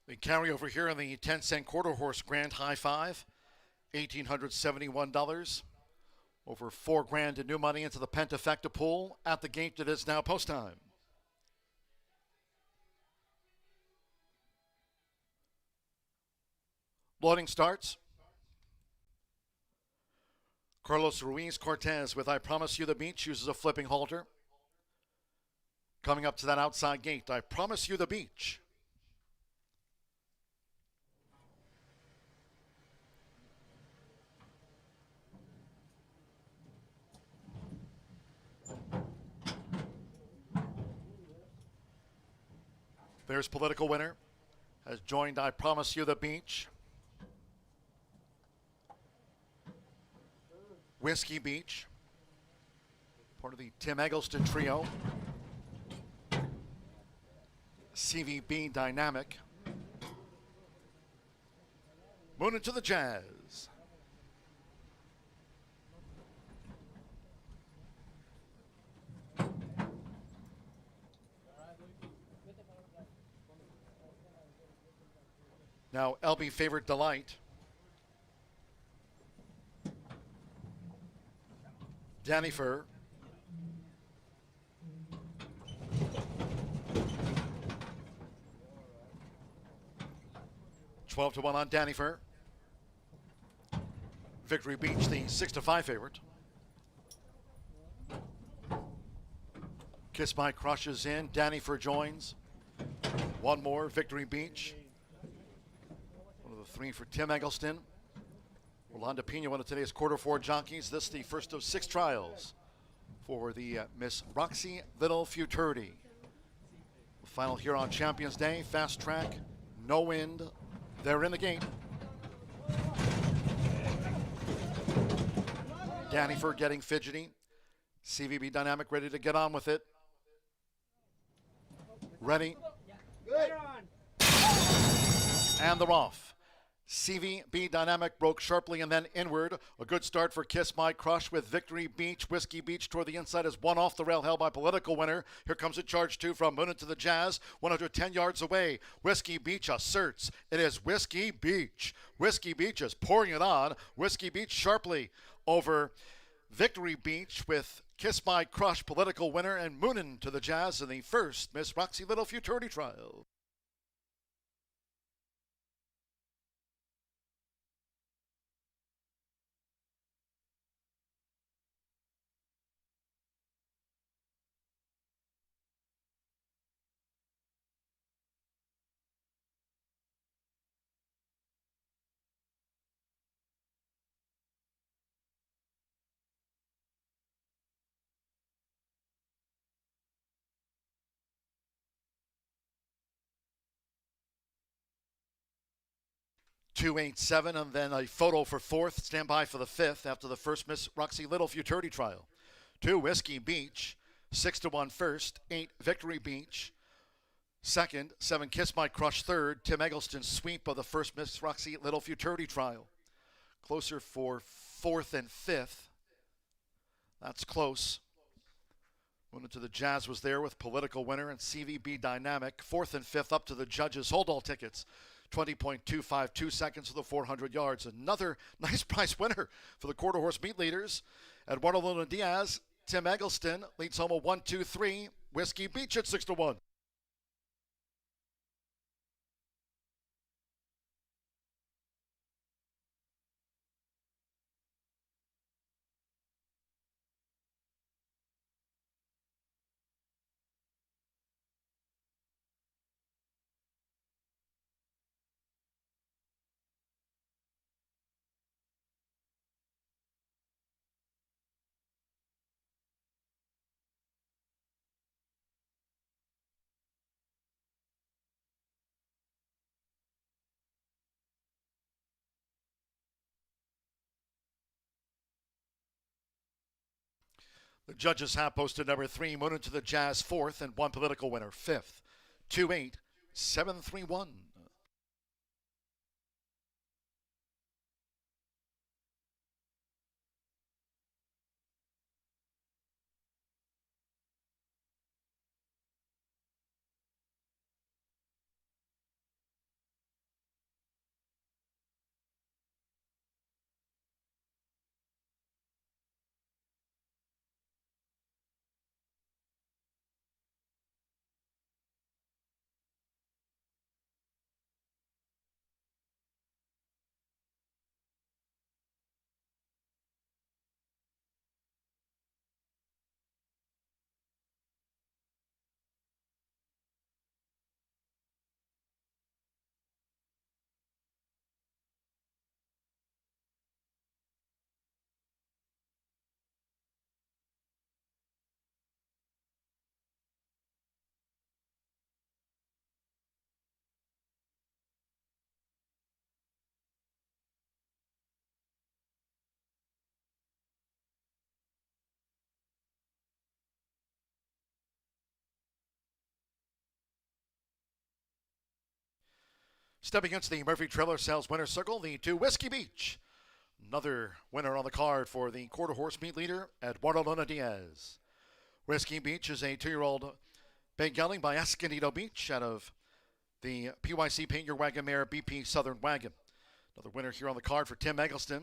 The carryover here on the 10-cent quarter horse grand high 5, $1,871. Over $4,000 in new money into the Pentafecta pool. At the gate, it is now post time. Loading starts. Carlos Ruiz Cortez with I Promise You the Beach uses a flipping halter. Coming up to that outside gate, I Promise You the Beach. There's Political Winner, has joined I Promise You the Beach. Whiskey Beach, part of the Tim Eggleston trio. CVB Dynamic. Moon into the Jazz. Now LB Favorite Delight. Dannifer. $12-1 on Dannifer. Victory Beach, the 6-5 favorite. Kiss My Crush is in. Dannifer joins. One more, Victory Beach. One of the three for Tim Eggleston. Rolanda Pena, one of today's quarter four jockeys. This the first of 6 trials for the Miss Roxy Little Futurity. Final here on Champions Day. Fast track, no wind. They're in the gate. Dannifer getting fidgety. CVB Dynamic ready to get on with it. Ready. And they're off. CVB Dynamic broke sharply and then inward. A good start for Kiss My Crush with Victory Beach. Whiskey Beach toward the inside is one off the rail held by Political Winner. Here comes a charge two from Moon into the Jazz. 110 yards away. Whiskey Beach asserts. It is Whiskey Beach. Whiskey Beach is pouring it on. Whiskey Beach sharply over Victory Beach with Kiss My Crush, Political Winner, and Moon into the Jazz in the first Miss Roxy Little Futurity trial. $287 and then a photo for fourth. Stand by for the fifth after the first Miss Roxy Little Futurity trial. 2 Whiskey Beach, 6-1 first. 8 Victory Beach second. 7 Kiss My Crush third. Tim Eggleston's sweep of the first Miss Roxy Little Futurity trial. Closer for fourth and fifth. That's close. Went into the Jazz was there with Political Winner and CVB Dynamic. Fourth and fifth up to the judges. Hold all tickets. 20.252 seconds to the 400 yards. Another nice price winner for the quarter horse meet leaders. Eduardo Luna Diaz, Tim Eggleston leads home a 1-2-3. Whiskey Beach at 6-1. The judges have posted number 3, Moon into the Jazz, 4th, and 1 Political Winner, 5th. 2-8-7-3-1. Stepping into the Murphy Trailer Sales Winner's Circle, the 2 Whiskey Beach. Another winner on the card for the quarter horse meet leader, Eduardo Luna Diaz. Whiskey Beach is a 2-year-old big gelding by Escondido Beach out of the PYC Paint Your Wagon Mare BP Southern Wagon. Another winner here on the card for Tim Eggleston.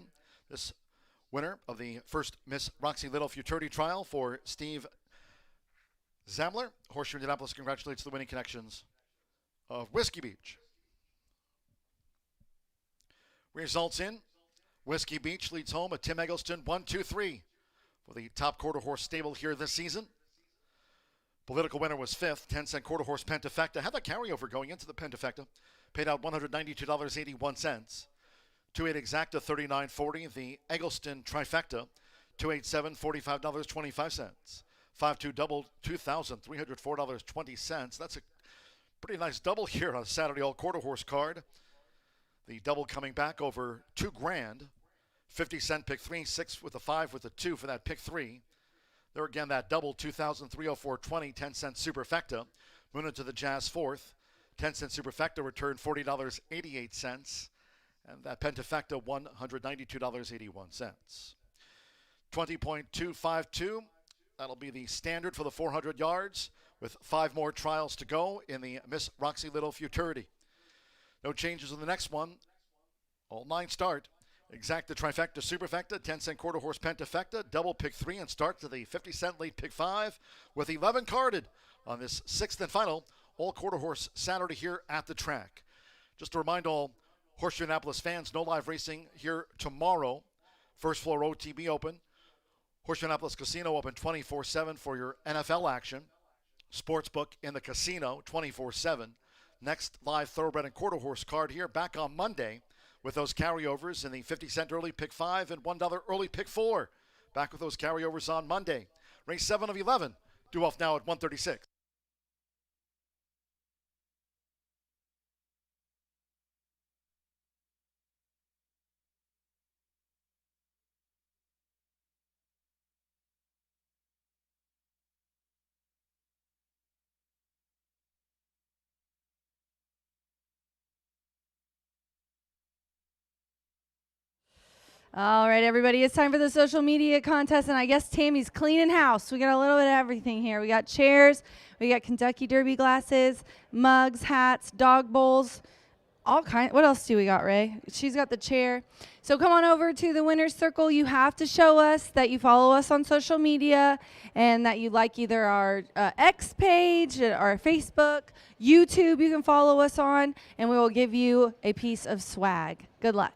This winner of the first Miss Roxy Little Futurity trial for Steve Zamler. Horseshoe Indianapolis congratulates the winning connections of Whiskey Beach. Results in. Whiskey Beach leads home at Tim Eggleston 1-2-3 for the top quarter horse stable here this season. Political winner was 5th, 10-cent quarter horse Pentafecta. Had that carryover going into the Pentafecta. Paid out $192.81. 2-8 exacta $39.40. The Eggleston trifecta 287 $45.25. 5-2 double $2,304.20. That's a pretty nice double here on a Saturday all quarter horse card. The double coming back over $2,000. 50-cent pick 3, 6 with a 5 with a 2 for that pick 3. There again, that double $2,304.20, 10-cent superfecta. Moon into the Jazz 4th. 10-cent superfecta returned $40.88. And that pentafecta $192.81. 20.252. That'll be the standard for the 400 yards with 5 more trials to go in the Miss Roxy Little Futurity. No changes in the next one. All 9 start. Exacta trifecta superfecta, 10-cent quarter horse pentafecta, double pick 3, and start to the 50-cent late pick 5 with 11 carded on this 6th and final all quarter horse Saturday here at the track. Just to remind all Horseshoe Indianapolis fans, no live racing here tomorrow. First floor OTB open. Horseshoe Indianapolis Casino open 24/7 for your NFL action. Sportsbook in the casino 24/7. Next live thoroughbred and quarter horse card here back on Monday with those carryovers in the 50-cent early pick 5 and $1 early pick 4. Back with those carryovers on Monday. Race 7 of 11 due off now at 1:36. All right, everybody, it's time for the social media contest, and I guess Tammy's cleaning house. We got a little bit of everything here. We got chairs, we got Kentucky Derby glasses, mugs, hats, dog bowls, all kinds. What else do we got, Ray? She's got the chair. So come on over to the winner's circle. You have to show us that you follow us on social media and that you like either our X page or our Facebook, YouTube you can follow us on, and we will give you a piece of swag. Good luck.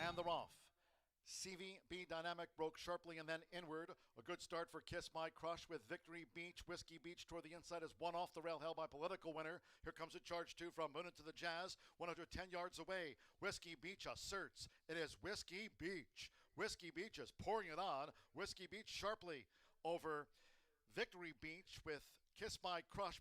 And they're off. CVB Dynamic broke sharply and then inward. A good start for Kiss My Crush with Victory Beach. Whiskey Beach toward the inside is one off the rail held by Political Winner. Here comes a charge 2 from Moon into the Jazz. 110 yards away. Whiskey Beach asserts. It is Whiskey Beach. Whiskey Beach is pouring it on. Whiskey Beach sharply over Victory Beach with Kiss My Crush.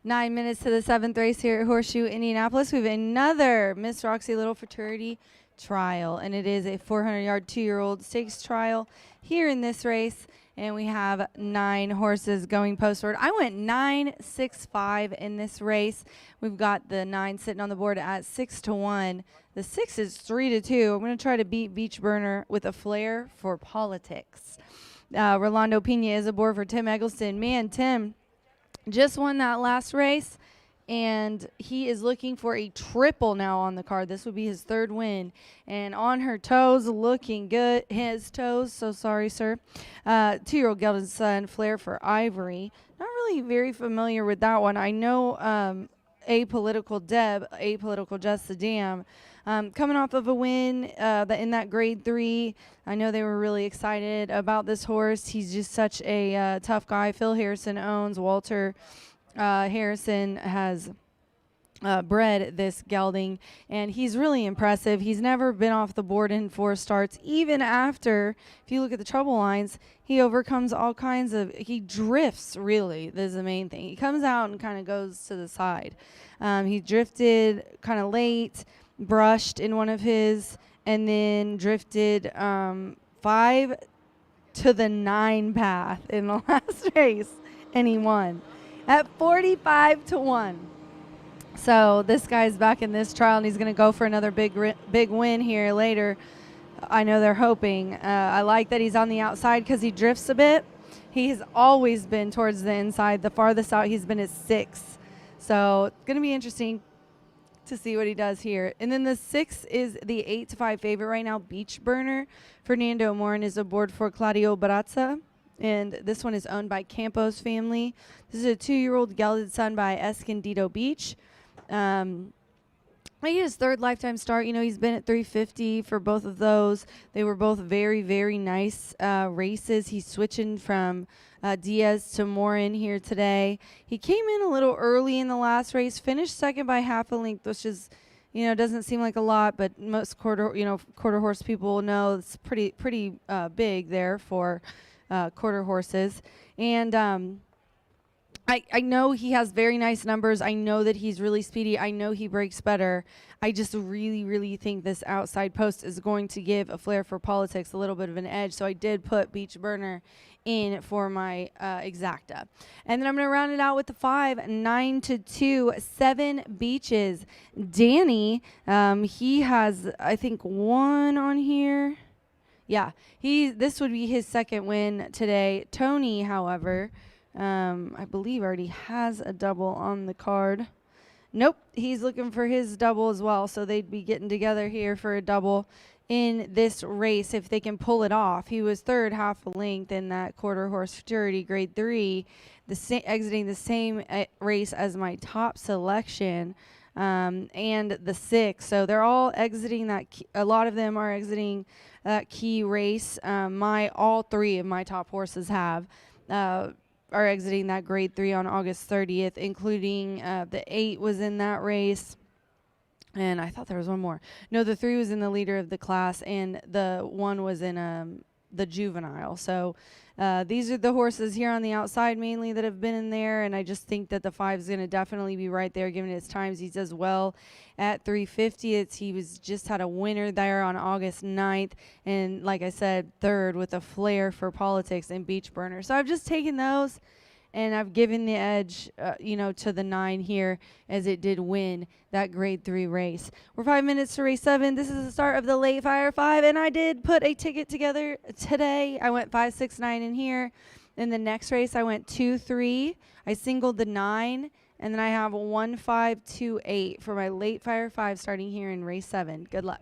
9 minutes to the 7th race here at Horseshoe Indianapolis. We have another Miss Roxy Little Fraternity trial, and it is a 400-yard 2-year-old stakes trial here in this race. And we have 9 horses going postward. I went 9-6-5 in this race. We've got the 9 sitting on the board at 6-1. The 6 is 3-2. I'm going to try to beat Beach Burner with a flair for politics. Rolando Pena is aboard for Tim Eggleston. Man, Tim just won that last race, and he is looking for a triple now on the card. This would be his 3rd win. And on her toes, looking good. His toes, so sorry, sir. 2-year-old Gelded Son, Flair for Ivory. Not really very familiar with that one. I know Apolitical Deb, Apolitical Just the Dam, coming off of a win in that grade 3. I know they were really excited about this horse. He's just such a tough guy. Phil Harrison owns. Walter Harrison has bred this gelding, and he's really impressive. He's never been off the board in 4 starts, even after, if you look at the trouble lines, he overcomes all kinds of, he drifts, really, this is the main thing. He comes out and kind of goes to the side. He drifted kind of late, brushed in one of his, and then drifted 5 to the 9 path in the last race, and he won at 45-1. So this guy's back in this trial, and he's going to go for another big win here later. I know they're hoping. I like that he's on the outside because he drifts a bit. He's always been towards the inside. The farthest out he's been is 6. So it's going to be interesting to see what he does here. And then the 6 is the 8-5 favorite right now, Beach Burner. Fernando Morin is aboard for Claudio Barazza. And this one is owned by Campos family. This is a 2-year-old gelded son by Escondido Beach. His 3rd lifetime start. You know, he's been at 350 for both of those. They were both very, very nice races. He's switching from Diaz to Morin here today. He came in a little early in the last race, finished 2nd by half a length, which is, you know, doesn't seem like a lot, but most quarter horse people know it's pretty big there for quarter horses. And I know he has very nice numbers. I know that he's really speedy. I know he breaks better. I just really, really think this outside post is going to give a flair for politics a little bit of an edge. So I did put Beach Burner in for my exacta. And then I'm going to round it out with the 5, 9-2, 7 Beaches. Danny, he has, I think, 1 on here. Yeah, this would be his 2nd win today. Tony, however, I believe already has a double on the card. Nope, he's looking for his double as well, so they'd be getting together here for a double in this race if they can pull it off. He was 3rd, half a length in that quarter horse futurity grade 3, exiting the same race as my top selection, and the 6. So they're all exiting that. A lot of them are exiting that key race. All 3 of my top horses are exiting that grade 3 on August 30th, including the 8 was in that race. And I thought there was one more. No, the 3 was in the leader of the class, and the 1 was in the juvenile. So these are the horses here on the outside mainly that have been in there, and I just think that the 5 is going to definitely be right there given his times. He does well at 350. He was just had a winner there on August 9th, and like I said, 3rd with a flair for politics and Beach Burner. So I've just taken those, and I've given the edge, to the 9 here as it did win that grade 3 race. We're 5 minutes to race 7. This is the start of the late fire 5, and I did put a ticket together today. I went 5, 6, 9 in here. In the next race, I went 2, 3. I singled the 9, and then I have 1, 5, 2, 8 for my late fire 5 starting here in race 7. Good luck.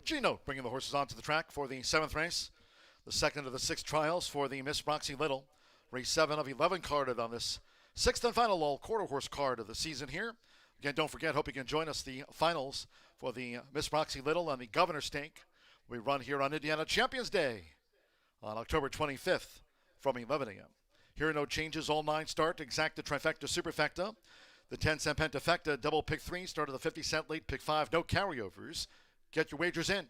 Gino bringing the horses onto the track for the 7th race, the second of the 6 trials for the Miss Roxy Little. Race 7 of 11 carded on this 6th and final all-quarter horse card of the season here. Again, don't forget, hope you can join us the finals for the Miss Roxy Little and the Governor Stake. We run here on Indiana Champions Day on October 25th from 11 a.m. Here are no changes, all 9 start, exacta, trifecta, superfecta. The 10-cent pentafecta, double pick 3, start of the 50-cent late pick 5, no carryovers. Get your wagers in.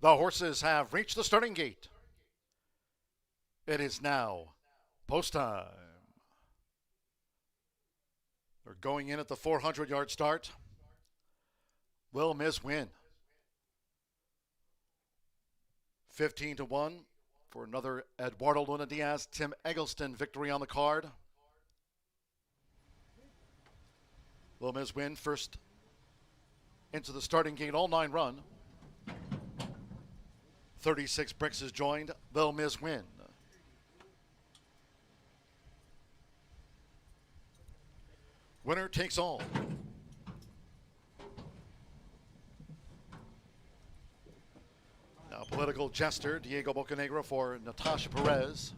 The horses have reached the starting gate. It is now post time. They're going in at the 400-yard start. Will Miss win? 15-1 for another Eduardo Luna Diaz, Tim Eggleston victory on the card. Little Miz win first into the starting gate, all 9 run. 36 bricks is joined. Little Miz win. Winner takes all. Now, political jester Diego Bocanegra for Natasha Perez.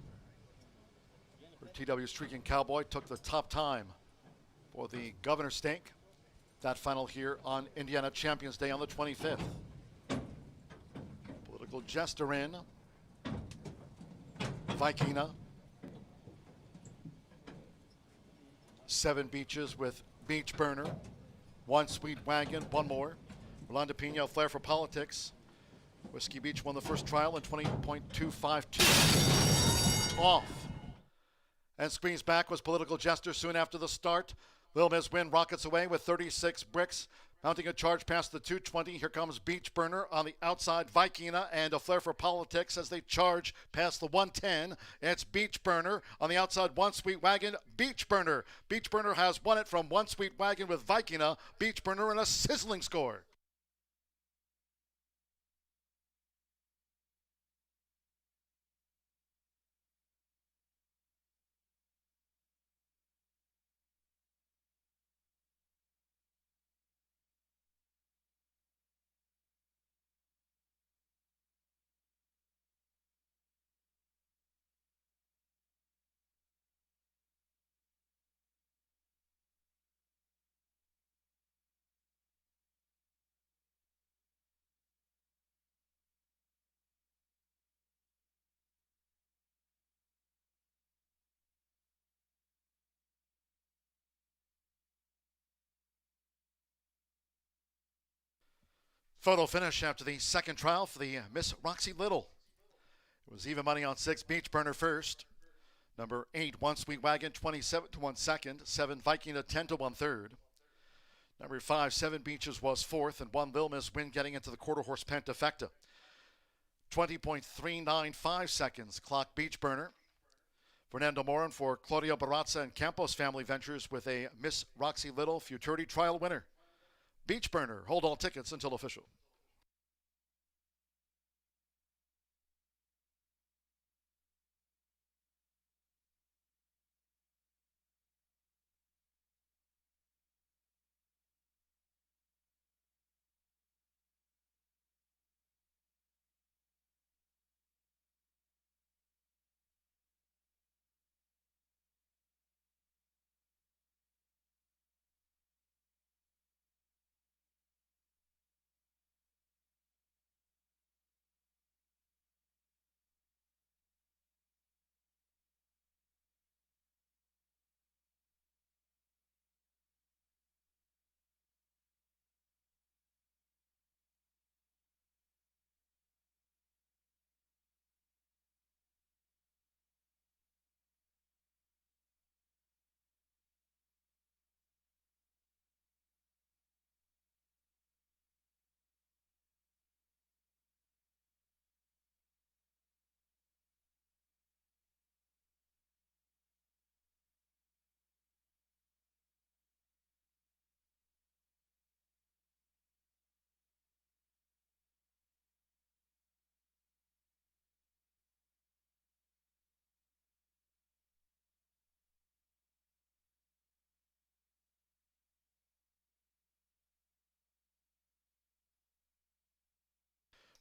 Her TW Streaking Cowboy took the top time for the Governor's Stake. That final here on Indiana Champions Day on the 25th. Political jester in. Vikina. 7 beaches with Beach Burner. 1 Sweet Wagon, 1 more. Rolanda Pina, Flair for Politics. Whiskey Beach won the first trial in 20.252. Off. And squeezed back was Political Jester soon after the start. Lil Miz win rockets away with 36 bricks. Mounting a charge past the 220. Here comes Beach Burner on the outside. Vikina and a Flair for Politics as they charge past the 110. It's Beach Burner on the outside. 1 Sweet Wagon. Beach Burner. Beach Burner has won it from 1 Sweet Wagon with Vikina. Beach Burner in a sizzling score. Photo finish after the second trial for the Miss Roxy Little. It was even money on 6 Beach Burner first. Number 8, 1 Sweet Wagon, 27 to 1 second. 7 Viking, 10 to 1 third. Number 5, 7 Beaches was fourth, and 1 Lil Miss win getting into the quarter horse pentafecta. 20.395 seconds clock Beach Burner. Fernando Morin for Claudio Barraza and Campos Family Ventures with a Miss Roxy Little Futurity Trial winner. Beach Burner, hold all tickets until official.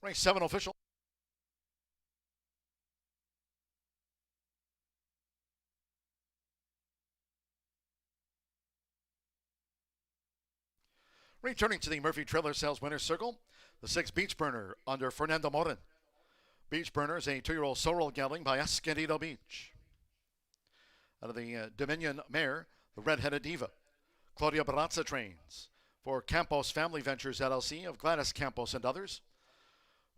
Race 7 official. Returning to the Murphy Trailer Sales Winners Circle, the 6 Beach Burner under Fernando Morin. Beach Burner is a 2-year-old sorrel gelding by Escondido Beach. Out of the Dominion Mare, the Red-Headed Diva. Claudia Barraza trains for Campos Family Ventures LLC of Gladys Campos and others.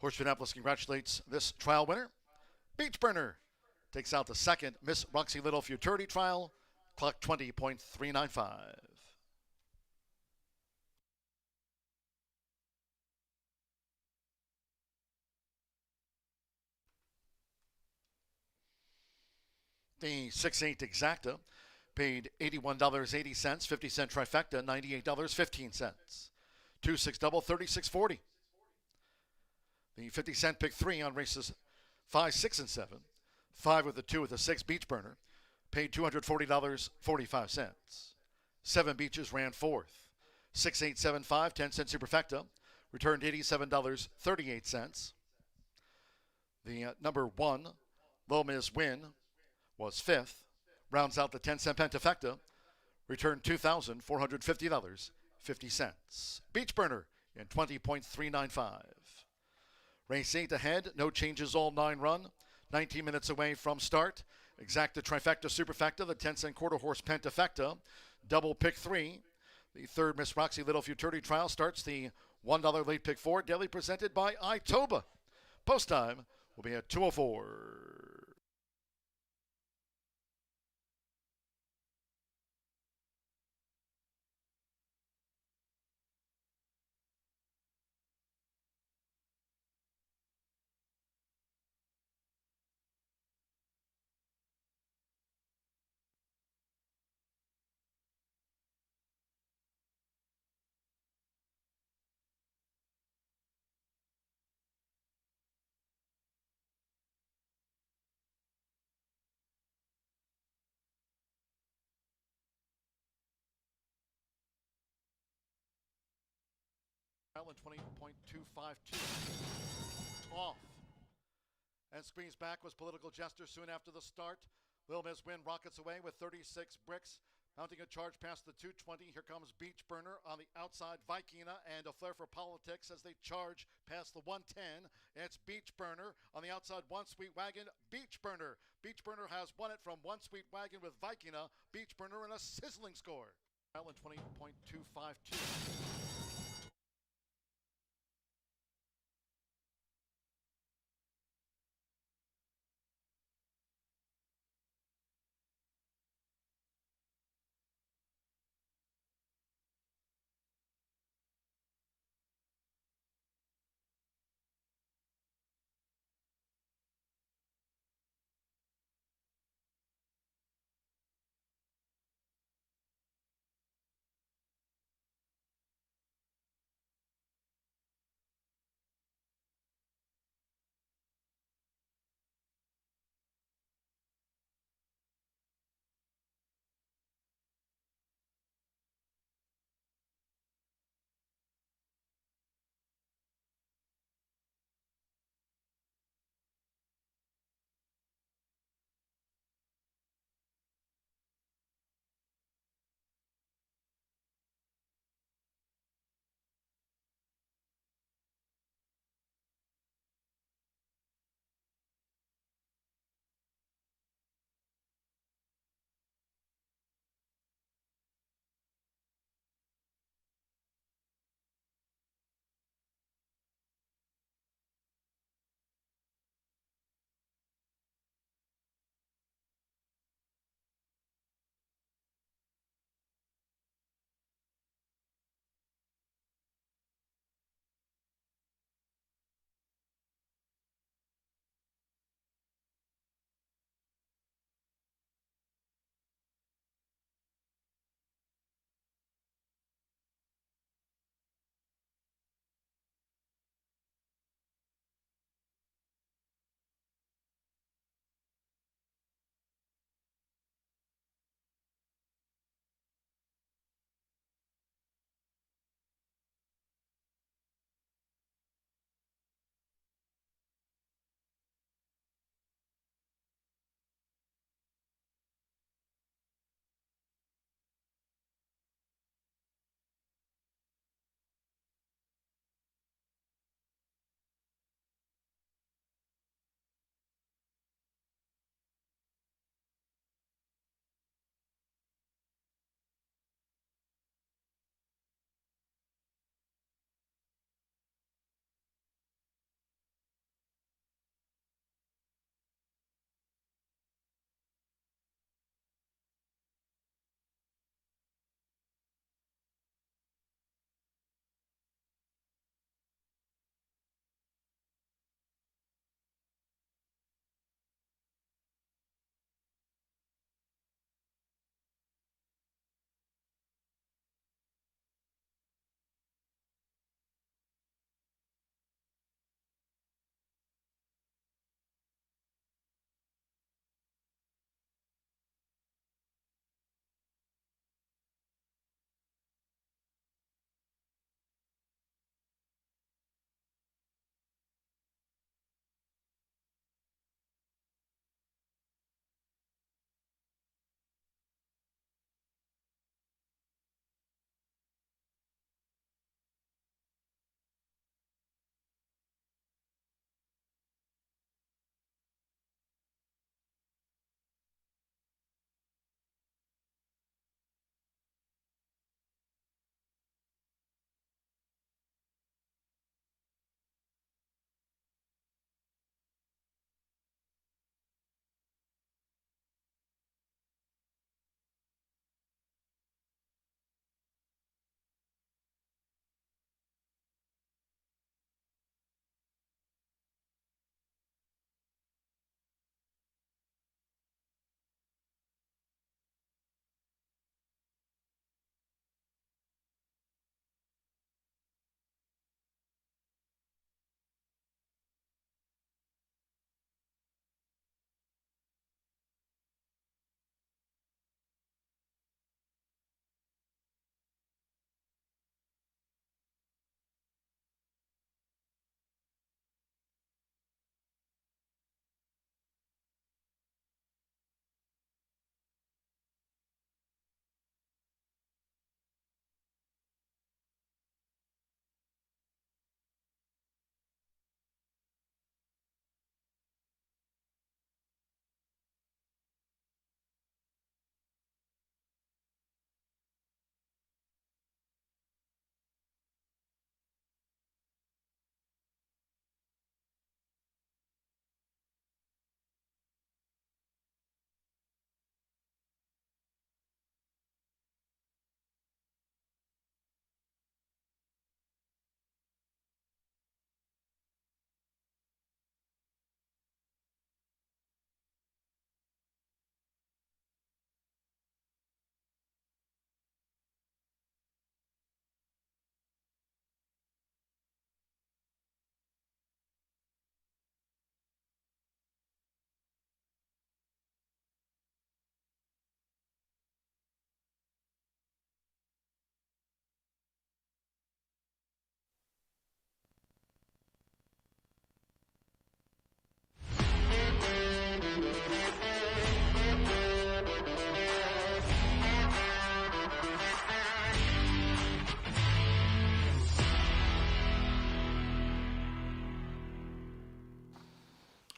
Horseshoe Indianapolis congratulates this trial winner. Beach Burner takes out the second Miss Roxy Little Futurity trial, clock 20.395. The 6-8 exacta paid $81.80, 50-cent trifecta, $98.15. 2-6 double, $36.40. The 50-cent pick 3 on races 5, 6, and 7. 5 with the 2 with the 6 beach burner paid $240.45. 7 beaches ran 4th. 6, 8, 7, 5, 10-cent superfecta returned $87.38. The number 1, Lomas Win, was 5th. Rounds out the 10-cent pentafecta, returned $2,450.50. Beach burner in 20.395. Race 8 ahead, no changes, all 9 run. 19 minutes away from start. Exacta trifecta superfecta, the 10-cent quarter horse pentafecta, double pick 3. The third Miss Roxy Little Futurity trial starts the $1 late pick 4, daily presented by Itoba. Post time will be at 2:04. In 20.252. Off. And squeezed back was Political Jester soon after the start. Lil Miss Win rockets away with 36 bricks. Mounting a charge past the 220. Here comes Beach Burner on the outside. Vikina and A Flair for Politics as they charge past the 110. It's Beach Burner on the outside. One Sweet Wagon. Beach Burner. Beach Burner has won it from One Sweet Wagon with Vikina. Beach Burner in a sizzling score. In 20.252.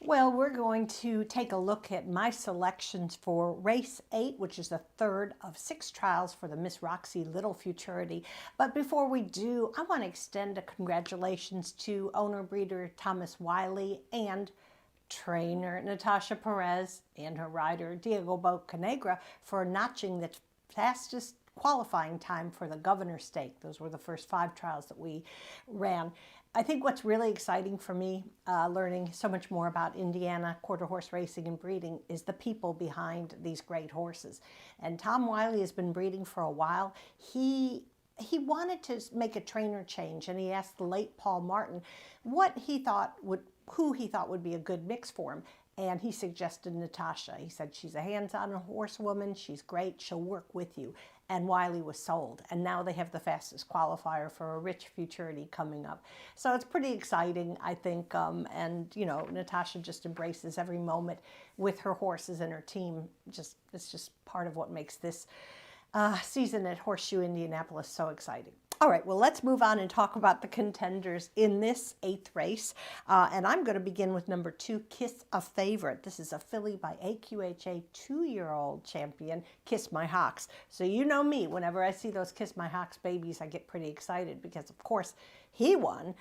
Well, we're going to take a look at my selections for race 8, which is the third of 6 trials for the Miss Roxy Little Futurity. But before we do, I want to extend a congratulations to owner breeder Thomas Wiley and trainer Natasha Perez and her rider Diego Bocanegra for notching the fastest qualifying time for the Governor Stake. Those were the first 5 trials that we ran. I think what's really exciting for me, learning so much more about Indiana quarter horse racing and breeding, is the people behind these great horses. And Tom Wiley has been breeding for a while. He wanted to make a trainer change, and he asked the late Paul Martin who he thought would be a good mix for him. And he suggested Natasha. He said, she's a hands-on horsewoman, she's great, she'll work with you. And Wiley was sold. And now they have the fastest qualifier for a rich futurity coming up. So it's pretty exciting, I think. And, you know, Natasha just embraces every moment with her horses and her team. It's just part of what makes this season at Horseshoe Indianapolis so exciting. All right, well, let's move on and talk about the contenders in this 8th race. And I'm going to begin with number 2, Kiss a Favorite. This is a filly by AQHA 2-year-old champion, Kiss My Hawks. So you know me, whenever I see those Kiss My Hawks babies, I get pretty excited because, of course, he won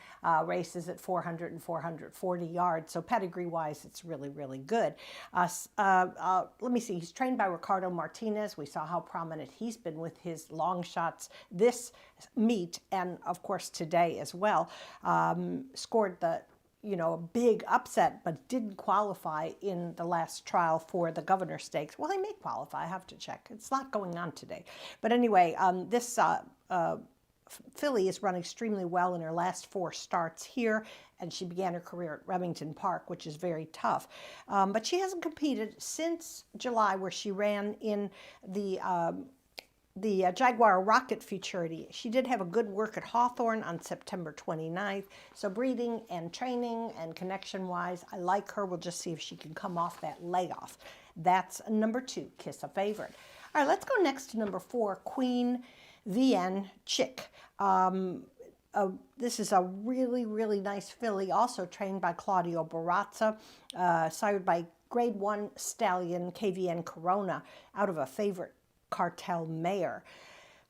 races at 400 and 440 yards. So pedigree-wise, it's really, really good. Let me see. He's trained by Ricardo Martinez. We saw how prominent he's been with his long shots this meet and, of course, today as well. Scored the a big upset, but didn't qualify in the last trial for the Governor Stakes. Well, he may qualify. I have to check. It's a lot going on today. But anyway, this filly has run extremely well in her last 4 starts here, and she began her career at Remington Park, which is very tough. But she hasn't competed since July, where she ran in the Jaguar Rocket Futurity. She did have a good work at Hawthorne on September 29th. So breeding and training and connection-wise, I like her. We'll just see if she can come off that layoff. That's number 2, Kiss a Favorite. All right, let's go next to number 4, Queen VN Chick. This is a really, really nice filly, also trained by Claudio Barazza, sired by Grade 1 stallion KVN Corona out of a favorite Cartel Mare.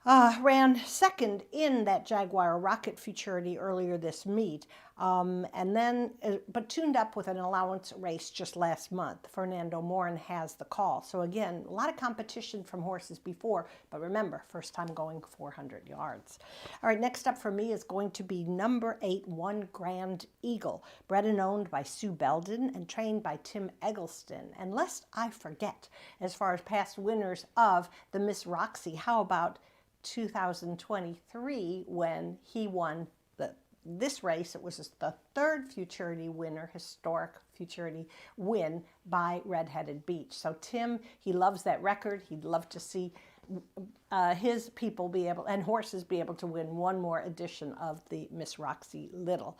Ran second in that Jaguar Rocket Futurity earlier this meet, but tuned up with an allowance race just last month. Fernando Morin has the call. So again, a lot of competition from horses before, but remember, first time going 400 yards. All right, next up for me is going to be number 8, One Grand Eagle, bred and owned by Sue Belden and trained by Tim Eggleston. And lest I forget, as far as past winners of the Miss Roxy, how about 2023 when he won this race? It was the 3rd Futurity winner, historic Futurity win by Redheaded Beach. So Tim, he loves that record. He'd love to see his people be able, and horses be able to win one more edition of the Miss Roxy Little.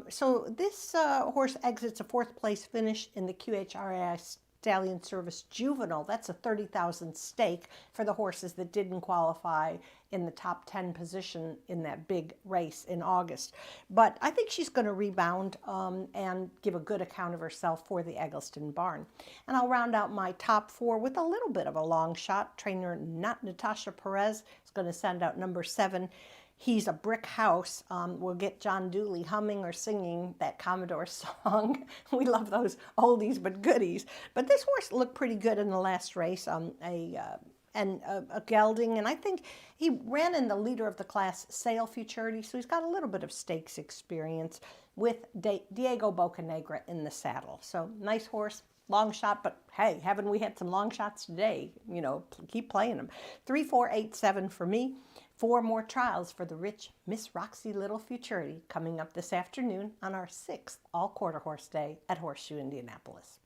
So this horse exits a 4th place finish in the QHRAI Stallion Service Juvenile. That's a $30,000 stake for the horses that didn't qualify in the top 10 position in that big race in August. But I think she's going to rebound and give a good account of herself for the Eggleston barn. And I'll round out my top 4 with a little bit of a long shot. Trainer Natasha Perez is going to send out number 7. He's a Brick House. We'll get John Dooley humming or singing that Commodore song. We love those oldies but goodies. But this horse looked pretty good in the last race, a gelding, and I think he ran in the leader of the class Sale Futurity, so he's got a little bit of stakes experience with Diego Bocanegra in the saddle. So nice horse. Long shot, but hey, haven't we had some long shots today? You know, keep playing them. 3, 4, 8, 7 for me. 4 more trials for the rich Miss Roxy Little Futurity coming up this afternoon on our 6th all-quarter horse day at Horseshoe Indianapolis.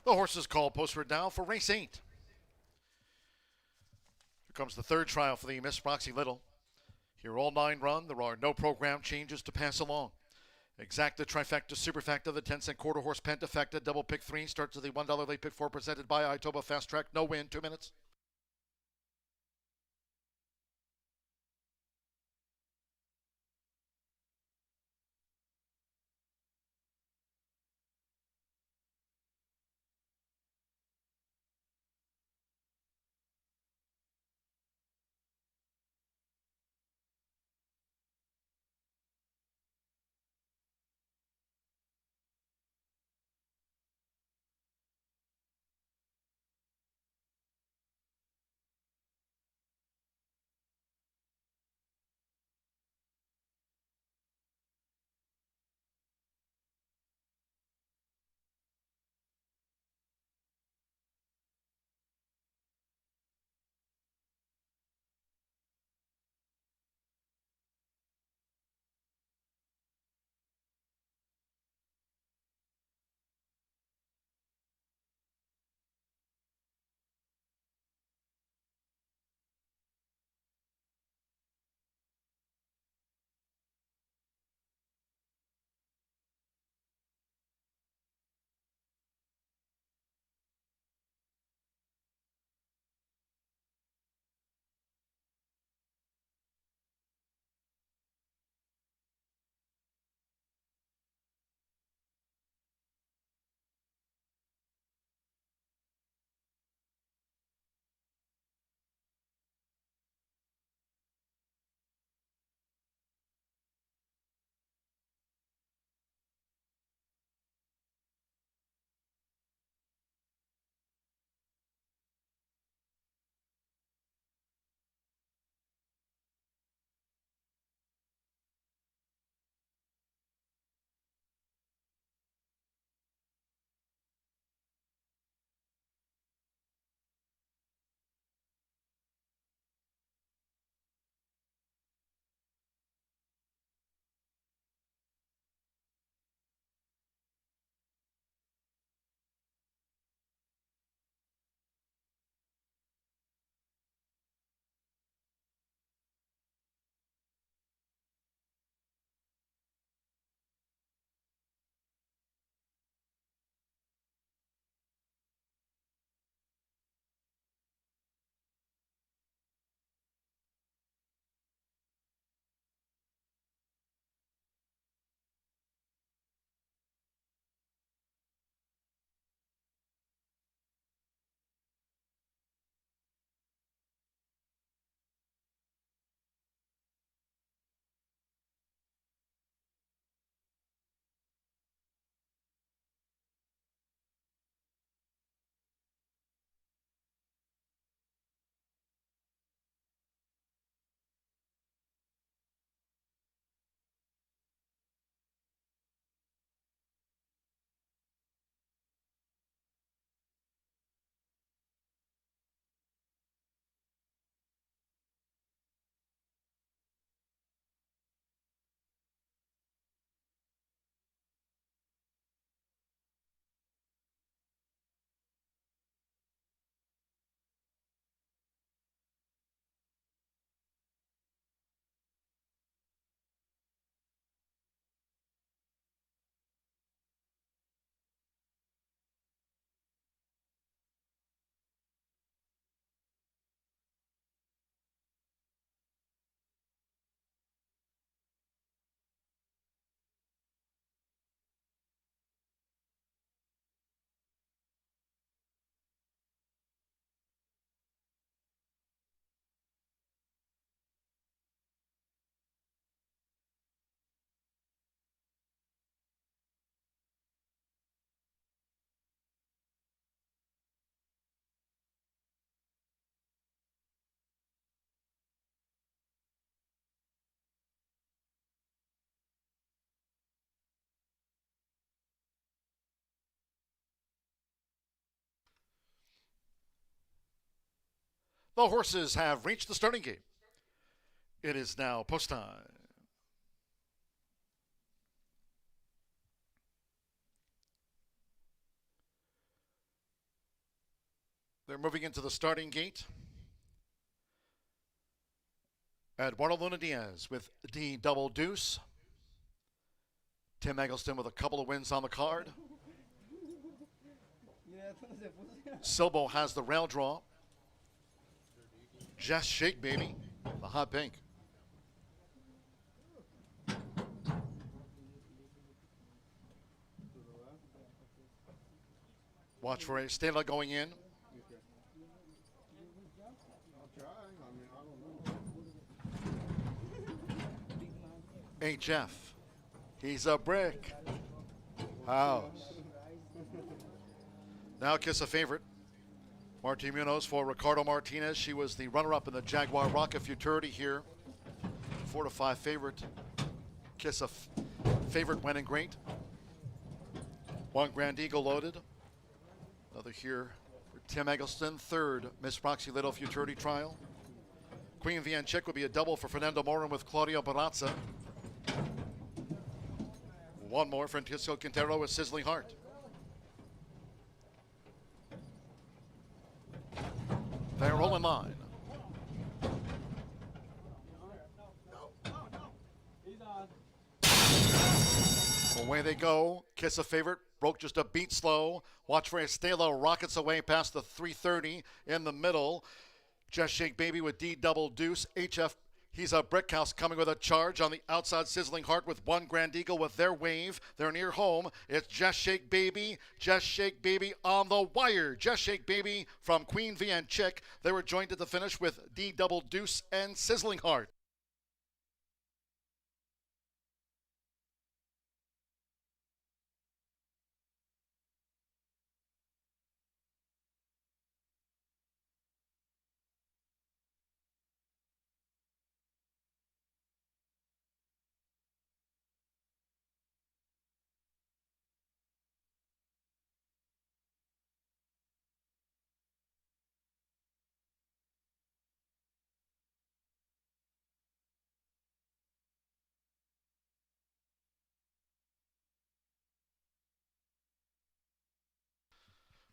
The horses called posted now for race 8. Here comes the third trial for the Miss Roxy Little. Here all 9 run. There are no program changes to pass along. Exacta, Trifecta, Superfecta, the 10-cent quarter horse Pentafecta, double pick 3 starts to the $1 late pick 4 presented by Itoba Fast Track. No win, 2 minutes. The horses have reached the starting gate. It is now post time. They're moving into the starting gate. Eduardo Luna Diaz with D double deuce. Tim Eggleston with a couple of wins on the card. Silbo has the rail draw. Just Shake Baby, the hot pink. Watch for a Stella going in. HF. He's a brick. House. Now Kiss a Favorite. Marti Munoz for Ricardo Martinez. She was the runner-up in the Jaguar Rocket Futurity here. 4-5 favorite. Kiss a Favorite went in great. One Grand Eagle loaded. Another here for Tim Eggleston. Third, Miss Roxy Little Futurity trial. Queen Vienne Chick would be a double for Fernando Morin with Claudio Barazza. One more, Francisco Quintero with Sizzling Heart. They're rolling line. Away they go. Kiss a Favorite. Broke just a beat slow. Watch for Estela. Rockets away past the 330 in the middle. Just Shake Baby with D double deuce. HF. He's a brick house coming with a charge on the outside. Sizzling Heart with One Grand Eagle with their wave. They're near home. It's Just Shake Baby. Just Shake Baby on the wire. Just Shake Baby from Queen Vienne Chick. They were joined at the finish with D double deuce and Sizzling Heart.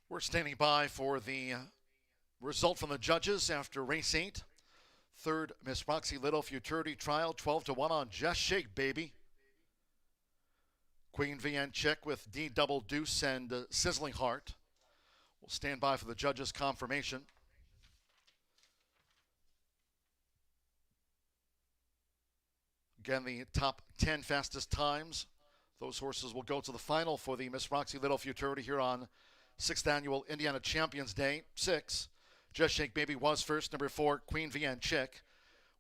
We're standing by for the result from the judges after race 8. Third, Miss Roxy Little Futurity trial, 12-1 on Just Shake Baby. Queen Vienne Chick with D double deuce and Sizzling Heart. We'll stand by for the judges' confirmation. Again, the top 10 fastest times. Those horses will go to the final for the Miss Roxy Little Futurity here on 6th Annual Indiana Champions Day. 6, Just Shake Baby was first. Number 4, Queen Vienne Chick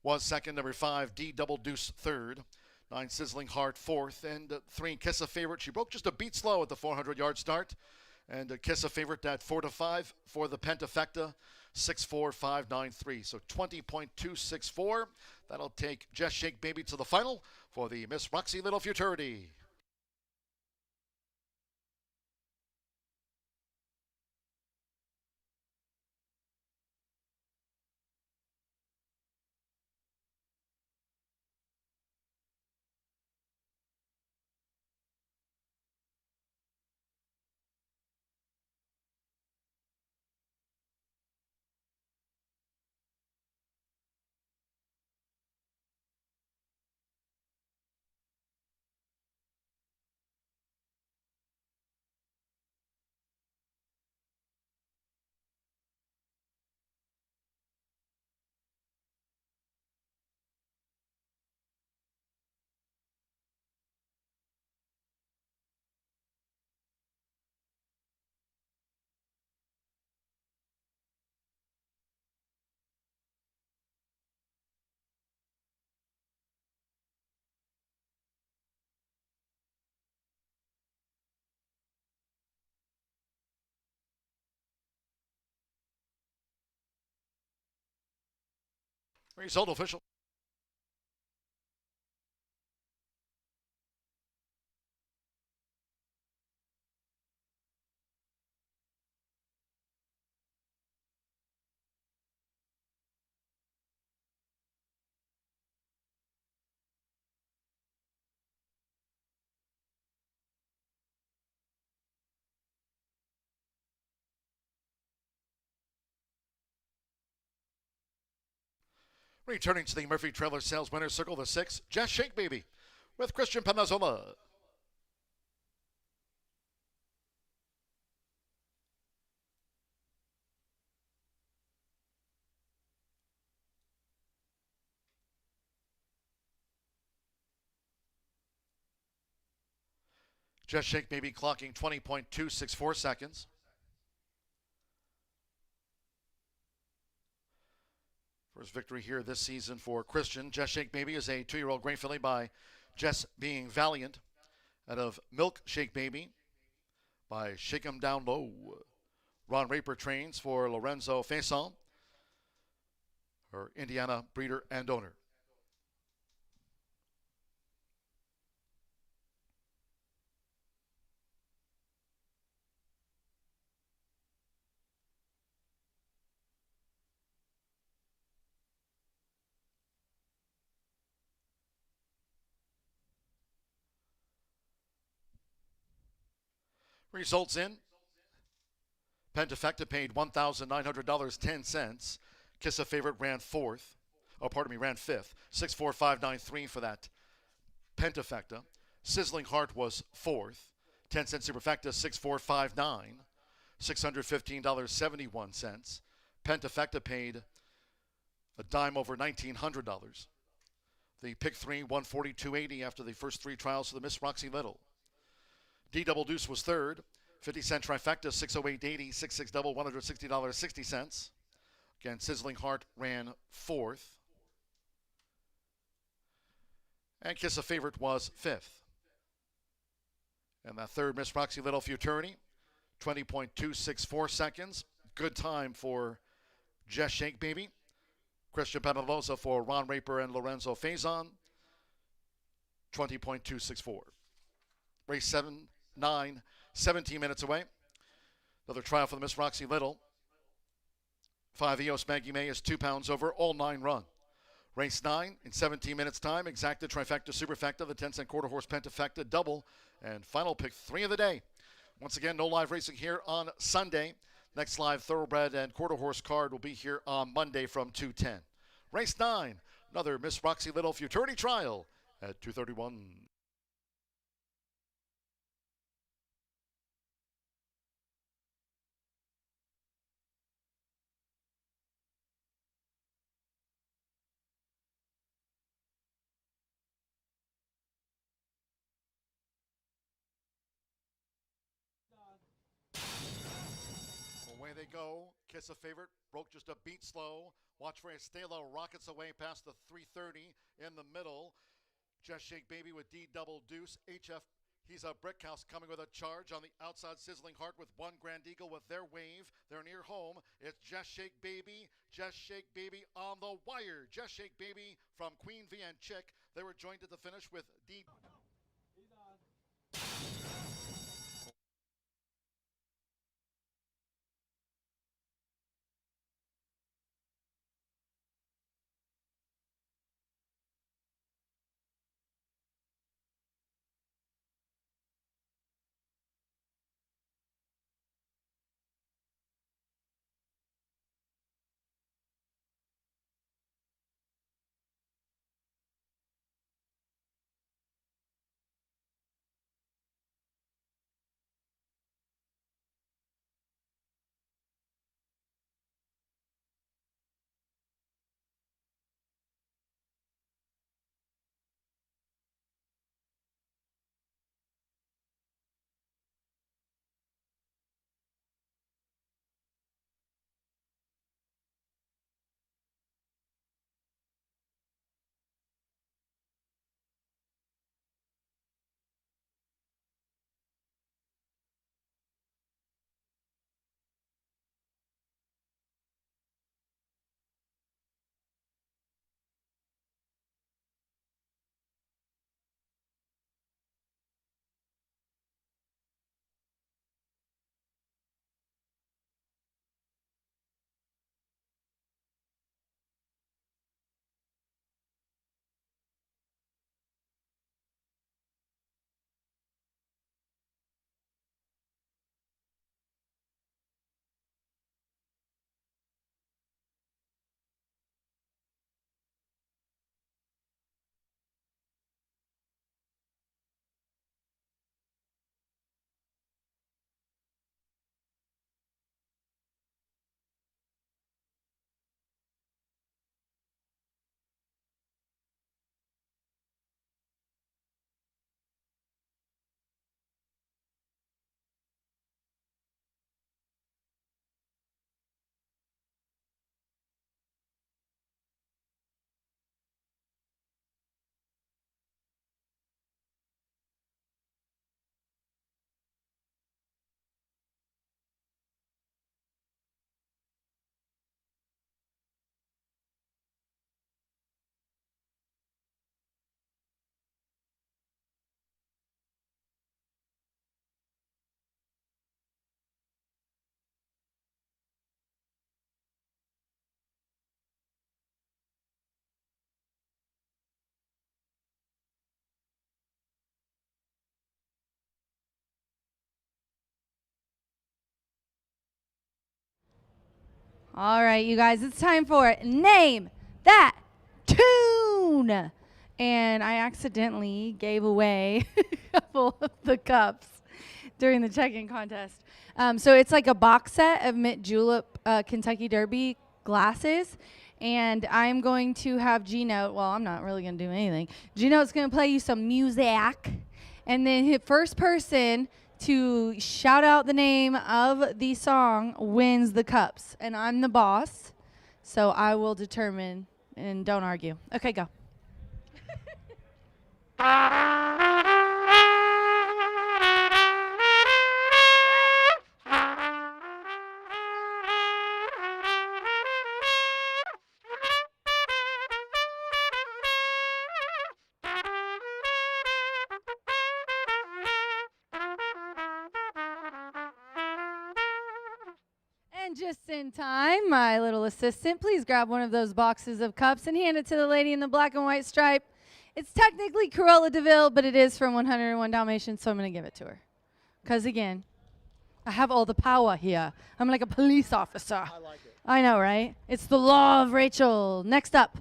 was second. Number 5, D double deuce third. 9, Sizzling Heart fourth. And 3, Kiss a Favorite. She broke just a beat slow at the 400-yard start. And Kiss a Favorite at 4-5 for the Pentafecta. 6.4593. So 20.264. That'll take Just Shake Baby to the final for the Miss Roxy Little Futurity. Result official. Returning to the Murphy Trailer Sales Winner's Circle, the 6, Just Shake Baby with Christian Panazola. Just Shake Baby clocking 20.264 seconds. First victory here this season for Christian. Just Shake Baby is a 2-year-old Gray filly by Jess Being Valiant. Out of Milk Shake Baby by Shake 'em Down Low. Ron Raper trains for Lorenzo Faison, her Indiana breeder and owner. Results in. Pentafecta paid $1,900.10. Kiss a Favorite ran fourth. Oh, pardon me, ran fifth. 64593 for that Pentafecta. Sizzling Heart was fourth. 10-cent Superfecta 6459. $615.71. Pentafecta paid a dime over $1,900. The pick 3, 142.80 after the first 3 trials for the Miss Roxy Little. D Double Deuce was third. 50-cent Trifecta, 608.80, 66 double, $160.60. Again, Sizzling Heart ran fourth. And Kiss a Favorite was fifth. And that third Miss Roxy Little Futurity, 20.264 seconds. Good time for Just Shake Baby. Christian Penaloza for Ron Raper and Lorenzo Faison, 20.264. Race 7, 9, 17 minutes away. Another trial for the Miss Roxy Little. 5 EOS Maggie May is 2 pounds over, all 9 run. Race 9 in 17 minutes time. Exacta, Trifecta, Superfecta, the 10-cent quarter horse Pentafecta, double, and final pick 3 of the day. Once again, no live racing here on Sunday. Next live thoroughbred and quarter horse card will be here on Monday from 2:10. Race 9, another Miss Roxy Little Futurity trial at 2:31. Away they go. Kiss a Favorite broke just a beat slow. Watch for Estela rockets away past the 330 in the middle. Just Shake Baby with D Double Deuce. HF, he's a brick house coming with a charge on the outside. Sizzling Heart with one Grand Eagle with their wave. They're near home. It's Just Shake Baby. Just Shake Baby on the wire. Just Shake Baby from Queen V and Chick. They were joined at the finish with D. All right, you guys, it's time for Name That Tune. And I accidentally gave away a couple of the cups during the check-in contest. So it's like a box set of Mint Julep Kentucky Derby glasses. And I'm going to have G-Note, well, I'm not really going to do anything. G-Note's going to play you some music. And then the first person to shout out the name of the song wins the cups. And I'm the boss, so I will determine, and don't argue. Okay, go. And just in time, my little assistant, please grab one of those boxes of cups and hand it to the lady in the black and white stripe. It's technically Cruella de Vil, but it is from 101 Dalmatians, so I'm going to give it to her. Because, again, I have all the power here. I'm like a police officer. I like it. I know, right? It's the law of Rachel. Next up.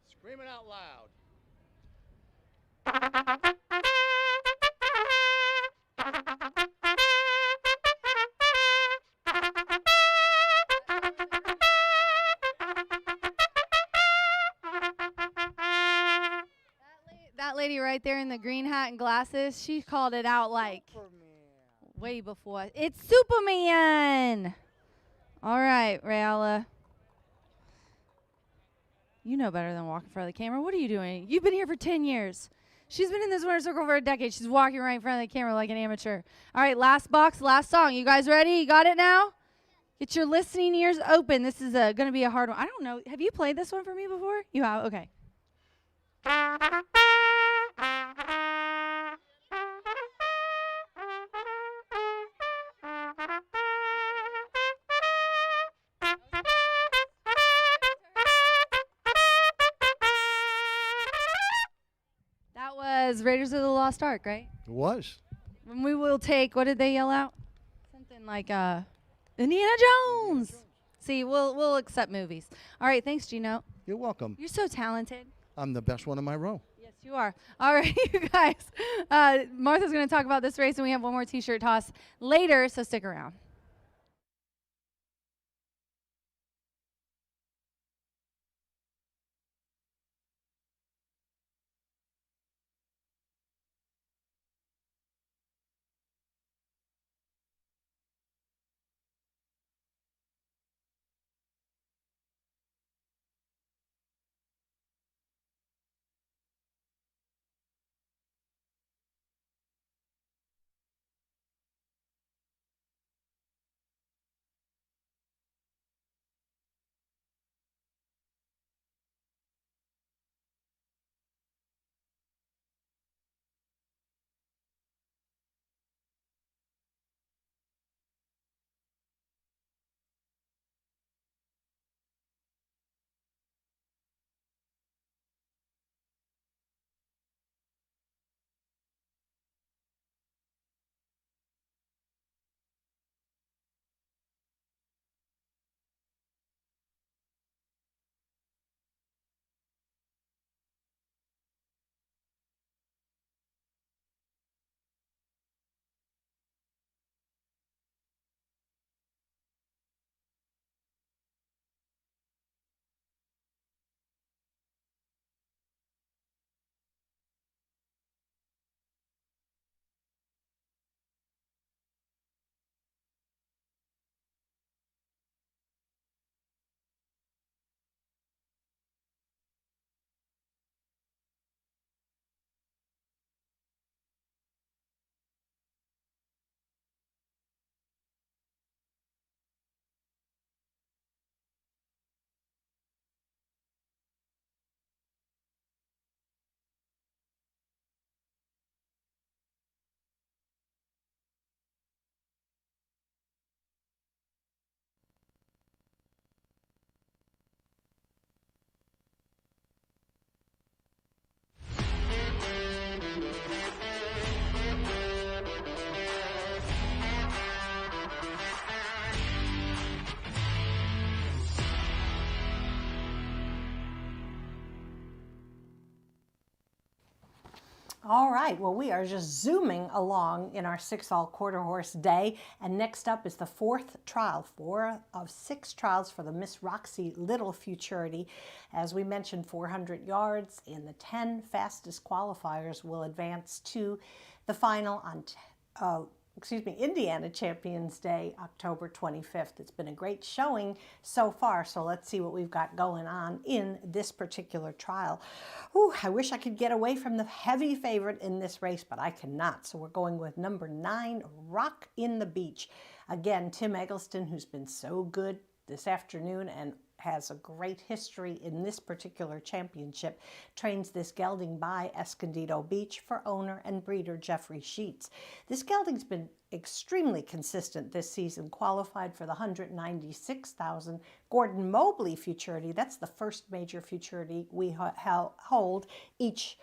Screaming out loud. That lady right there in the green hat and glasses, she called it out like way before. It's Superman. All right, Rayala. You know better than walk in front of the camera. What are you doing? You've been here for 10 years. She's been in this winner's circle for a decade. She's walking right in front of the camera like an amateur. All right, last box, last song. You guys ready? You got it now? Get your listening ears open. This is going to be a hard one. I don't know. Have you played this one for me before? You have? Okay. That was Raiders of the Lost Ark, right? It was. And we will take, what did they yell out? Something like Indiana Jones. See, we'll accept movies. All right, thanks, Gino. You're welcome. You're so talented. I'm the best one in my row. Yes, you are. All right, you guys. Martha's going to talk about this race, and we have one more T-shirt toss later, so stick around. All right, well, we are just zooming along in our 6 all-quarter horse day, and next up is the 4th trial, 4 of 6 trials for the Miss Roxy Little Futurity. As we mentioned, 400 yards, and the 10 fastest qualifiers will advance to the final on Indiana Champions Day, October 25th. It's been a great showing so far, so let's see what we've got going on in this particular trial. Ooh, I wish I could get away from the heavy favorite in this race, but I cannot. So we're going with number 9, Rock in the Beach. Again, Tim Eggleston, who's been so good this afternoon and has a great history in this particular championship, trains this gelding by Escondido Beach for owner and breeder Jeffrey Sheets. This gelding's been extremely consistent this season, qualified for the 196,000 Gordon Mobley Futurity. That's the first major futurity we hold each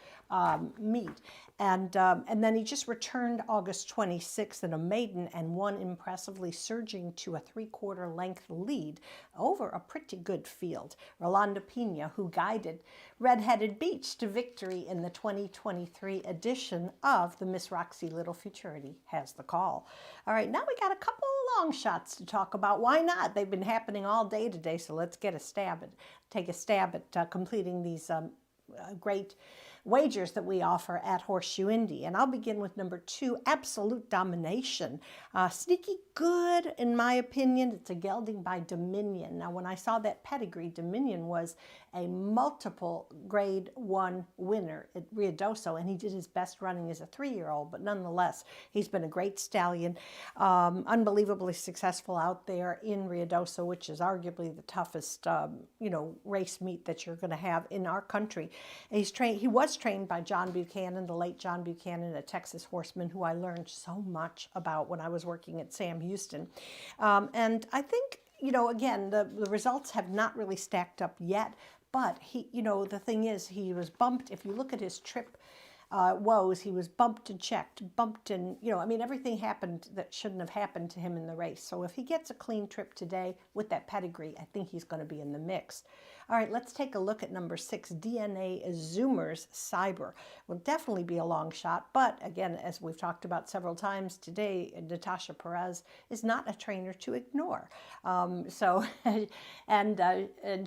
meet. And then he just returned August 26th in a maiden and won impressively, surging to a 3/4 length lead over a pretty good field. Rolando Pena, who guided Red-Headed Beach to victory in the 2023 edition of the Miss Roxy Little Futurity, has the call. All right, now we got a couple long shots to talk about. Why not? They've been happening all day today, so let's take a stab at completing these great wagers that we offer at Horseshoe Indy. And I'll begin with number 2, Absolute Domination. Sneaky good, in my opinion. It's a gelding by Dominion. Now, when I saw that pedigree, Dominion was a multiple grade 1 winner at Ruidoso, and he did his best running as a 3-year-old, but nonetheless, he's been a great stallion, unbelievably successful out there in Ruidoso, which is arguably the toughest, race meet that you're going to have in our country. He was trained by John Buchanan, the late John Buchanan, a Texas horseman who I learned so much about when I was working at Sam Houston. And I think, again, the results have not really stacked up yet, but the thing is, he was bumped. If you look at his trip woes, he was bumped and checked, everything happened that shouldn't have happened to him in the race. So if he gets a clean trip today with that pedigree, I think he's going to be in the mix. All right, let's take a look at number 6, DNA Zoomers Cyber. Will definitely be a long shot, but again, as we've talked about several times today, Natasha Perez is not a trainer to ignore. And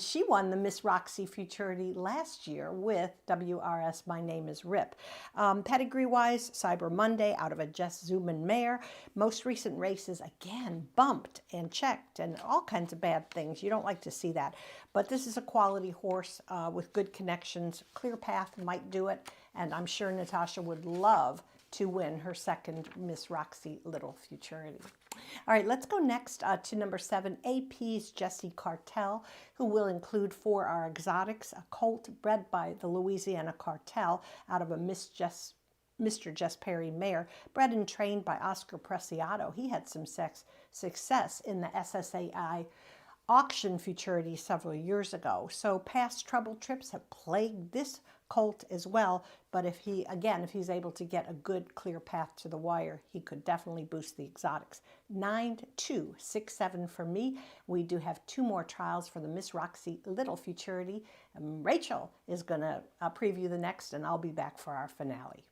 she won the Miss Roxy Futurity last year with WRS My Name is Rip. Pedigree-wise, Cyber Monday out of a Jess Zuman mare. Most recent races, again, bumped and checked and all kinds of bad things. You don't like to see that. But this is a quality horse with good connections. Clear Path might do it, and I'm sure Natasha would love to win her second Miss Roxy Little Futurity. All right, let's go next to number 7, AP's Jesse Cartel, who will include for our exotics a colt bred by the Louisiana Cartel out of a Mr. Jess Perry mare, bred and trained by Oscar Preciado. He had some success in the SSAI auction futurity several years ago. So past trouble trips have plagued this colt as well, but if he's able to get a good clear path to the wire, he could definitely boost the exotics. 9-2-6-7 for me. We do have 2 more trials for the Miss Roxy Little Futurity. Rachel is going to preview the next, and I'll be back for our finale.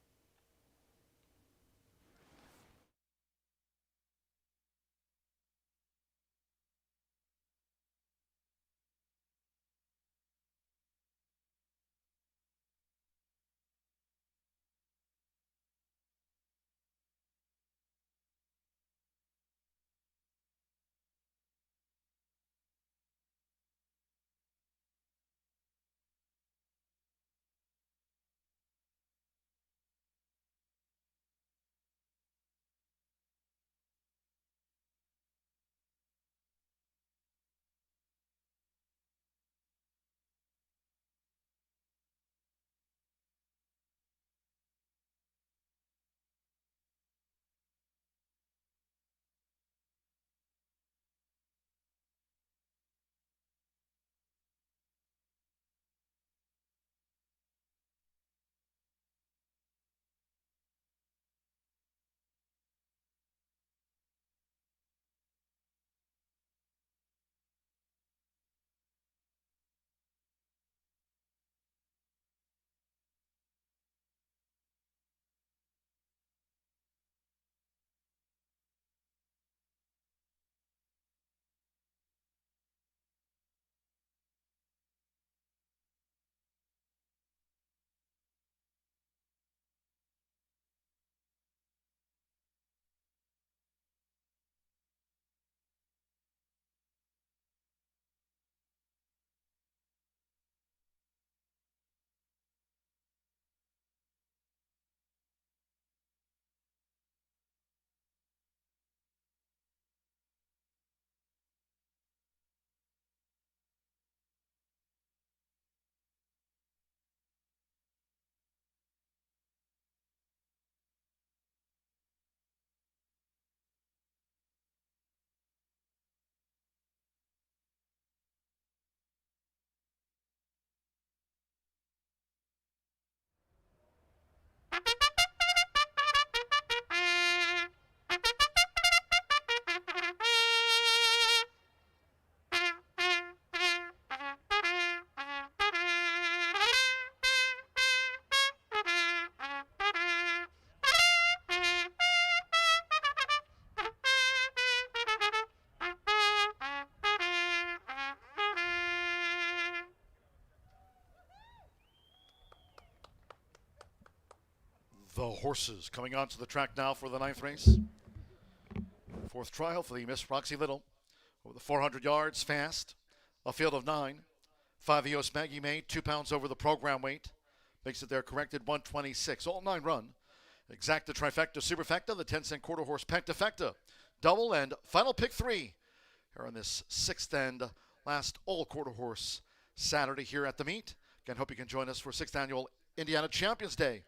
The horses coming onto the track now for the 9th race. 4th trial for the Miss Roxy Little. Over the 400 yards, fast. A field of 9. 5 EOS Maggie May, 2 pounds over the program weight. Makes it there corrected 126. All 9 run. Exacta, trifecta, superfecta, the 10-cent quarter horse pentafecta. Double and final pick 3. Here on this 6th and last all quarter horse Saturday here at the meet. Again, hope you can join us for 6th annual Indiana Champions Day,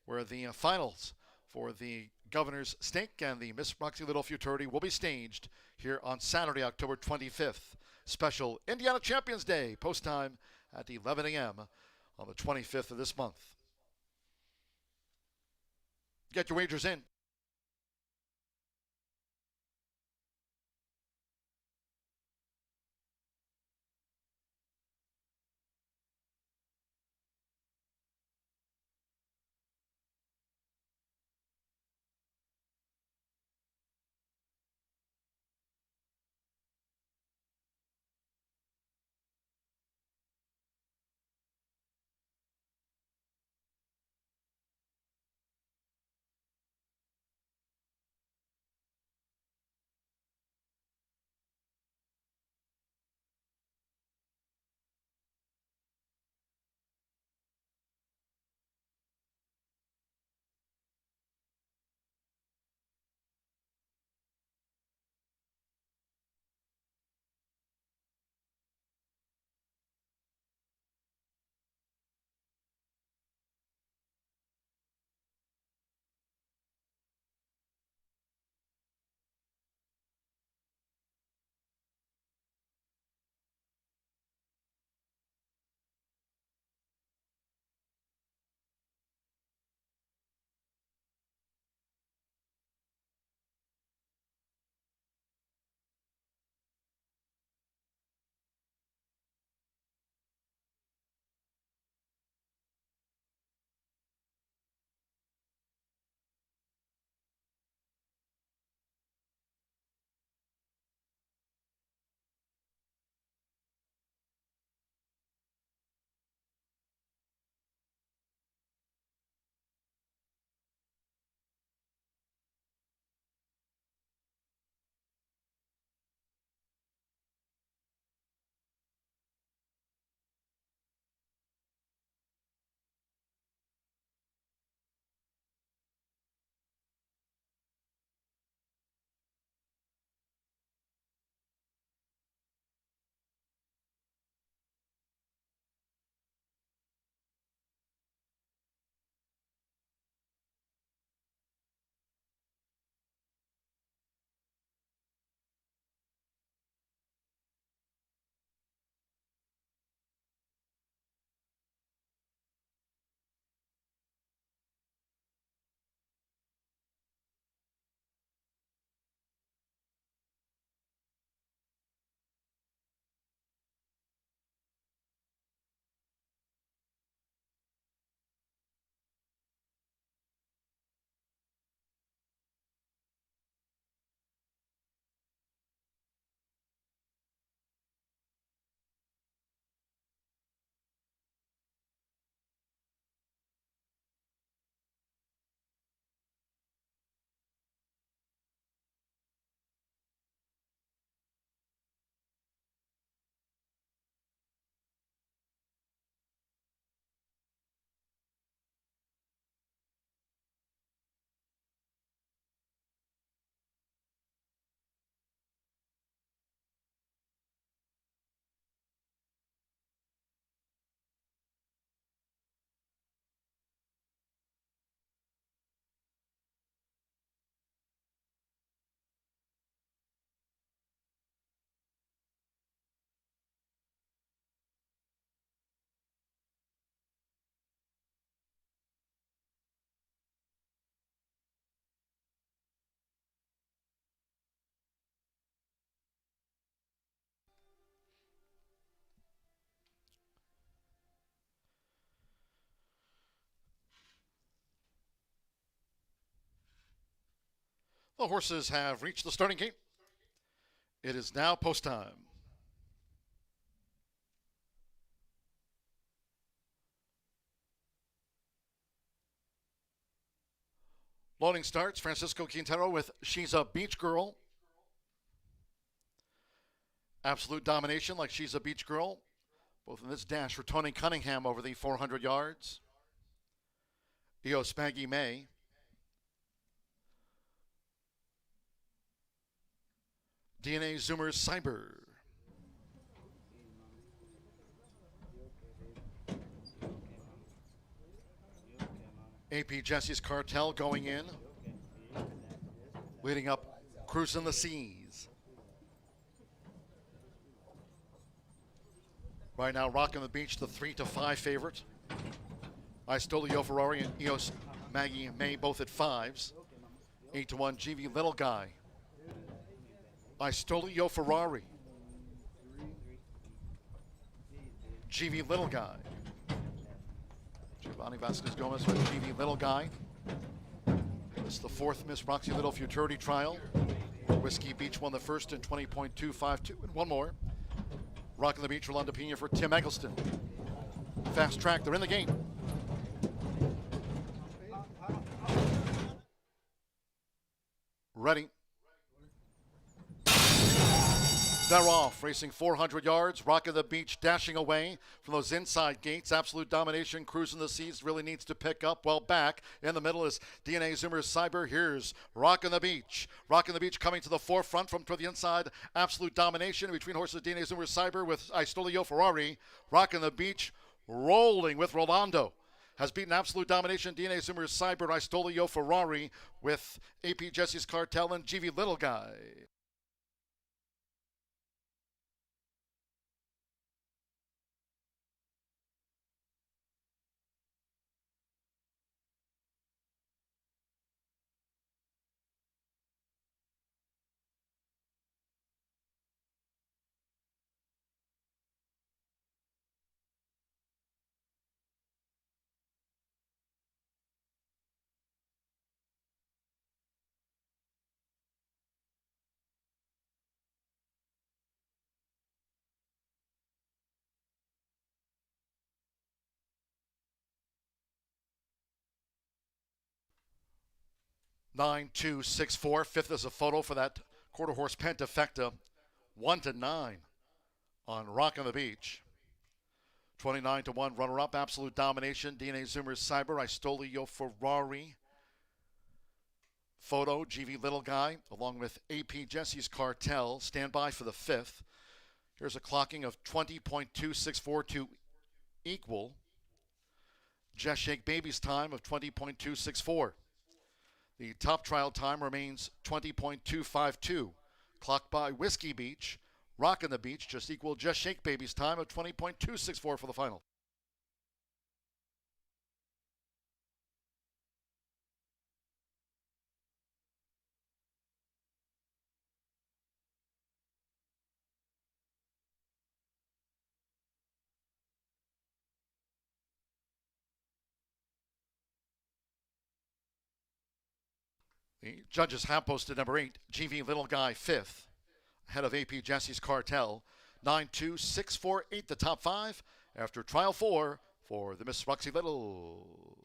where the finals for the Governor's Stake and the Miss Roxy Little Futurity will be staged here on Saturday, October 25th. Special Indiana Champions Day, post time at 11 a.m. on the 25th of this month. Get your wagers in. The horses have reached the starting gate. It is now post time. Loading starts. Francisco Quintero with She's a Beach Girl. Absolute domination like She's a Beach Girl. Both in this dash for Tony Cunningham over the 400 yards. Eos Maggie May. DNA Zoomers Cyber. AP Jesse's Cartel going in. Leading up, Cruising the Seas. Right now, Rockin' the Beach, the 3-5 favorite. I Stole Yo Ferrari and Eos Maggie May both at 5s. 8-1 GV Little Guy. I Stole Yo Ferrari. GV Little Guy. Giovanni Vasquez Gomez with GV Little Guy. This is the 4th Miss Roxy Little Futurity Trial. Whiskey Beach won the first in 20.252, and one more. Rockin' the Beach, Rolando Pena for Tim Eggleston. Fast track, they're in the game. Ready. They're off, racing 400 yards. Rockin' the Beach dashing away from those inside gates. Absolute domination, Cruising the Seas really needs to pick up. Well, back in the middle is DNA Zoomers Cyber. Here's Rockin' the Beach. Rockin' the Beach coming to the forefront from toward the inside. Absolute domination between horses DNA Zoomers Cyber with I Stole Yo Ferrari. Rockin' the Beach rolling with Rolando. Has beaten Absolute Domination, DNA Zoomers Cyber, I Stole Yo Ferrari with AP Jesse's Cartel and GV Little Guy. Nine, 2, 6, 4. Fifth is a photo for that quarter horse Pentafecta. 1-9 on Rockin' the Beach. 29-1 runner-up, Absolute Domination. DNA Zoomers Cyber, I Stole Yo Ferrari. Photo, GV Little Guy, along with AP Jesse's Cartel. Stand by for the 5th. Here's a clocking of 20.264 to equal Just Shake Baby's time of 20.264. The top trial time remains 20.252. Clocked by Whiskey Beach. Rockin' the Beach just equal Just Shake Baby's time of 20.264 for the final. The judges have posted number 8, GV Little Guy 5th, ahead of AP Jesse's Cartel. 9-2, 6-4, 8, the top 5 after trial 4 for the Miss Roxy Little.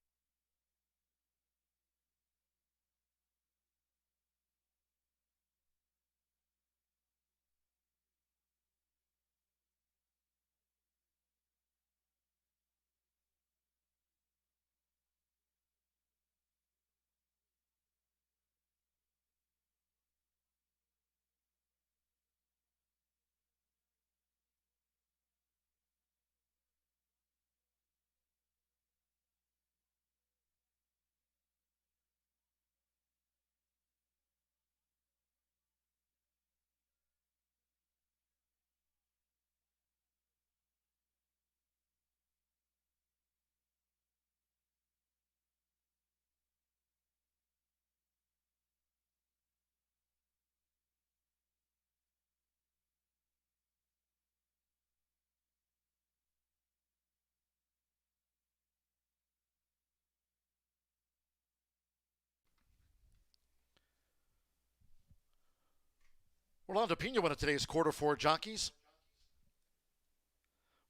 Rolando Pena, one of today's quarter four jockeys.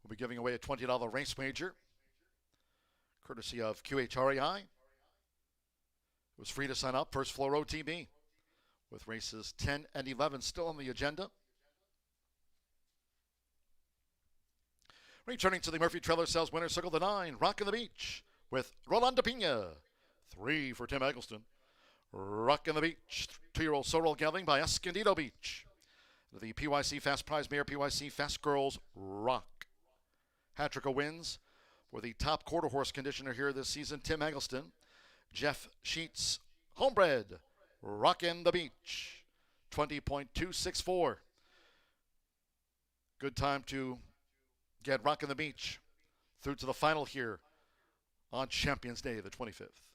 We'll be giving away a $20 race wager, courtesy of QHREI. It was free to sign up, first floor OTB, with races 10 and 11 still on the agenda. Returning to the Murphy Trailer Sales Winner's Circle, the 9, Rockin' the Beach, with Rolando Pena. 3 for Tim Eggleston. Rockin' the Beach, 2-year-old Sorrel Gelding by Escondido Beach. The PYC Fast Prize Mare, PYC Fast Girls Rock. Hat-trick wins for the top quarter horse conditioner here this season, Tim Eggleston. Jeff Sheets, Homebred, Rockin' the Beach, 20.264. Good time to get Rockin' the Beach through to the final here on Champions Day, the 25th.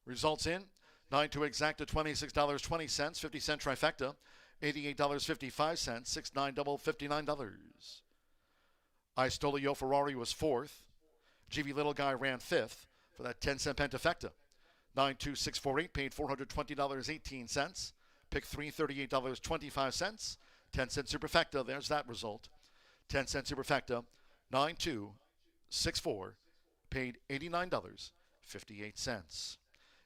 Results in 9 to exact at $26.20, 50-cent trifecta, $88.55, 6-9 double, $59. I Stole Yo Ferrari was 4th. GV Little Guy ran 5th for that 10-cent pentafecta. 92648 paid $420.18. Pick 3, $38.25. 10-cent superfecta, there's that result. 10-cent superfecta, 9264 paid $89.58.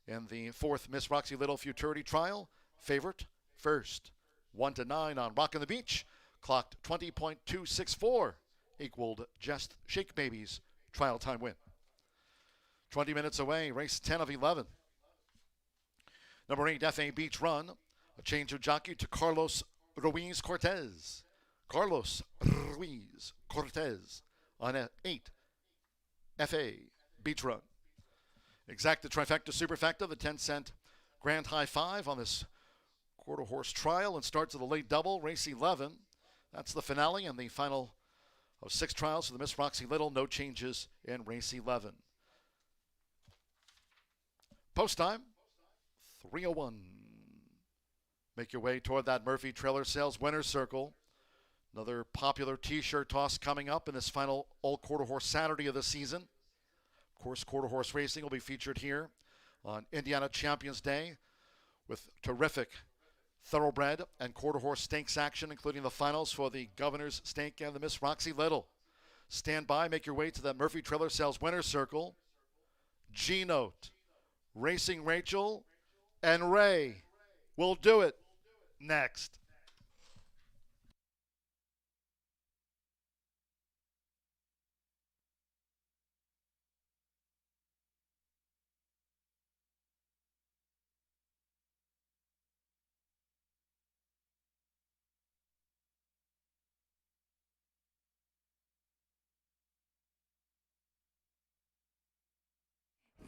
In the 4th Miss Roxy Little Futurity Trial, favorite first. 1 to 9 on Rockin' the Beach, clocked 20.264, equaled Just Shake Baby's trial time win. 20 minutes away, race 10 of 11. Number 8, FA Beach Run, a change of jockey to Carlos Ruiz Cortez. Carlos Ruiz Cortez on 8, FA Beach Run. Exacta Trifecta Superfecta, the 10-cent Grand High Five on this quarter horse trial, and starts at the late double, race 11. That's the finale and the final of 6 trials for the Miss Roxy Little. No changes in race 11. Post time, 3:01. Make your way toward that Murphy Trailer Sales Winner's Circle. Another popular T-shirt toss coming up in this final All Quarter Horse Saturday of the season. Of course, quarter horse racing will be featured here on Indiana Champions Day with terrific thoroughbred and quarter horse stakes action, including the finals for the Governor's Stake and the Miss Roxy Little. Stand by, make your way to the Murphy Trailer Sales Winner's Circle. G-Note, Racing Rachel, and Ray will do it next.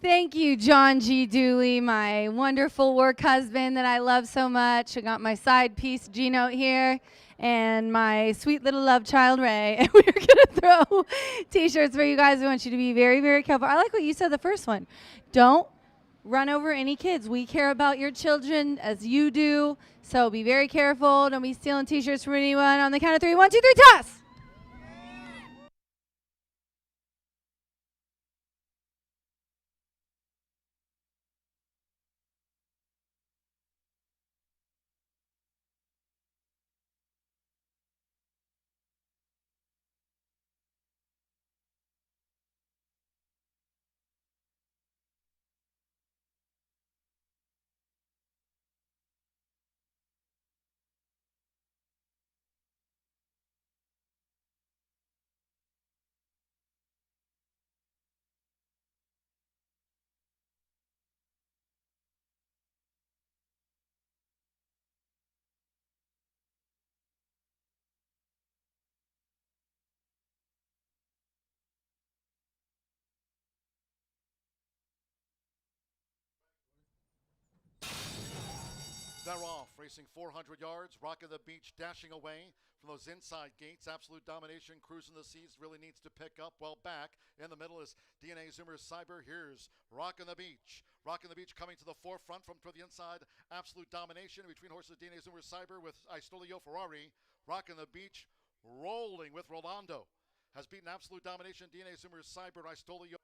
Thank you, John G. Dooley, my wonderful work husband that I love so much. I got my side piece, G-Note here, and my sweet little love child, Ray. And we're going to throw T-shirts for you guys. We want you to be very, very careful. I like what you said the first one. Don't run over any kids. We care about your children as you do, so be very careful. Don't be stealing T-shirts from anyone. On the count of 3, 1, 2, 3, toss! They're off, racing 400 yards, Rockin' the Beach dashing away from those inside gates. Absolute Domination, cruising the seas, really needs to pick up. Well back. In the middle is DNA Zoomer Cyber. Here's Rockin' the Beach. Rockin' the Beach coming to the forefront from toward the inside. Absolute Domination between horses DNA Zoomer Cyber with I Stole Yo Ferrari. Rockin' the Beach rolling with Rolando. Has beaten Absolute Domination, DNA Zoomer Cyber, I Stole Yo.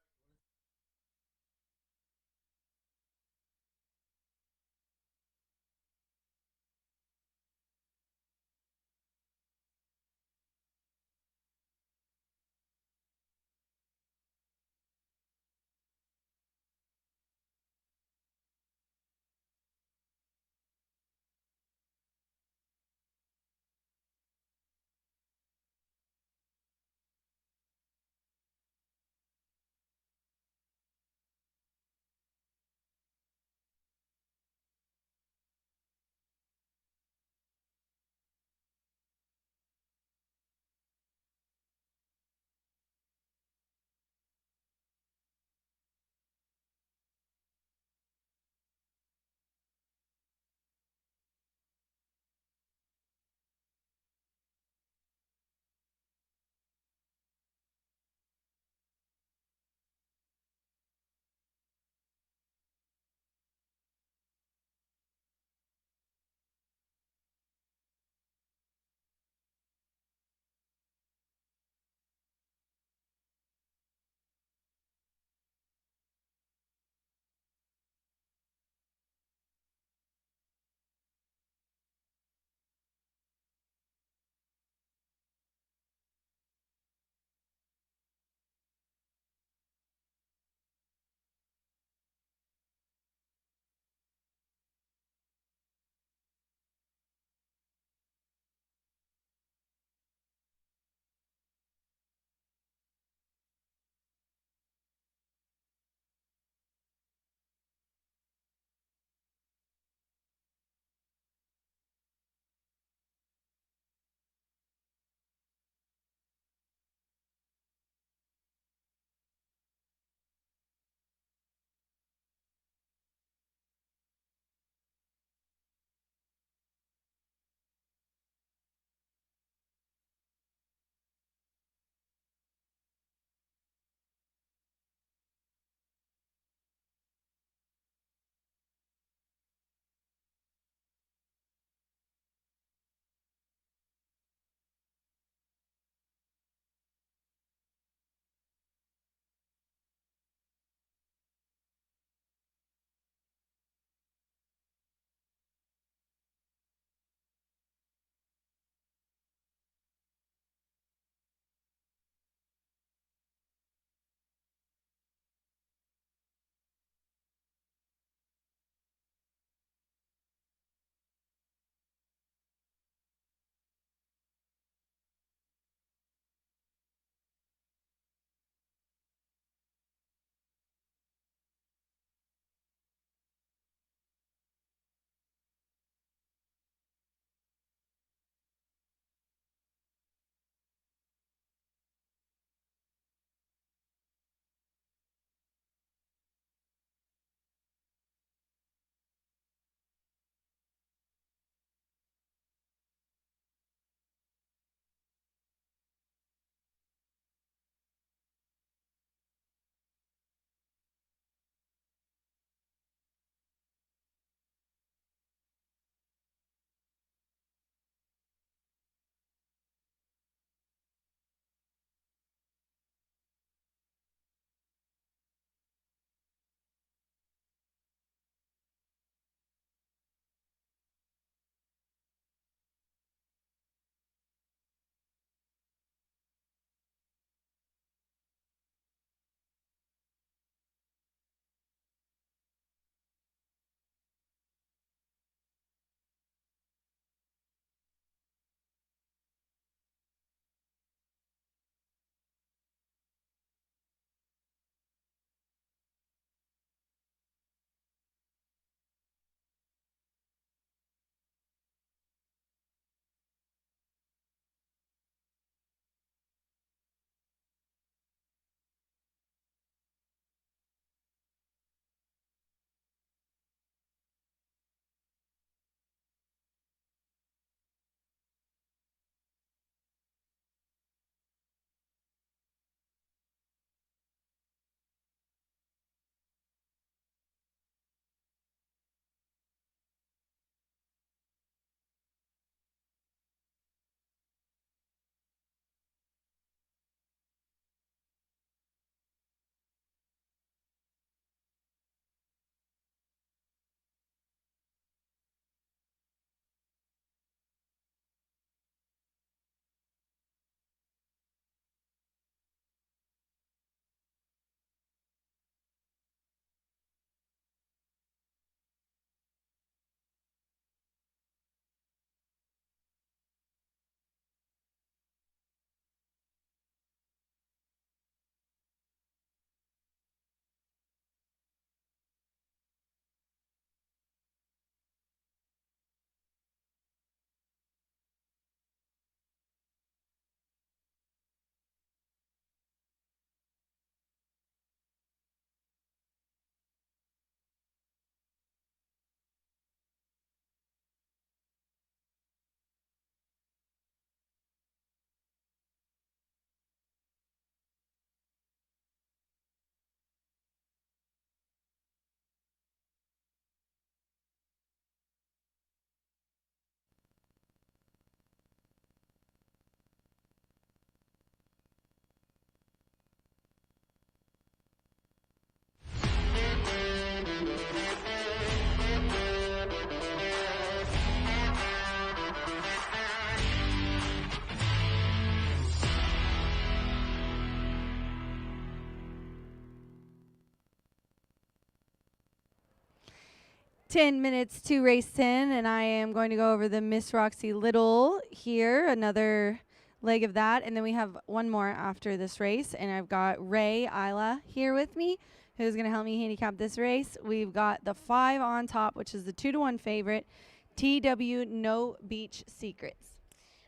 10 minutes to race 10, and I am going to go over the Miss Roxy Little here, another leg of that, and then we have one more after this race, and I've got Ray Isla here with me, who's going to help me handicap this race. We've got the 5 on top, which is the 2-to-1 favorite, TW No Beach Secrets.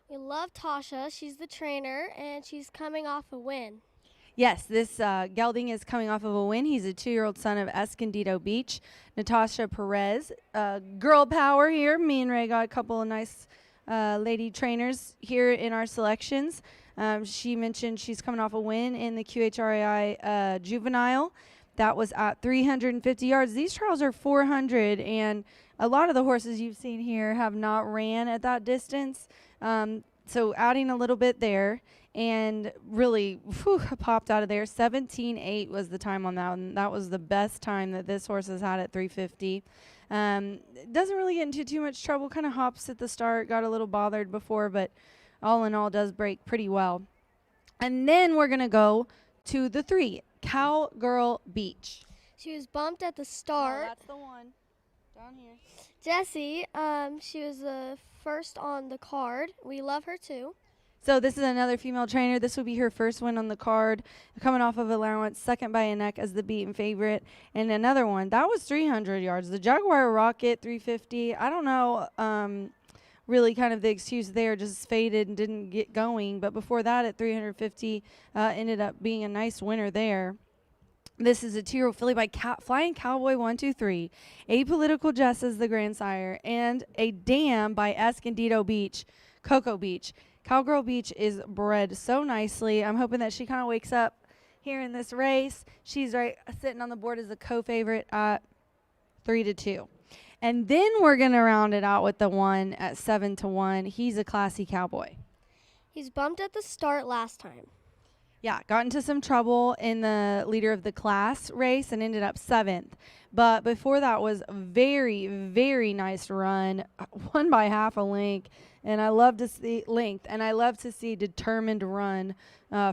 We love Tasha. She's the trainer, and she's coming off a win. Yes, this gelding is coming off of a win. He's a 2-year-old son of Escondido Beach. Natasha Perez, girl power here. Me and Ray got a couple of nice lady trainers here in our selections. She mentioned she's coming off a win in the QHRAI Juvenile. That was at 350 yards. These trials are 400, and a lot of the horses you've seen here have not ran at that distance. So adding a little bit there. And really popped out of there. 17.8 was the time on that one. That was the best time that this horse has had at 350. Doesn't really get into too much trouble. Kind of hops at the start. Got a little bothered before, but all in all does break pretty well. And then we're going to go to the 3, Cowgirl Beach. She was bumped at the start. Oh, that's the one. Down here. Jessie, she was the first on the card. We love her too. So this is another female trainer. This will be her first win on the card, coming off of allowance, second by a neck as the beaten favorite. And another one, that was 300 yards. The Jaguar Rocket, 350. I don't know really kind of the excuse there, just faded and didn't get going. But before that at 350, ended up being a nice winner there. This is a 2-year-old filly by Flying Cowboy 123, Apolitical Jess as the grandsire, and a dam by Escondido Beach, Cocoa Beach. Cowgirl Beach is bred so nicely. I'm hoping that she kind of wakes up here in this race. She's right sitting on the board as a co-favorite at 3-2. And then we're going to round it out with the 1 at 7-1. He's a classy cowboy. He's bumped at the start last time. Yeah, got into some trouble in the leader of the class race and ended up 7th. But before that was a very, very nice run, won by half a length. And I love to see length, and I love to see determined run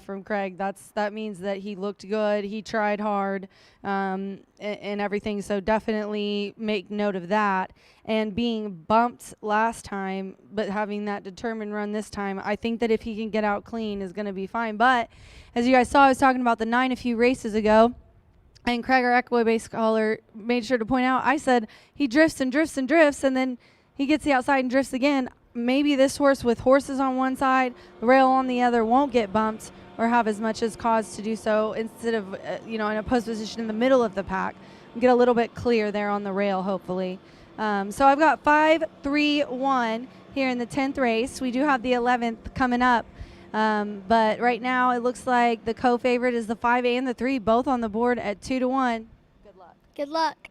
from Craig. That means that he looked good, he tried hard, and everything. So definitely make note of that. And being bumped last time, but having that determined run this time, I think that if he can get out clean, is going to be fine. But as you guys saw, I was talking about the 9 a few races ago. And Craig, our Equity base caller, made sure to point out, I said he drifts and drifts and drifts, and then he gets the outside and drifts again. Maybe this horse with horses on one side, the rail on the other, won't get bumped or have as much as cause to do so instead of, in a post position in the middle of the pack. Get a little bit clear there on the rail, hopefully. So I've got 5-3-1 here in the 10th race. We do have the 11th coming up. But right now it looks like the co-favorite is the 5 and the 3, both on the board at 2-1. Good luck. Good luck.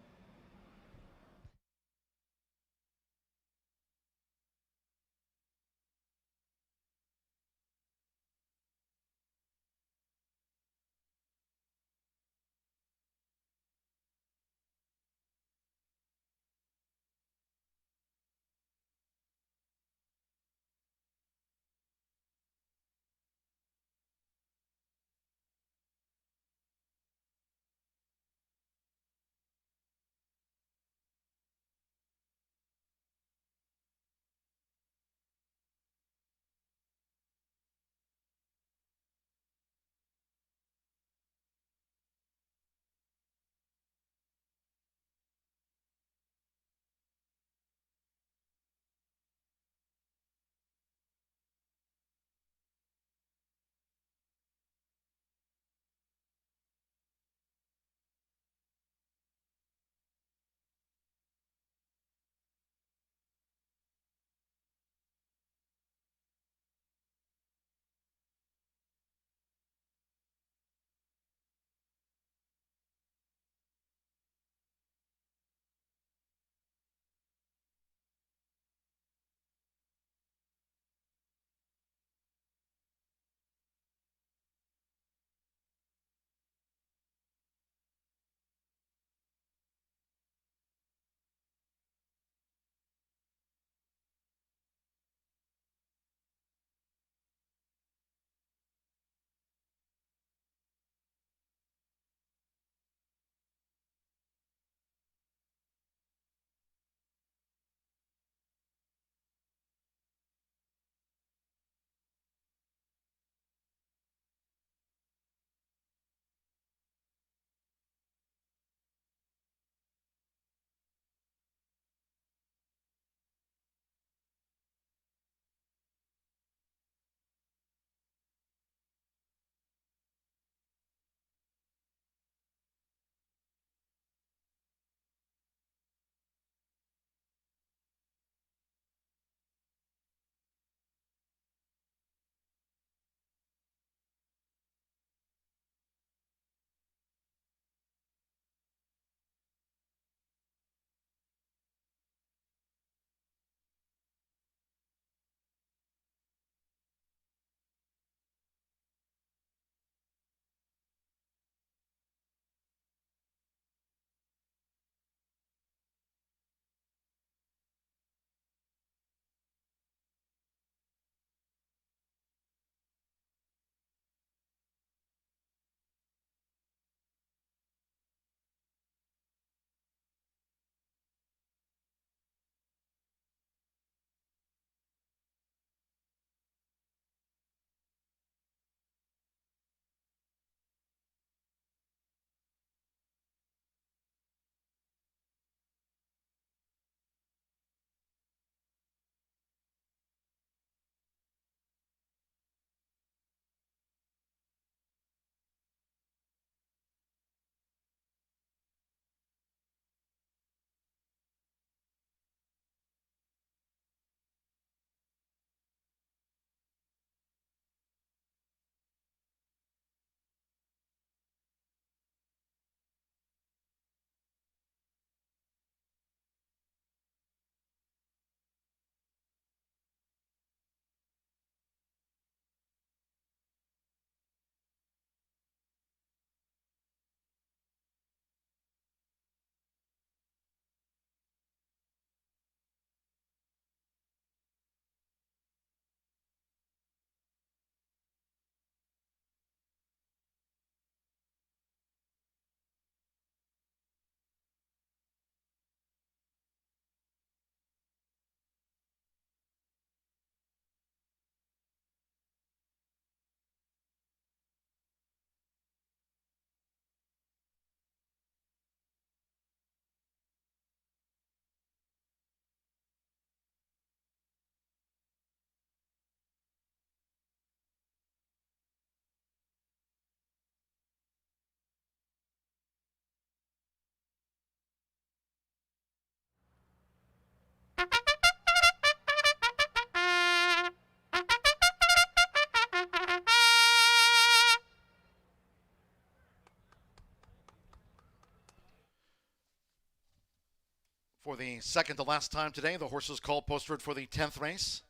For the second to last time today, the horses called posted for the 10th race.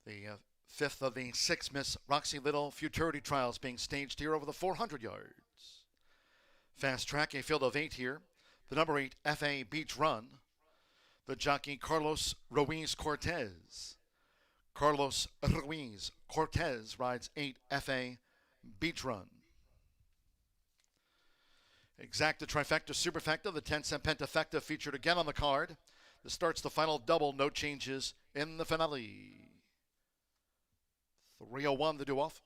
The fifth of the 6 Miss Roxy Little Futurity Trials being staged here over the 400 yards. Fast track, a field of 8 here. The number 8 FA Beach Run. The jockey Carlos Ruiz Cortez. Carlos Ruiz Cortez rides 8 FA Beach Run. Exacta, Trifecta, Superfecta, the 10-cent Pentafecta featured again on the card. This starts the final double, no changes in the finale. 3:01 the do-off.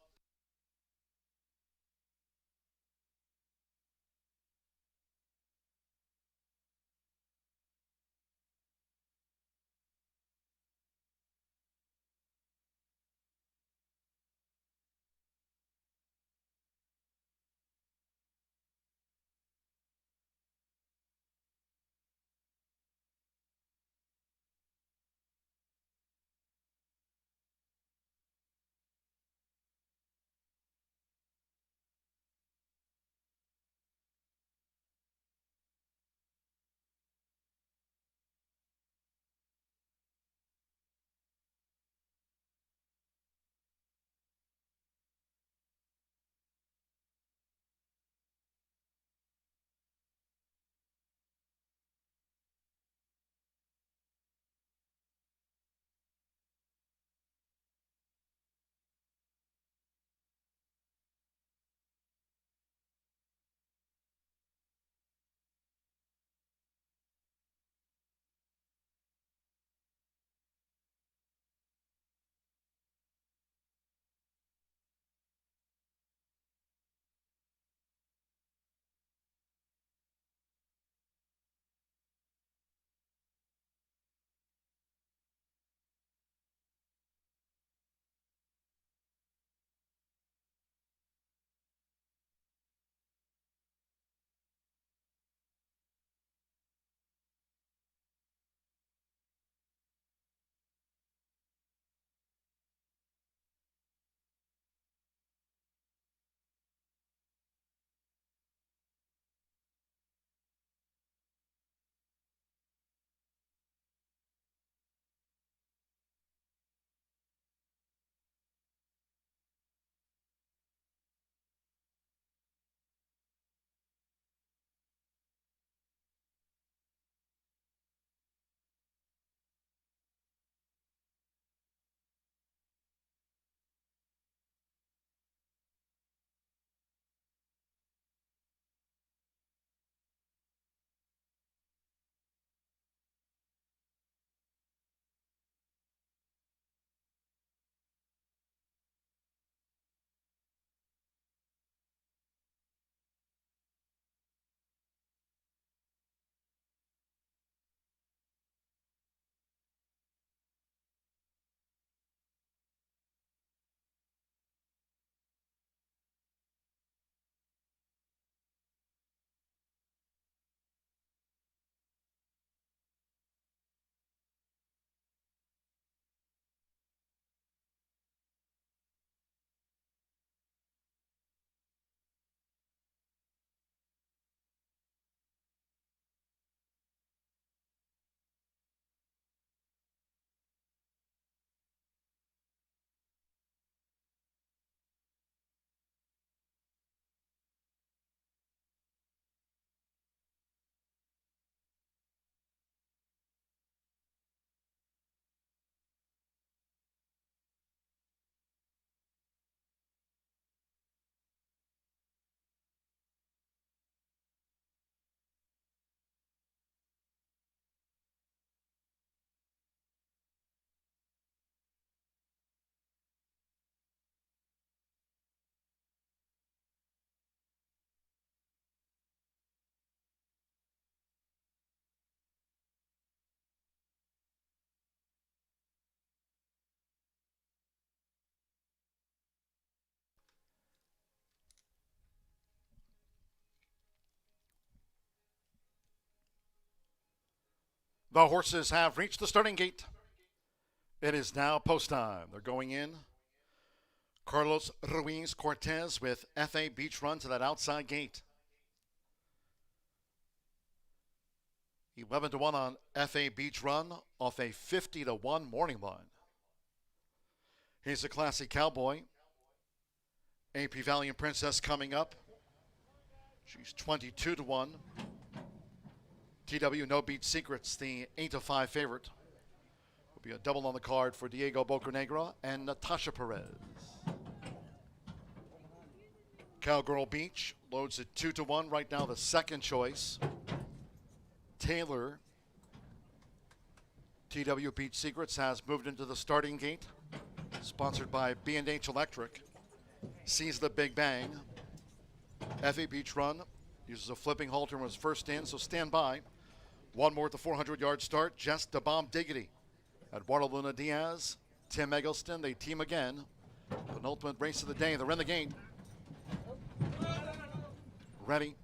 The horses have reached the starting gate. It is now post time. They're going in. Carlos Ruiz Cortez with FA Beach Run to that outside gate. 11-1 on FA Beach Run off a 50-1 morning line. Here's a Classy Cowboy. AP Valiant Princess coming up. She's 22-1. TW No Beach Secrets, the 8-5 favorite. Will be a double on the card for Diego Bocanegra and Natasha Perez. Cowgirl Beach loads at 2-1. Right now, the second choice. Taylor. TW Beach Secrets has moved into the starting gate. Sponsored by B&H Electric. Sees the Big Bang. FA Beach Run uses a flipping halter and was first in, so stand by. One more at the 400-yard start. Jess the Bomb Diggity. Eduardo Luna Diaz, Tim Eggleston, they team again. Penultimate race of the day. They're in the gate. Ready.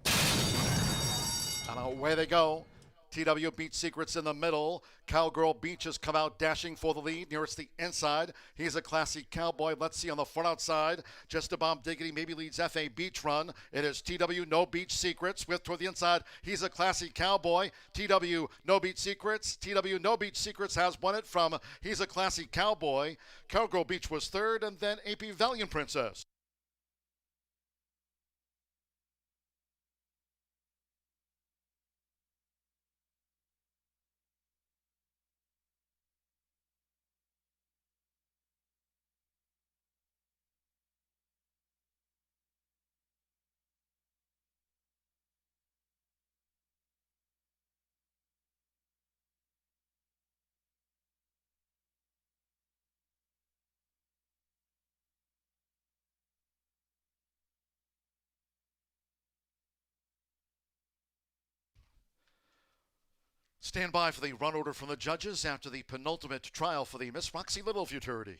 And away they go. TW Beach Secrets in the middle. Cowgirl Beach has come out dashing for the lead. Nearest the inside. He's a Classy Cowboy. Let's see on the front outside. Just a Bomb Diggity maybe leads FA Beach Run. It is TW No Beach Secrets with toward the inside. He's a Classy Cowboy. TW No Beach Secrets. TW No Beach Secrets has won it from He's a Classy Cowboy. Cowgirl Beach was third, and then AP Valiant Princess. Stand by for the run order from the judges after the penultimate trial for the Miss Roxy Little futurity.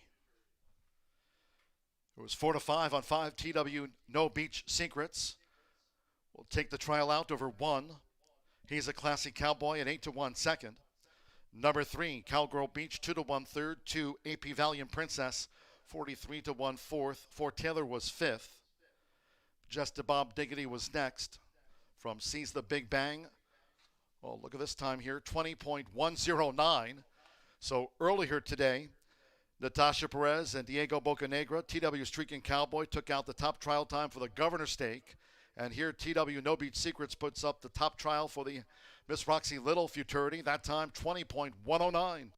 It was 4-5 on 5 TW No Beach Secrets. We'll take the trial out over 1. He's a Classy Cowboy at 8-1 second. Number 3, Cowgirl Beach, 2-1 third. 2, AP Valiant Princess, 43-1 fourth. 4 Taylor was fifth. Just a Bob Diggity was next. From Sees the Big Bang. Well, look at this time here, 20.109. So earlier today, Natasha Perez and Diego Bocanegra, TW Streaking Cowboy, took out the top trial time for the Governor Stake. And here, TW No Beach Secrets puts up the top trial for the Miss Roxy Little futurity. That time, 20.109.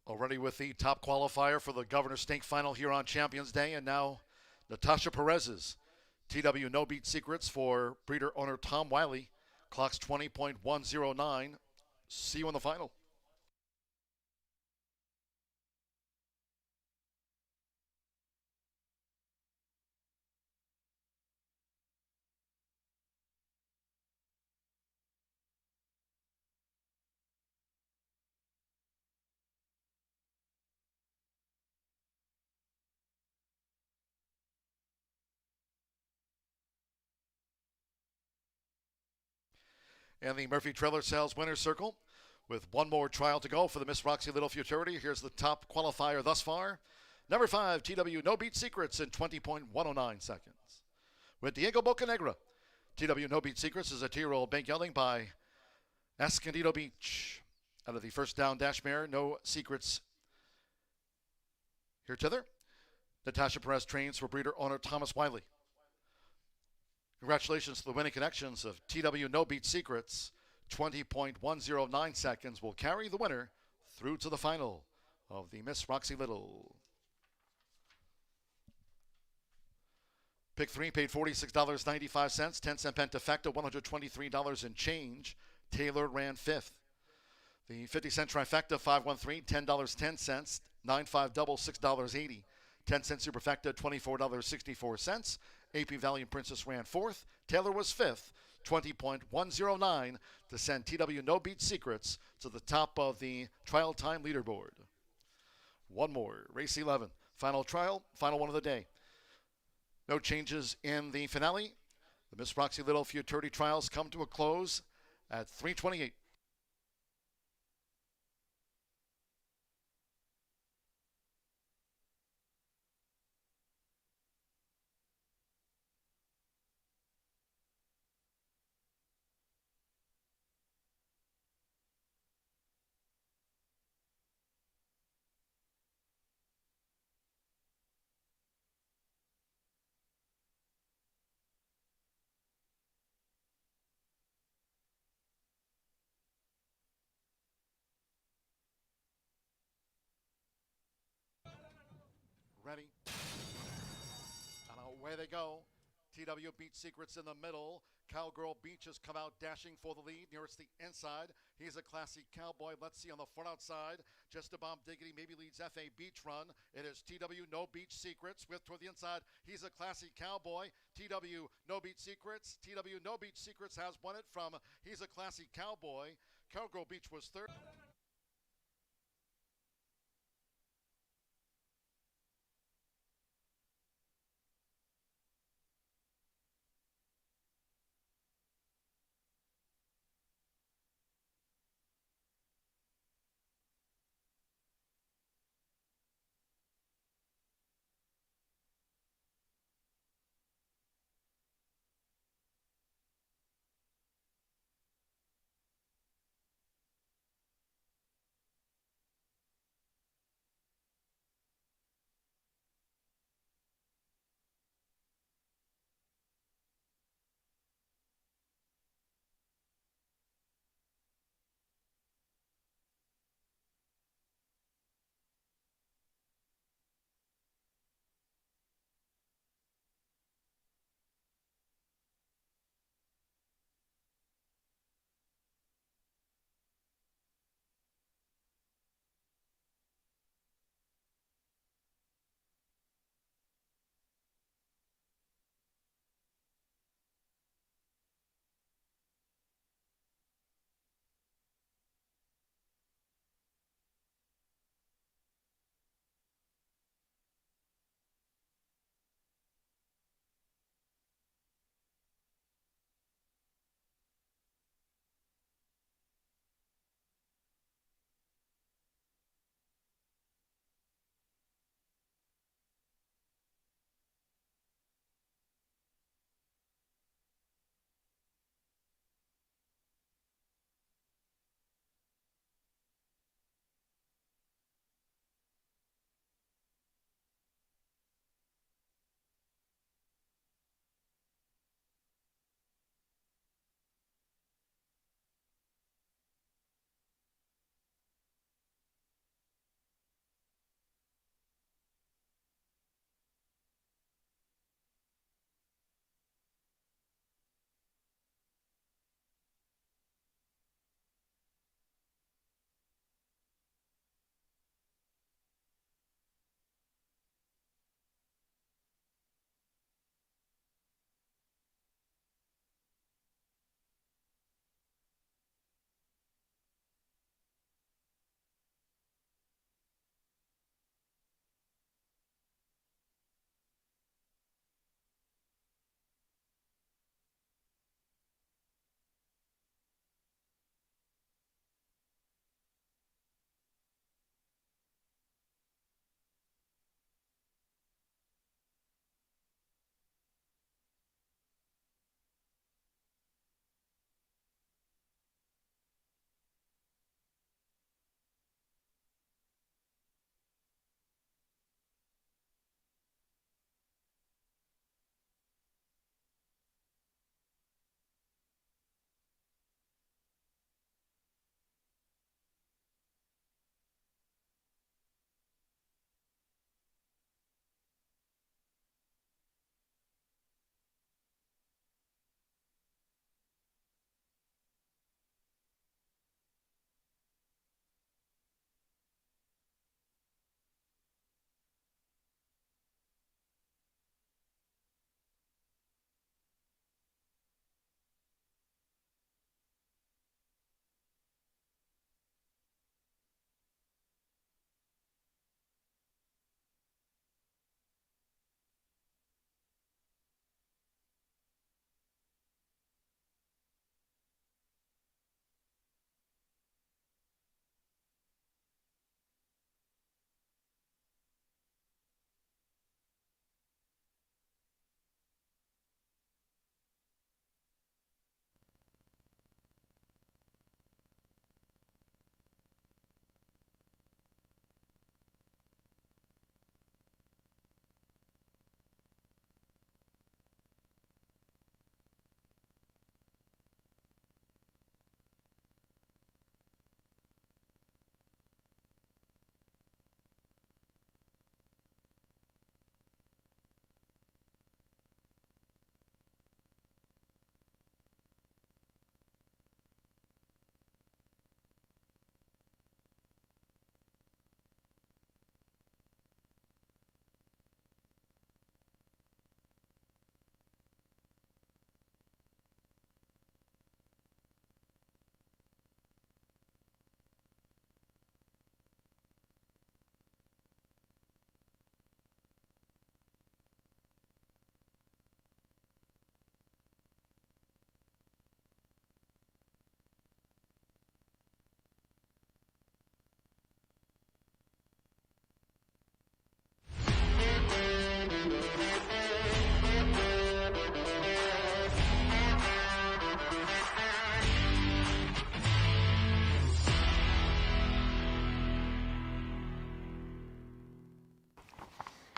Already with the top qualifier for the Governor Stake final here on Champions Day. And now Natasha Perez's TW No Beach Secrets for breeder owner Tom Wiley. Clock's 20.109. See you in the final. And the Murphy Trailer Sales Winner's Circle with one more trial to go for the Miss Roxy Little futurity. Here's the top qualifier thus far. Number 5, TW No Beach Secrets in 20.109 seconds. With Diego Bocanegra, TW No Beach Secrets is a 2-year-old bank gelding by Escondido Beach. Out of the first down dash mare, No Secrets here thither. Natasha Perez trains for breeder owner Thomas Wiley. Congratulations to the winning connections of TW No Beach Secrets, 20.109 seconds will carry the winner through to the final of the Miss Roxy Little. Pick 3 paid $46.95, 10-cent Pentafecta, $123 and change. Taylor ran 5th. The 50-cent trifecta, 513, $10.10, 9-5 double, $6.80. 10-cent superfecta, $24.64. AP Valiant Princess ran 4th. Taylor was 5th, 20.109 to send TW No Beat Secrets to the top of the trial time leaderboard. One more, race 11. Final trial, final one of the day. No changes in the finale. The Miss Roxy Little Futurity trials come to a close at 3:28. Ready? And away they go. TW Beat Secrets in the middle. Cowgirl Beach has come out dashing for the lead. Nearest the inside. He's a classy cowboy. Let's see on the front outside. Just a bomb diggity maybe leads FA Beach Run. It is TW No Beach Secrets with toward the inside. He's a classy cowboy. TW No Beach Secrets. TW No Beach Secrets has won it from He's a Classy Cowboy. Cowgirl Beach was third.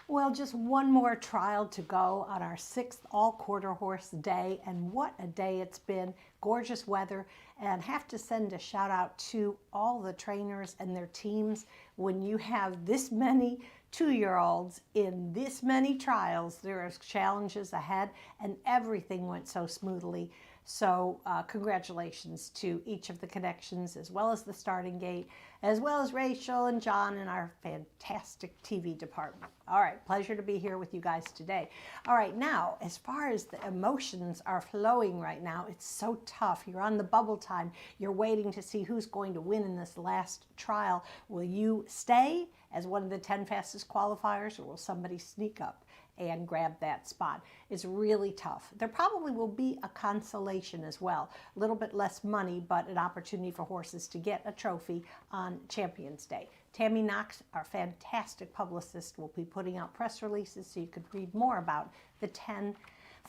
Well, just one more trial to go on our 6th all-quarter horse day, and what a day it's been. Gorgeous weather, and have to send a shout out to all the trainers and their teams. When you have this many 2-year-olds in this many trials, there are challenges ahead, and everything went so smoothly. So congratulations to each of the connections, as well as the starting gate, as well as Rachel and John and our fantastic TV department. All right, pleasure to be here with you guys today. All right, now, as far as the emotions are flowing right now, it's so tough. You're on the bubble time. You're waiting to see who's going to win in this last trial. Will you stay as one of the 10 fastest qualifiers, or will somebody sneak up and grab that spot? It's really tough. There probably will be a consolation as well. A little bit less money, but an opportunity for horses to get a trophy on Champions Day. Tammy Knox, our fantastic publicist, will be putting out press releases so you could read more about the 10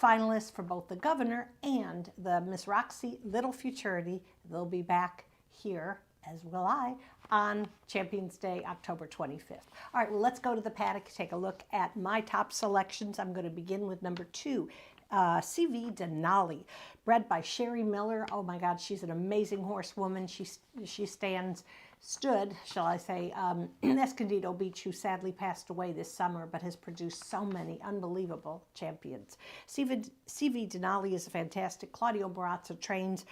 finalists for both the Governor and the Miss Roxy Little Futurity. They'll be back here, as will I, on Champions Day, October 25th. All right, well, let's go to the paddock, take a look at my top selections. I'm going to begin with number 2, CV Denali, bred by Sherry Miller. Oh my God, she's an amazing horsewoman. She stood, shall I say, Escondido Beach, who sadly passed away this summer, but has produced so many unbelievable champions. CV Denali is a fantastic. Claudio Barazza trains,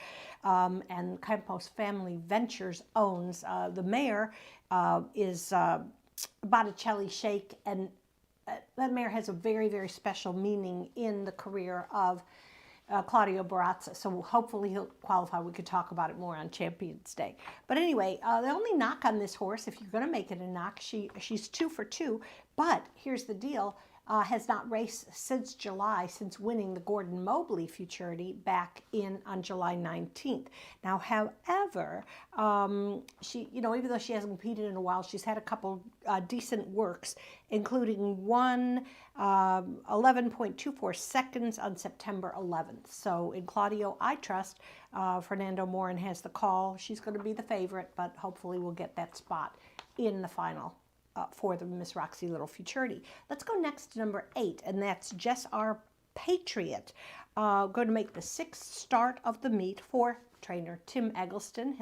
and Campos Family Ventures owns. The mare is Botticelli Shake, and that mare has a very, very special meaning in the career of Claudio Barazza, so hopefully he'll qualify. We could talk about it more on Champions Day. But anyway, the only knock on this horse, if you're going to make it a knock, she's 2 for 2, but here's the deal. Has not raced since July, since winning the Gordon Mobley Futurity back on July 19th. Now, however, she, even though she hasn't competed in a while, she's had a couple decent works, including one 11.24 seconds on September 11th. So in Claudio, I trust. Fernando Morin has the call. She's going to be the favorite, but hopefully we'll get that spot in the final for the Miss Roxy Little Futurity. Let's go next to number 8, and that's Jess R. Patriot. Going to make the 6th start of the meet for trainer Tim Eggleston.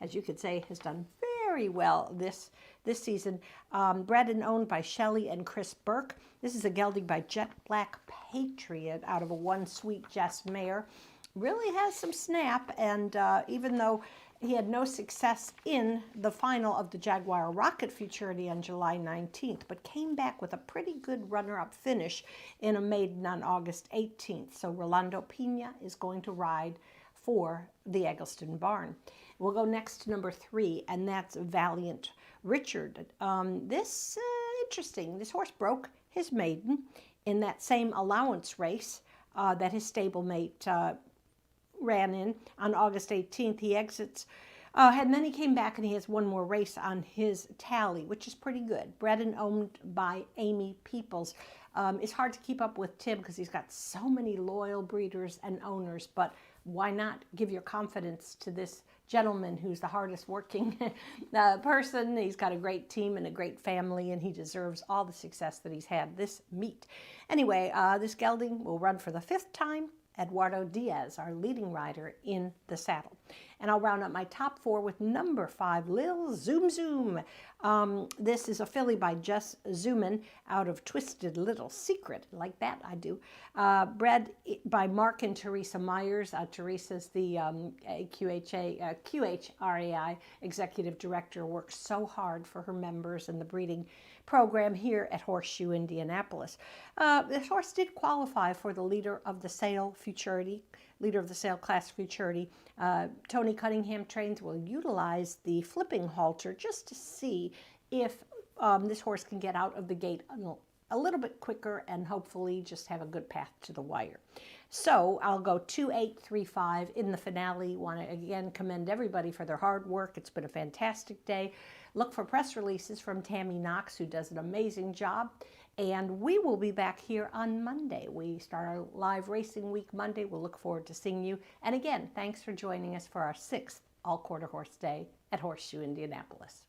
As you could say, has done very well this season. Bred and owned by Shelley and Chris Burke. This is a gelding by Jet Black Patriot out of a One Sweet Jess mare. Really has some snap, and even though he had no success in the final of the Jaguar Rocket Futurity on July 19th, but came back with a pretty good runner-up finish in a maiden on August 18th. So Rolando Pena is going to ride for the Eggleston barn. We'll go next to number 3, and that's Valiant Richard. Interesting. This horse broke his maiden in that same allowance race that his stablemate ran in on August 18th. He exits, and then he came back and he has one more race on his tally, which is pretty good. Bred and owned by Amy Peoples. It's hard to keep up with Tim because he's got so many loyal breeders and owners, but why not give your confidence to this gentleman who's the hardest working person? He's got a great team and a great family, and he deserves all the success that he's had this meet. Anyway, this gelding will run for the 5th time. Eduardo Diaz, our leading rider in the saddle. And I'll round up my top 4 with number 5, Lil Zoom Zoom. This is a filly by Jess Zooman out of Twisted Little Secret. Like that, I do. Bred by Mark and Teresa Myers. Teresa's the QHRAI executive director, works so hard for her members and the breeding program here at Horseshoe Indianapolis. This horse did qualify for the Leader of the Sale Futurity, Leader of the Sale Class Futurity. Tony Cunningham trains will utilize the flipping halter just to see if this horse can get out of the gate a little bit quicker and hopefully just have a good path to the wire. So I'll go 2-8-3-5 in the finale. Want to again commend everybody for their hard work. It's been a fantastic day. Look for press releases from Tammy Knox, who does an amazing job. And we will be back here on Monday. We start our live racing week Monday. We'll look forward to seeing you. And again, thanks for joining us for our 6th all-quarter horse day at Horseshoe Indianapolis.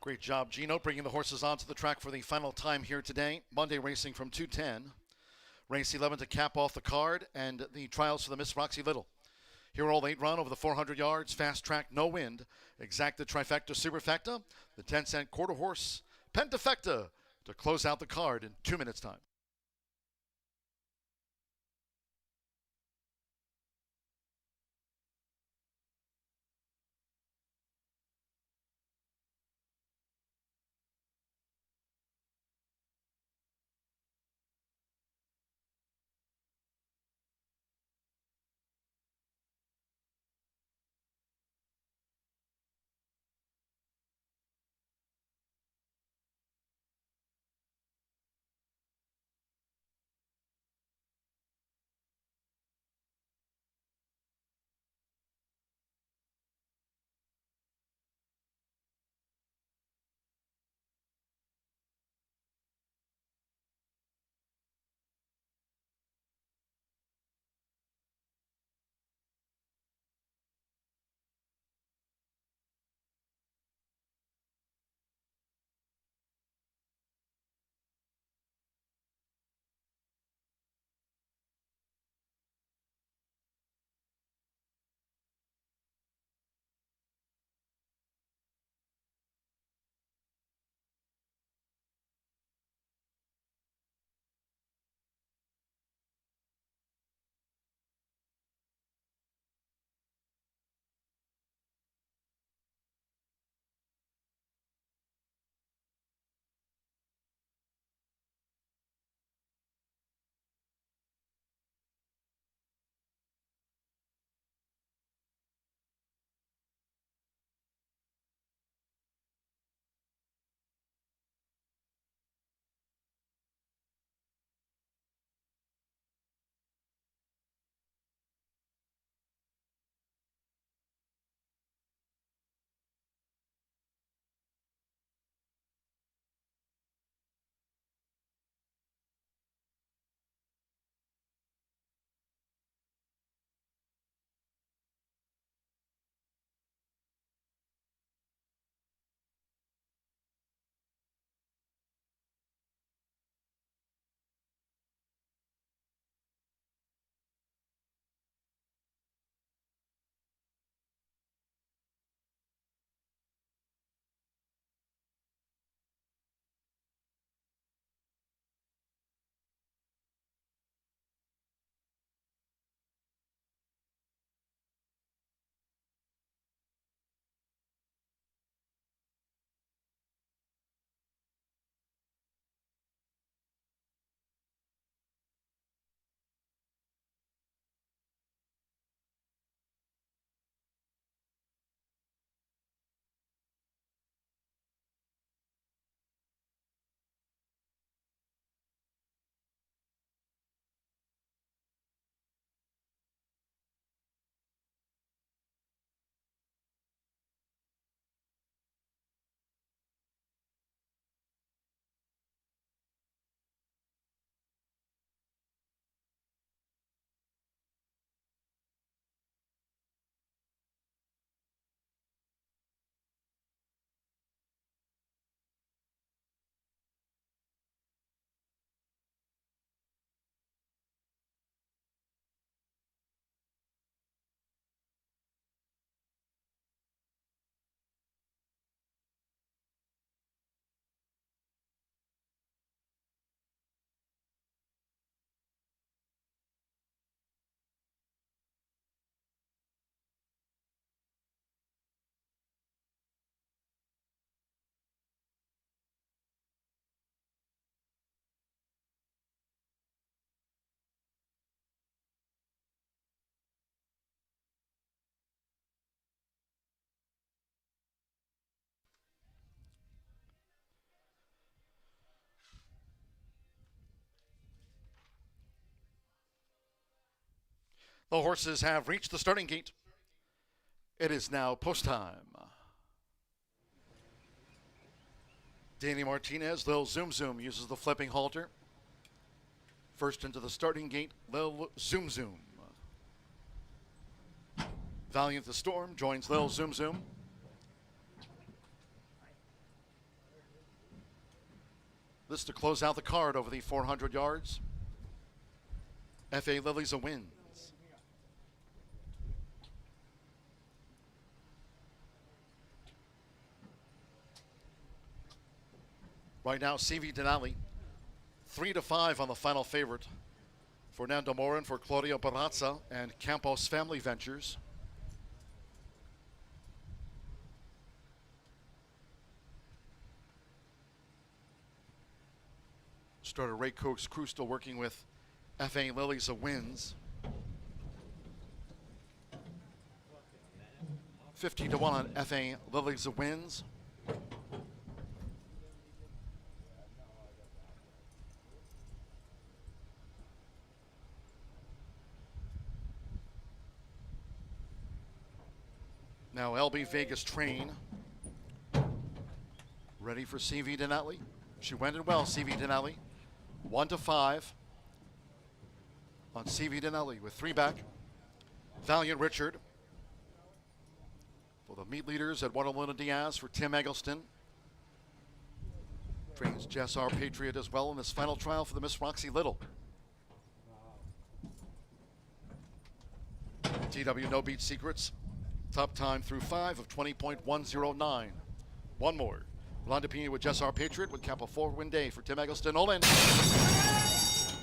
Great job, Gino, bringing the horses onto the track for the final time here today. Monday racing from 2:10. Race 11 to cap off the card, and the trials for the Miss Roxy Little. Here all 8 run over the 400 yards, fast track, no wind. Exacta, trifecta, superfecta, the 10-cent quarter horse, pentafecta, to close out the card in 2 minutes time. The horses have reached the starting gate. It is now post time. Danny Martinez, Lil Zoom Zoom, uses the flipping halter. First into the starting gate, Lil Zoom Zoom. Valiant the Storm joins Lil Zoom Zoom. This to close out the card over the 400 yards. F.A. Lilies a wins. Right now, C.V. Denali, 3-5 on the final favorite. Fernando Morin for Claudio Barraza and Campos Family Ventures. Starter Ray Cook's crew still working with F.A. Lilies of wins. 50-1 on F.A. Lilies of wins. Now LB Vegas Train, ready for C.V. Denali. She went in well, C.V. Denali. 1-5 on C.V. Denali with 3 back. Valiant Richard for the meet leaders at Guadalupe Diaz for Tim Eggleston. Trains Jess R. Patriot as well in this final trial for the Miss Roxy Little. TW No Beat Secrets. Top time through 5 of 20.109. One more. Rolanda Pena with Jess R. Patriot with Campo 4-win day for Tim Eggleston. Olin.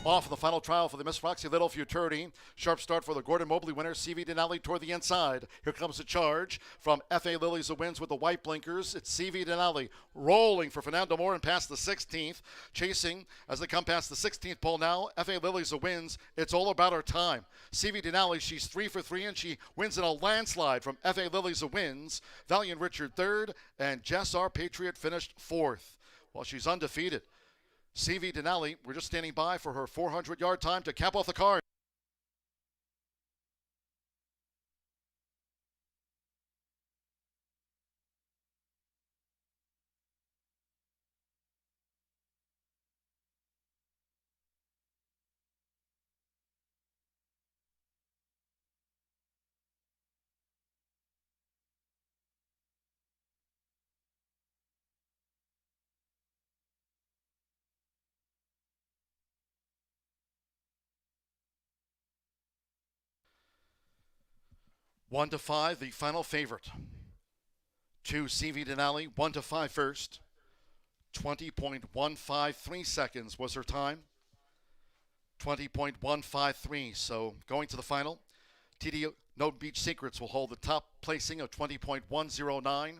Off of the final trial for the Miss Roxy Little Futurity. Sharp start for the Gordon Mobley winner, C.V. Denali toward the inside. Here comes the charge from F.A. Lilies who wins with the white blinkers. It's C.V. Denali rolling for Fernando Morin past the 16th. Chasing as they come past the 16th pole now. F.A. Lilies who wins. It's all about her time. C.V. Denali, she's 3 for 3 and she wins in a landslide from F.A. Lilies who wins. Valiant Richard 3rd and Jess R. Patriot finished 4th. Well, she's undefeated. C.V. Denali, we're just standing by for her 400-yard time to cap off the card. One to 5, the final favorite. 2, C.V. Denali, 1-5 first. 20.153 seconds was her time. 20.153, so going to the final. TD No Beach Secrets will hold the top placing of 20.109.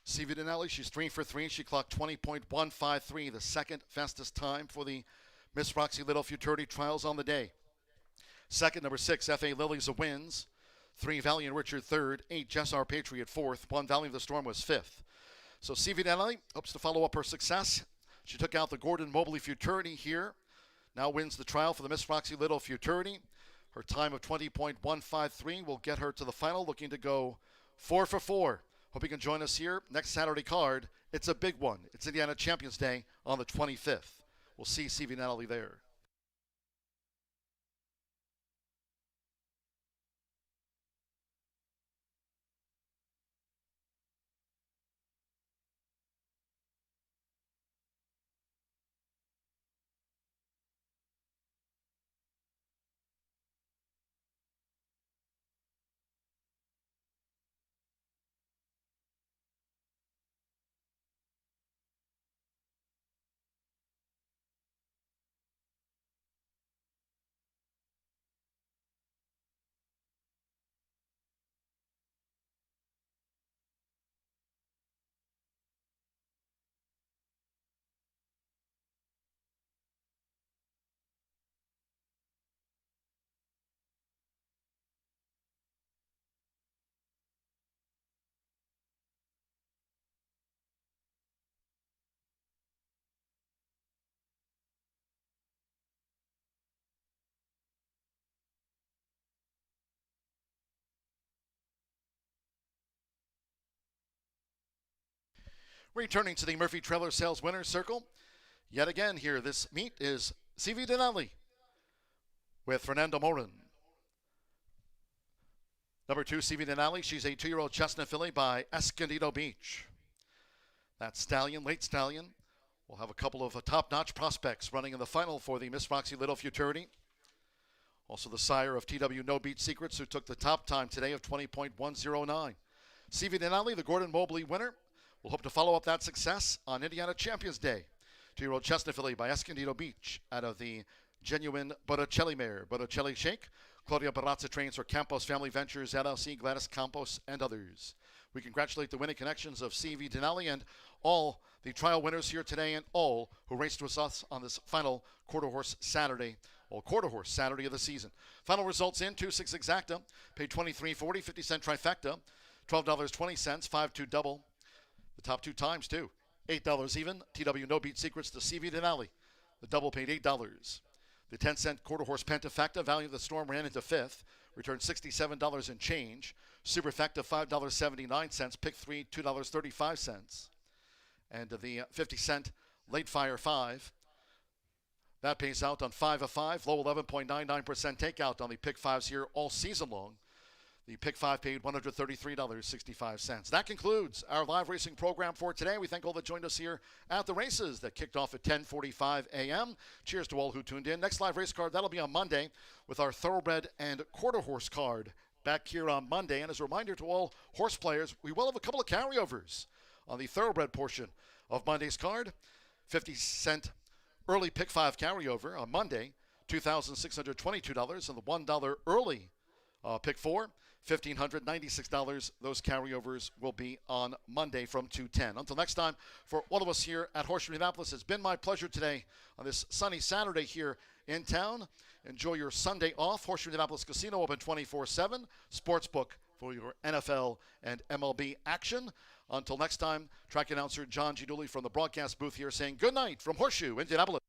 C.V. Denali, she's 3 for 3. She clocked 20.153, the second fastest time for the Miss Roxy Little Futurity Trials on the day. Second, number 6, F.A. Lilies of wins. 3, Valiant Richard 3rd. 8, Jess R. Patriot 4th. 1, Valley of the Storm was 5th. So C.V. Denali hopes to follow up her success. She took out the Gordon Mobley Futurity here. Now wins the trial for the Miss Roxy Little Futurity. Her time of 20.153 will get her to the final, looking to go 4 for 4. Hope you can join us here next Saturday card. It's a big one. It's Indiana Champions Day on the 25th. We'll see C.V. Denali there. Returning to the Murphy Trailer Sales Winners Circle, yet again here, this meet is C.V. Denali with Fernando Morin. Number 2, C.V. Denali, she's a 2-year-old chestnut filly by Escondido Beach. That stallion, late stallion, We'll have a couple of top-notch prospects running in the final for the Miss Roxy Little Futurity. Also the sire of TW No Beat Secrets, who took the top time today of 20.109. CV Denali, the Gordon Mobley winner, will hope to follow up that success on Indiana Champions Day. 2-year-old Chestnut filly by Escondido Beach out of the genuine Botticelli mare, Botticelli Shake. Claudia Barrazza trains for Campos Family Ventures, LLC, Gladys Campos, and others. We congratulate the winning connections of CV Denali and all the trial winners here today and all who raced with us on this final quarter horse Saturday of the season. Final results in 2-6 exacta, paid $23.40, 50-cent trifecta, $12.20, 5-2 double. The top two times too, $8 even. TW No Beat Secrets to CV Denali. The double paid $8. The 10-cent quarter horse pentafecta, Value of the Storm, ran into fifth, returned $67 and change. Superfecta, $5.79, pick three, $2.35. And the 50-cent late fire 5. That pays out on 5 of 5, low 11.99% takeout on the pick 5s here all season long. The pick 5 paid $133.65. That concludes our live racing program for today. We thank all that joined us here at the races that kicked off at 10:45 a.m. Cheers to all who tuned in. Next live race card, that'll be on Monday with our thoroughbred and quarter horse card back here on Monday. And as a reminder to all horse players, we will have a couple of carryovers on the thoroughbred portion of Monday's card. 50-cent early pick 5 carryover on Monday, $2,622, and the $1 early pick 4, $1,596. Those carryovers will be on Monday from 2:10. Until next time, for all of us here at Horseshoe Indianapolis, it's been my pleasure today on this sunny Saturday here in town. Enjoy your Sunday off. Horseshoe Indianapolis Casino open 24/7. Sportsbook for your NFL and MLB action. Until next time, track announcer John G. Dooley from the broadcast booth here saying good night from Horseshoe Indianapolis.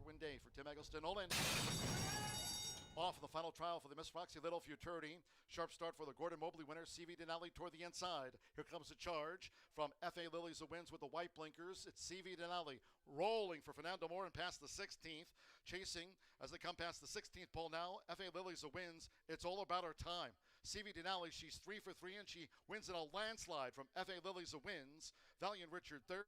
Win day for Tim Eggleston. Olin off in the final trial for the Miss Roxy Little Futurity. Sharp start for the Gordon Mobley winner, CV Denali toward the inside. Here comes the charge from F.A. Lilies who wins with the white blinkers. It's CV Denali rolling for Fernando Morin past the 16th. Chasing as they come past the 16th pole now. F.A. Lilies who wins. It's all about her time. CV Denali, she's 3 for 3 and she wins in a landslide from F.A. Lilies who wins. Valiant Richard third.